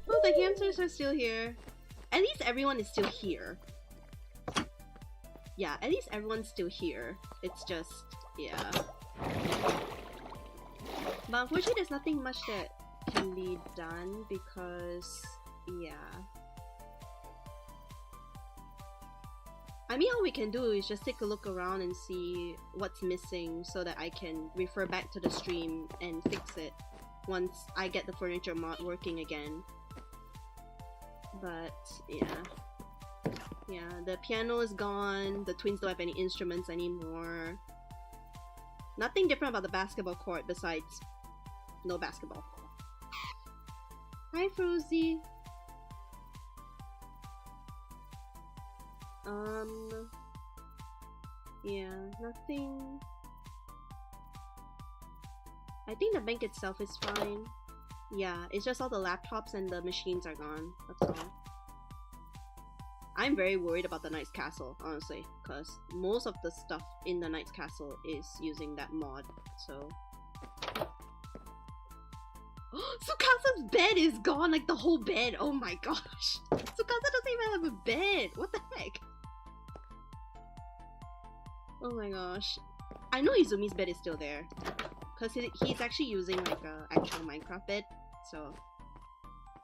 Oh, the hamsters are still here. At least everyone is still here. Yeah, at least everyone's still here. It's just, yeah. Unfortunately, there's nothing much that can be done because, yeah. I mean, all we can do is just take a look around and see what's missing so that I can refer back to the stream and fix it once I get the furniture mod working again. But, yeah. Yeah, the piano is gone, the twins don't have any instruments anymore. Nothing different about the basketball court besides no basketball. Hi, Frozy! Yeah, nothing. I think the bank itself is fine. Yeah, it's just all the laptops and the machines are gone, that's all. I'm very worried about the Knight's Castle, honestly, because most of the stuff in the Knight's Castle is using that mod, so... Tsukasa's bed is gone, like the whole bed! Oh my gosh! Tsukasa doesn't even have a bed! What the heck? Oh my gosh. I know Izumi's bed is still there, because he's actually using like a actual Minecraft bed, so...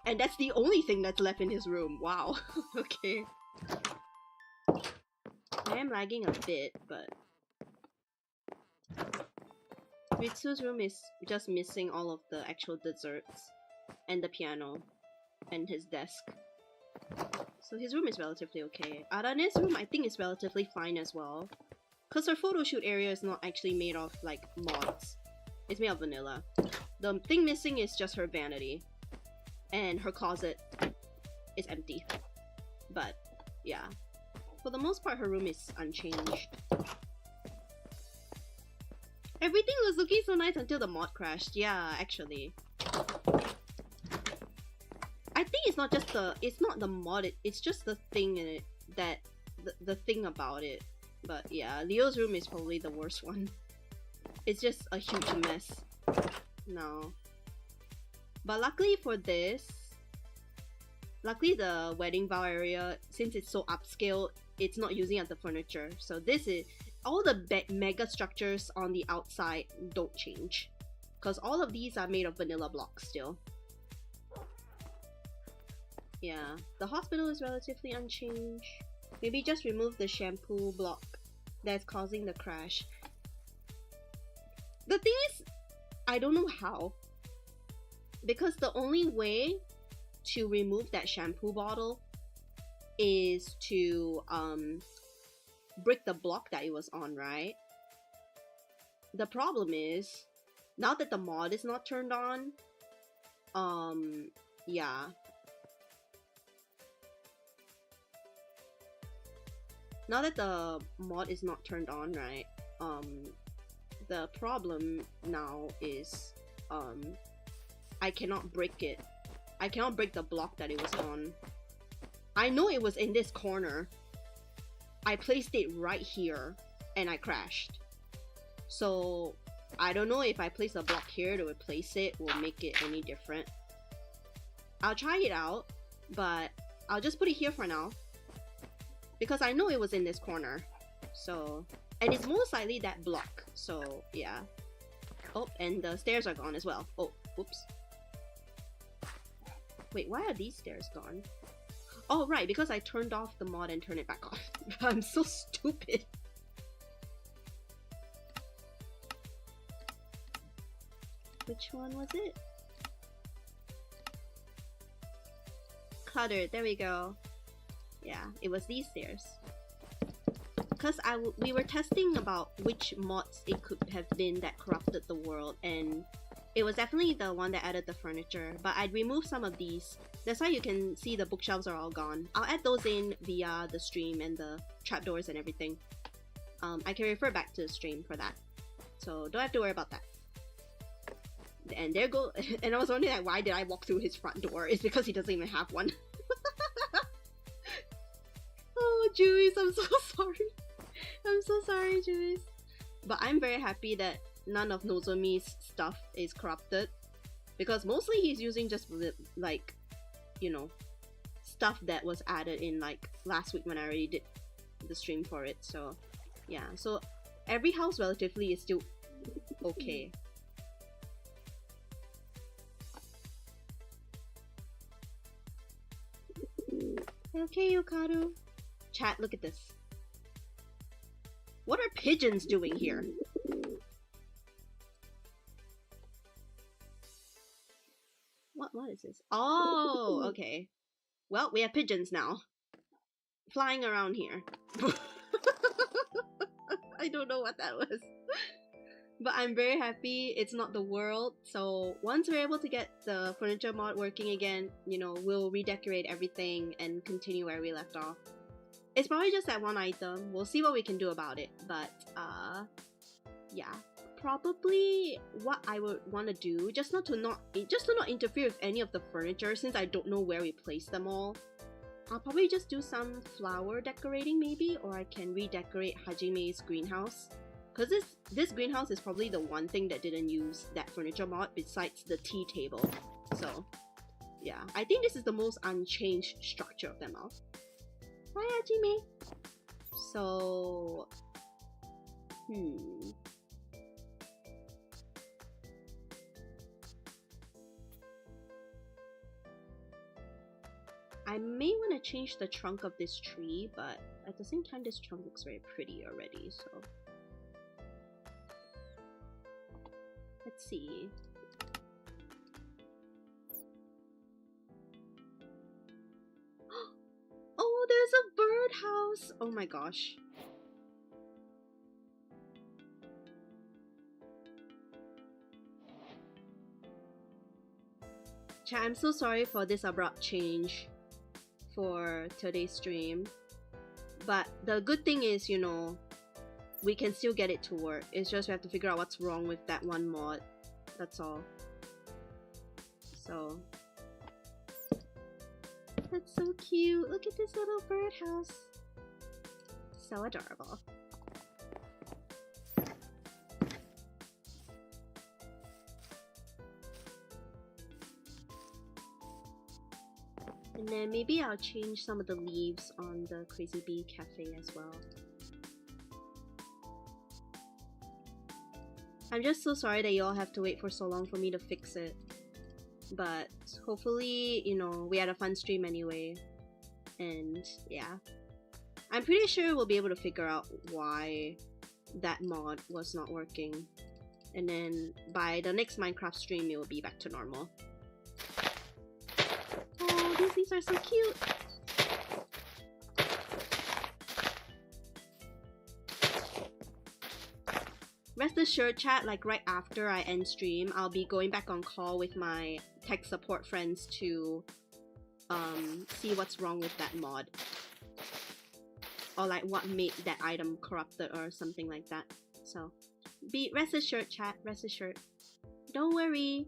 And that's the only thing that's left in his room, wow. Okay. I am lagging a bit, but... Ritsu's room is just missing all of the actual desserts, and the piano, and his desk. So his room is relatively okay. Arane's room I think is relatively fine as well. Because her photo shoot area is not actually made of like mods. It's made of vanilla. The thing missing is just her vanity. And her closet is empty. But yeah. For the most part her room is unchanged. Everything was looking so nice until the mod crashed. Yeah, actually. I think it's not just the... It's not the mod, it's just the thing in it that... The thing about it. But yeah, Leo's room is probably the worst one. It's just a huge mess. No. But luckily for this... Luckily the wedding vow area, since it's so upscale, it's not using as the furniture. So this is... All the mega structures on the outside don't change. Because all of these are made of vanilla blocks still. Yeah, the hospital is relatively unchanged. Maybe just remove the shampoo block that's causing the crash. The thing is, I don't know how. Because the only way to remove that shampoo bottle is to break the block that it was on, right? The problem is, now that the mod is not turned on, yeah. Now that the mod is not turned on, right, the problem now is, I cannot break it. I cannot break the block that it was on. I know it was in this corner. I placed it right here, and I crashed. So, I don't know if I place a block here to replace it will make it any different. I'll try it out, but I'll just put it here for now. Because I know it was in this corner. So, and it's most likely that block. So, yeah. Oh, and the stairs are gone as well. Oh, oops. Wait, why are these stairs gone? Oh, right, because I turned off the mod and turned it back on. I'm so stupid. Which one was it? Cluttered, there we go. Yeah, it was these stairs. Because we were testing about which mods it could have been that corrupted the world, and it was definitely the one that added the furniture, but I'd removed some of these. That's why you can see the bookshelves are all gone. I'll add those in via the stream and the trapdoors and everything. I can refer back to the stream for that. So don't have to worry about that. And there go. And I was wondering like, why did I walk through his front door? It's because he doesn't even have one. Oh, Juice, I'm so sorry. I'm so sorry, Juice. But I'm very happy that none of Nozomi's stuff is corrupted. Because mostly he's using just like, you know, stuff that was added in like last week when I already did the stream for it. So yeah, so every house relatively is still okay. Okay, Yukaru. Chat, look at this. What are pigeons doing here? What is this? Oh, okay. Well, we have pigeons now. Flying around here. I don't know what that was. But I'm very happy it's not the world. So once we're able to get the furniture mod working again, you know, we'll redecorate everything and continue where we left off. It's probably just that one item. We'll see what we can do about it. But yeah. Probably what I would want to do, just to not interfere with any of the furniture, since I don't know where we place them all. I'll probably just do some flower decorating maybe, or I can redecorate Hajime's greenhouse. Because this greenhouse is probably the one thing that didn't use that furniture mod besides the tea table. So yeah, I think this is the most unchanged structure of them all. Hi Hajime! So I may want to change the trunk of this tree, but at the same time this trunk looks very pretty already, so let's see. Oh, there's a birdhouse! Oh my gosh. Chat, I'm so sorry for this abrupt change for today's stream, but the good thing is, you know, we can still get it to work. It's just we have to figure out what's wrong with that one mod. That's all. So that's so cute. Look at this little birdhouse. So adorable. And then maybe I'll change some of the leaves on the Crazy Bee Cafe as well. I'm just so sorry that you all have to wait for so long for me to fix it. But hopefully, you know, we had a fun stream anyway. And yeah. I'm pretty sure we'll be able to figure out why that mod was not working. And then by the next Minecraft stream, it will be back to normal. Oh, these leaves are so cute! Rest assured, chat, like right after I end stream, I'll be going back on call with my tech support friends to see what's wrong with that mod. Or like what made that item corrupted or something like that. So, rest assured, chat, rest assured. Don't worry.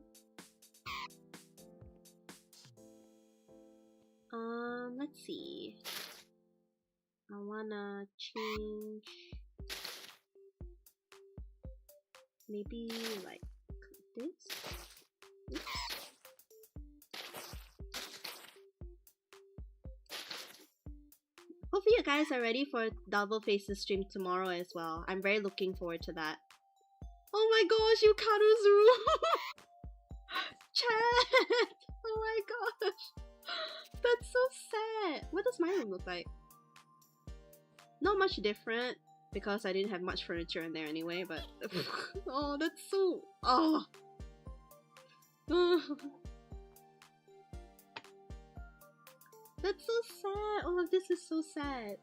Let's see. I wanna change maybe like this. Oops. Hopefully you guys are ready for Double Faces stream tomorrow as well. I'm very looking forward to that. Oh my gosh, Yukaru's room! Chat! Oh my gosh! That's so sad! What does my room look like? Not much different, because I didn't have much furniture in there anyway, but... oh, that's so... oh! That's so sad! All of this is so sad.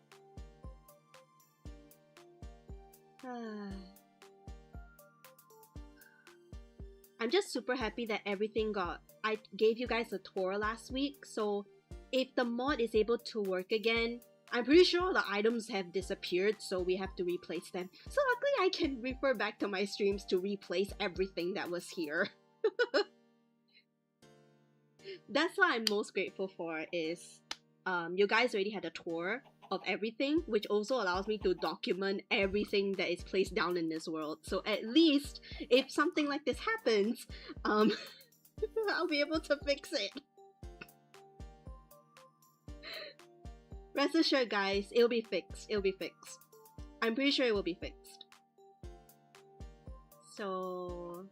I'm just super happy that everything got... I gave you guys a tour last week, so if the mod is able to work again, I'm pretty sure the items have disappeared, so we have to replace them. So luckily I can refer back to my streams to replace everything that was here. That's what I'm most grateful for is you guys already had a tour of everything, which also allows me to document everything that is placed down in this world. So at least if something like this happens, I'll be able to fix it. Rest assured guys, it'll be fixed. It'll be fixed. I'm pretty sure it will be fixed. So...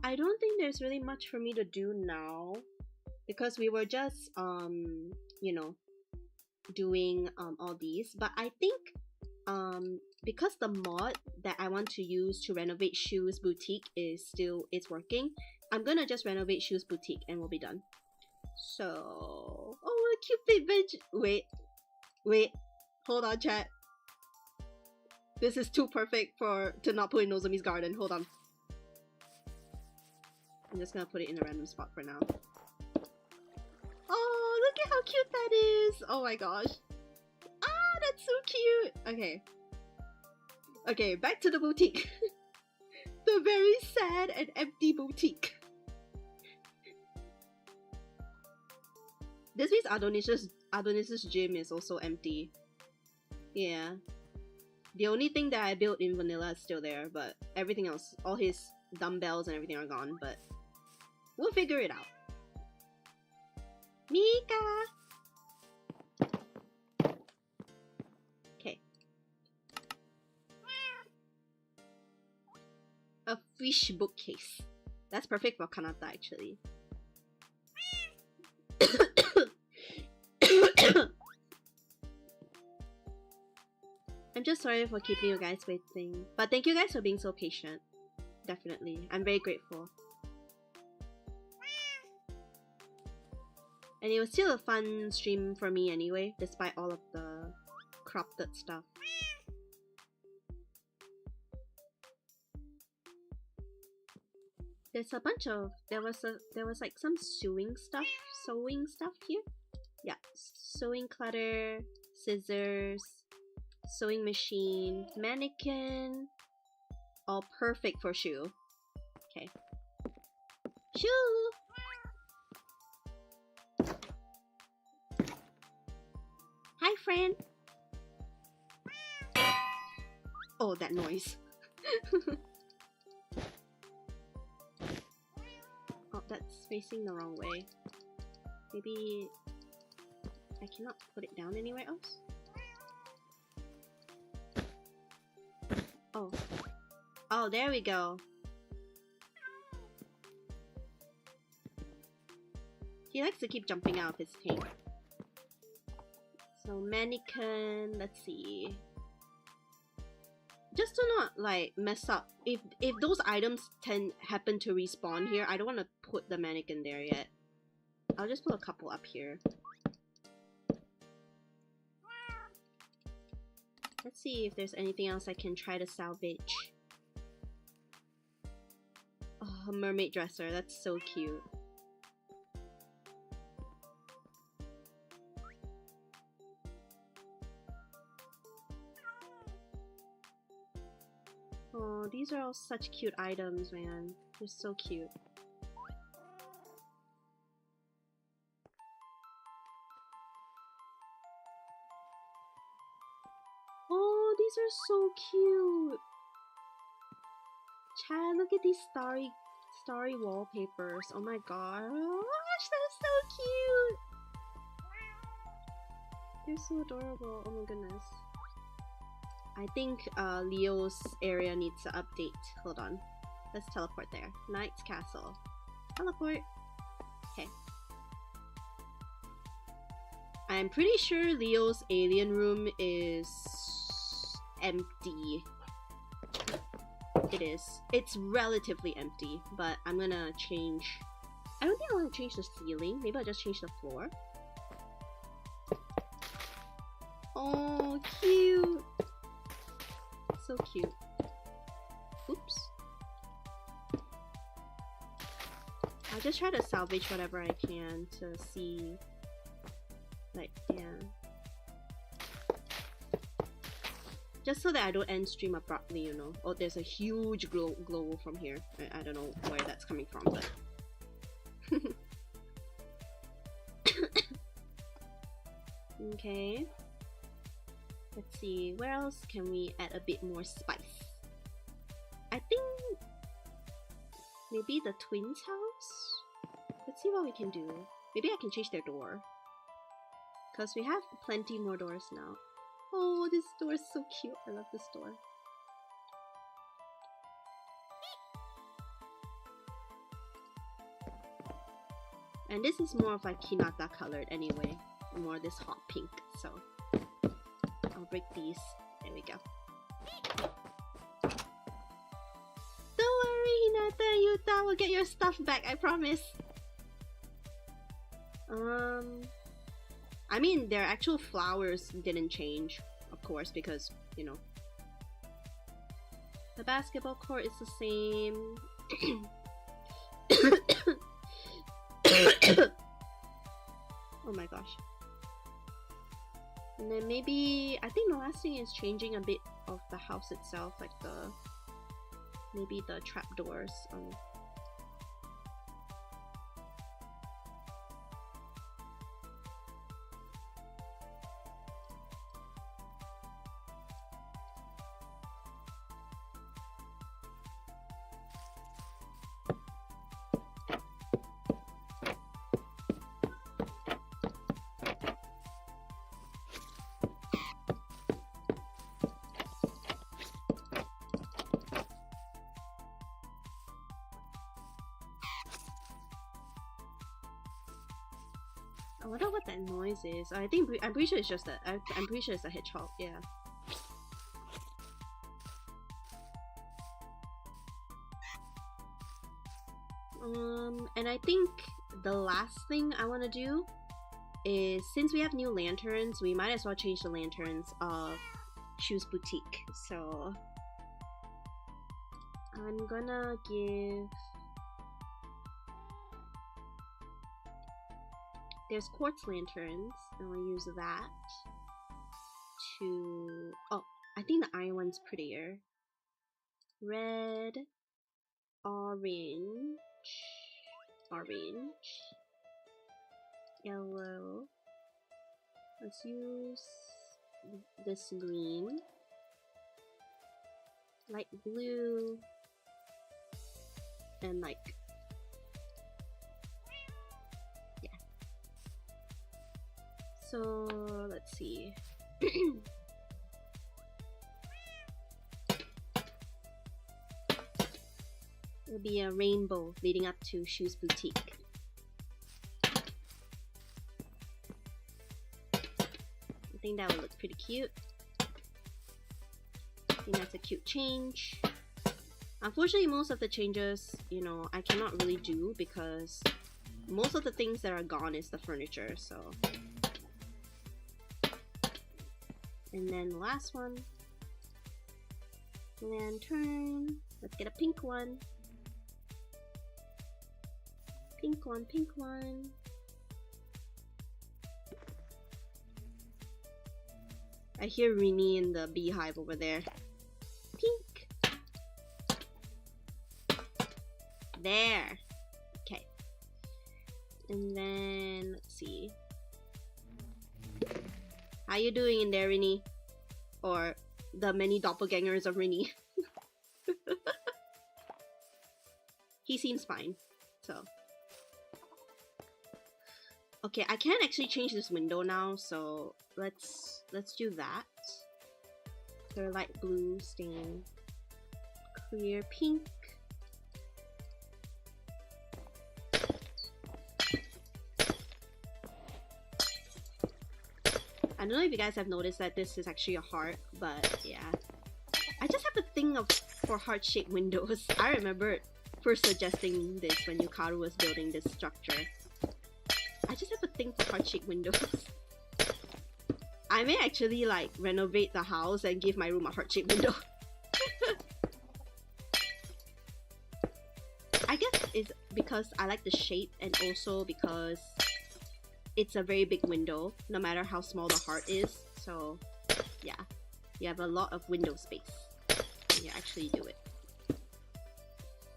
I don't think there's really much for me to do now. because we were just you know, doing all these, but I think because the mod that I want to use to renovate Shu's boutique is working, I'm gonna just renovate Shu's boutique and we'll be done. So, oh, a cute bench. Wait, hold on, chat. This is too perfect to not put in Nozomi's garden. Hold on. I'm just gonna put it in a random spot for now. Oh, look at how cute that is! Oh my gosh. Ah, that's so cute! Okay. Okay, back to the boutique. The very sad and empty boutique. This means Adonis's gym is also empty. Yeah. The only thing that I built in vanilla is still there, but everything else, all his dumbbells and everything are gone, but we'll figure it out. Mika! Okay. A fish bookcase. That's perfect for Kanata actually. I'm just sorry for keeping you guys waiting, but thank you guys for being so patient. Definitely. I'm very grateful. And it was still a fun stream for me anyway, despite all of the corrupted stuff. There's a bunch of there was like some sewing stuff here. Yeah, sewing clutter, scissors, sewing machine, mannequin, all perfect for Shu. Okay. Shu! Hi, friend! Oh, that noise. Oh, that's facing the wrong way. Maybe I cannot put it down anywhere else? Oh. Oh, there we go. He likes to keep jumping out of his tank. So mannequin, let's see. Just to not like mess up. If those items happen to respawn here, I don't want to put the mannequin there yet. I'll just put a couple up here. Let's see if there's anything else I can try to salvage. Oh, a mermaid dresser, that's so cute. Oh, these are all such cute items, man. They're so cute. Oh, these are so cute. Chad, look at these starry wallpapers. Oh my gosh, that's so cute. They're so adorable. Oh my goodness. I think Leo's area needs to update. Hold on. Let's teleport there. Knight's Castle. Teleport. Okay. I'm pretty sure Leo's alien room is empty. It is. It's relatively empty, but I'm gonna change. I don't think I want to change the ceiling. Maybe I'll just change the floor. Oh, cute. So cute. Oops. I'll just try to salvage whatever I can to see. Like, yeah. Just so that I don't end stream abruptly, you know. Oh, there's a huge glow from here. I don't know where that's coming from, but... Okay. Let's see, where else can we add a bit more spice? I think maybe the twins' house? Let's see what we can do. Maybe I can change their door. Because we have plenty more doors now. Oh, this door is so cute. I love this door. And this is more of like Hinata colored anyway, more this hot pink. So I'll break these. There we go. Don't worry, Hinata, Yuta will get your stuff back, I promise. I mean, their actual flowers didn't change, of course, because, you know, the basketball court is the same. Oh my gosh. And then maybe, I think the last thing is changing a bit of the house itself, like maybe the trapdoors. I wonder what that noise is. I'm pretty sure it's just that. I'm pretty sure it's a hedgehog. Yeah. And I think the last thing I want to do is, since we have new lanterns, we might as well change the lanterns of Shoes Boutique. So I'm gonna give. There's quartz lanterns, and we'll use that to... Oh, I think the iron one's prettier. Red, orange, yellow. Let's use this green, light blue, and like... So let's see. It'll be a rainbow leading up to Shoes Boutique. I think that would look pretty cute. I think that's a cute change. Unfortunately, most of the changes, you know, I cannot really do because most of the things that are gone is the furniture, so. And then the last one, lantern. Let's get a pink one. Pink one, pink one. I hear Rini in the beehive over there. Pink. There. Okay. And then, let's see. How you doing in there, Rini? Or the many doppelgangers of Rini? He seems fine, so. Okay, I can actually change this window now, so let's do that. So light blue stain, clear pink. I don't know if you guys have noticed that this is actually a heart, but yeah. I just have a thing for heart-shaped windows. I remember first suggesting this when Yukaru was building this structure. I just have a thing for heart-shaped windows. I may actually like renovate the house and give my room a heart-shaped window. I guess it's because I like the shape and also because it's a very big window, no matter how small the heart is. So yeah, you have a lot of window space when you actually do it.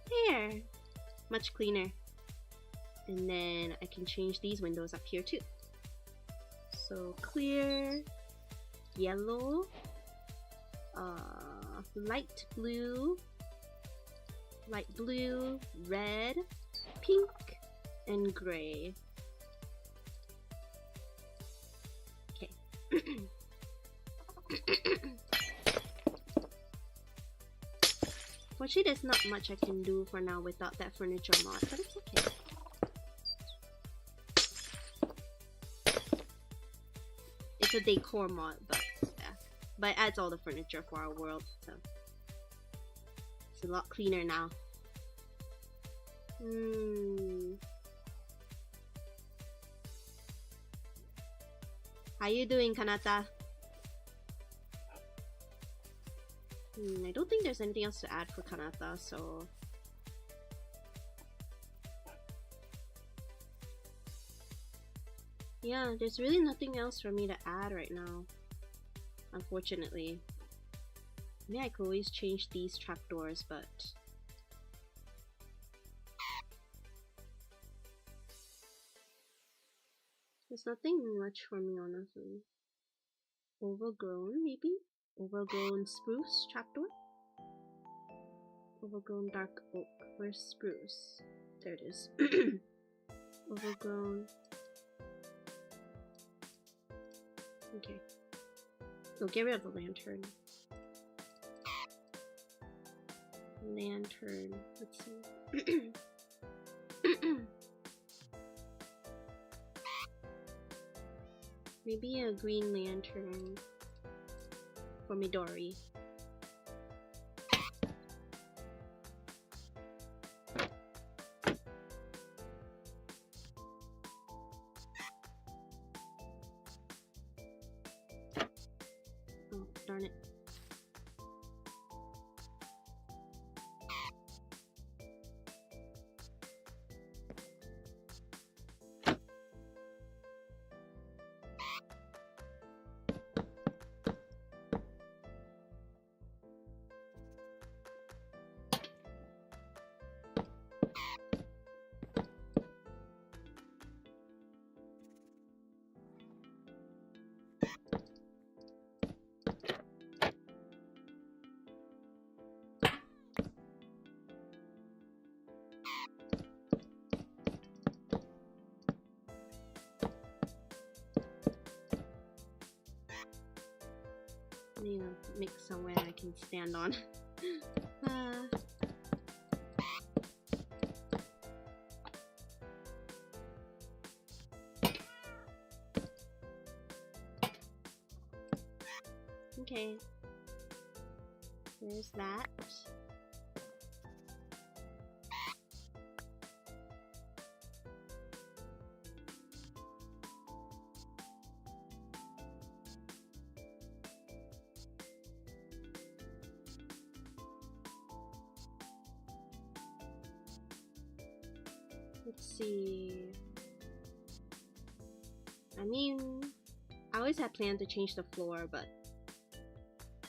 There! Much cleaner. And then I can change these windows up here too. So clear, yellow, light blue, red, pink, and gray. Okay. Fortunately, there's not much I can do for now without that furniture mod, but it's okay. it's a decor mod, but yeah. But it adds all the furniture for our world, so it's a lot cleaner now. How you doing, Kanata? I don't think there's anything else to add for Kanata, so yeah, there's really nothing else for me to add right now, unfortunately. I mean, I could always change these trapdoors, but there's nothing much for me, honestly. Overgrown, maybe? Overgrown spruce trapdoor? Overgrown dark oak. Where's spruce? There it is. Overgrown. Okay. We'll get rid of the lantern. Lantern. Let's see. Maybe a green lantern for Midori. Oh, darn it. I need to make somewhere I can stand on. Okay. There's that. Let's see. I mean, I always had planned to change the floor, but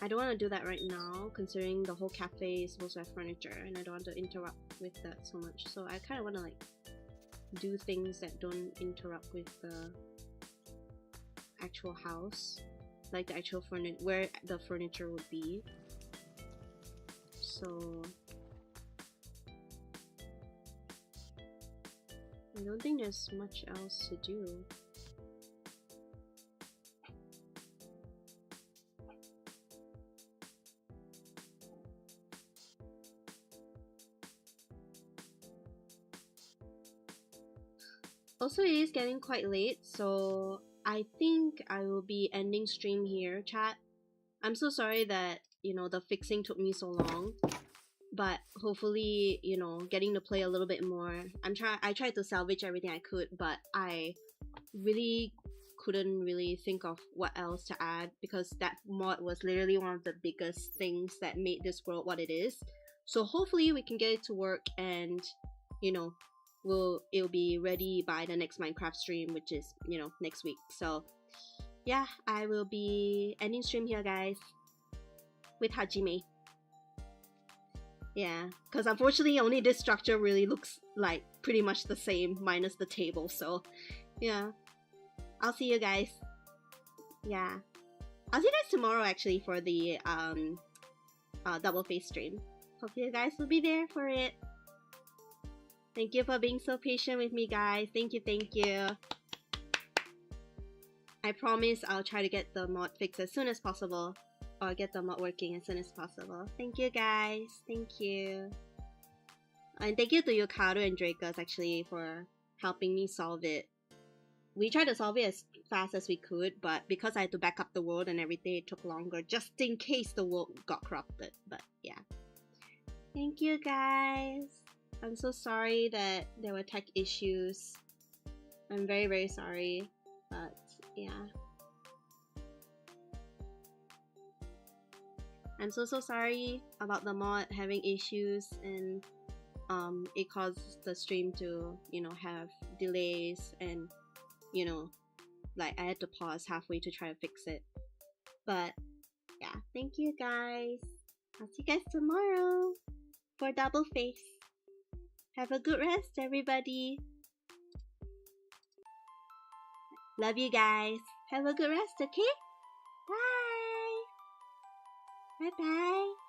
I don't want to do that right now, considering the whole cafe is supposed to have furniture, and I don't want to interrupt with that so much. So I kind of want to like do things that don't interrupt with the actual house, like the actual furniture, where the furniture would be. So I don't think there's much else to do. Also, it is getting quite late, so I think I will be ending stream here, chat. I'm so sorry that, you know, the fixing took me so long, but hopefully, you know, getting to play a little bit more. I tried to salvage everything I could, but I really couldn't really think of what else to add, because that mod was literally one of the biggest things that made this world what it is. So hopefully we can get it to work, and you know, it'll be ready by the next Minecraft stream, which is, you know, next week. So yeah, I will be ending stream here, guys, with Hajime. Yeah, because unfortunately only this structure really looks like pretty much the same, minus the table. So yeah, I'll see you guys. Yeah, I'll see you guys tomorrow actually for the double face stream. Hope you guys will be there for it. Thank you for being so patient with me, guys. Thank you, thank you. I promise I'll try to get the mod fixed as soon as possible, or get the mod working as soon as possible. Thank you, guys. Thank you. And thank you to Yukado and Drakus actually for helping me solve it. We tried to solve it as fast as we could, but because I had to back up the world and everything, it took longer just in case the world got corrupted. But yeah. Thank you guys. I'm so sorry that there were tech issues. I'm very, very sorry. But yeah. I'm so sorry about the mod having issues, and it caused the stream to, you know, have delays, and you know, like I had to pause halfway to try to fix it. But yeah, thank you guys. I'll see you guys tomorrow for double face. Have a good rest, everybody. Love you guys. Have a good rest, okay? Bye. Bye bye.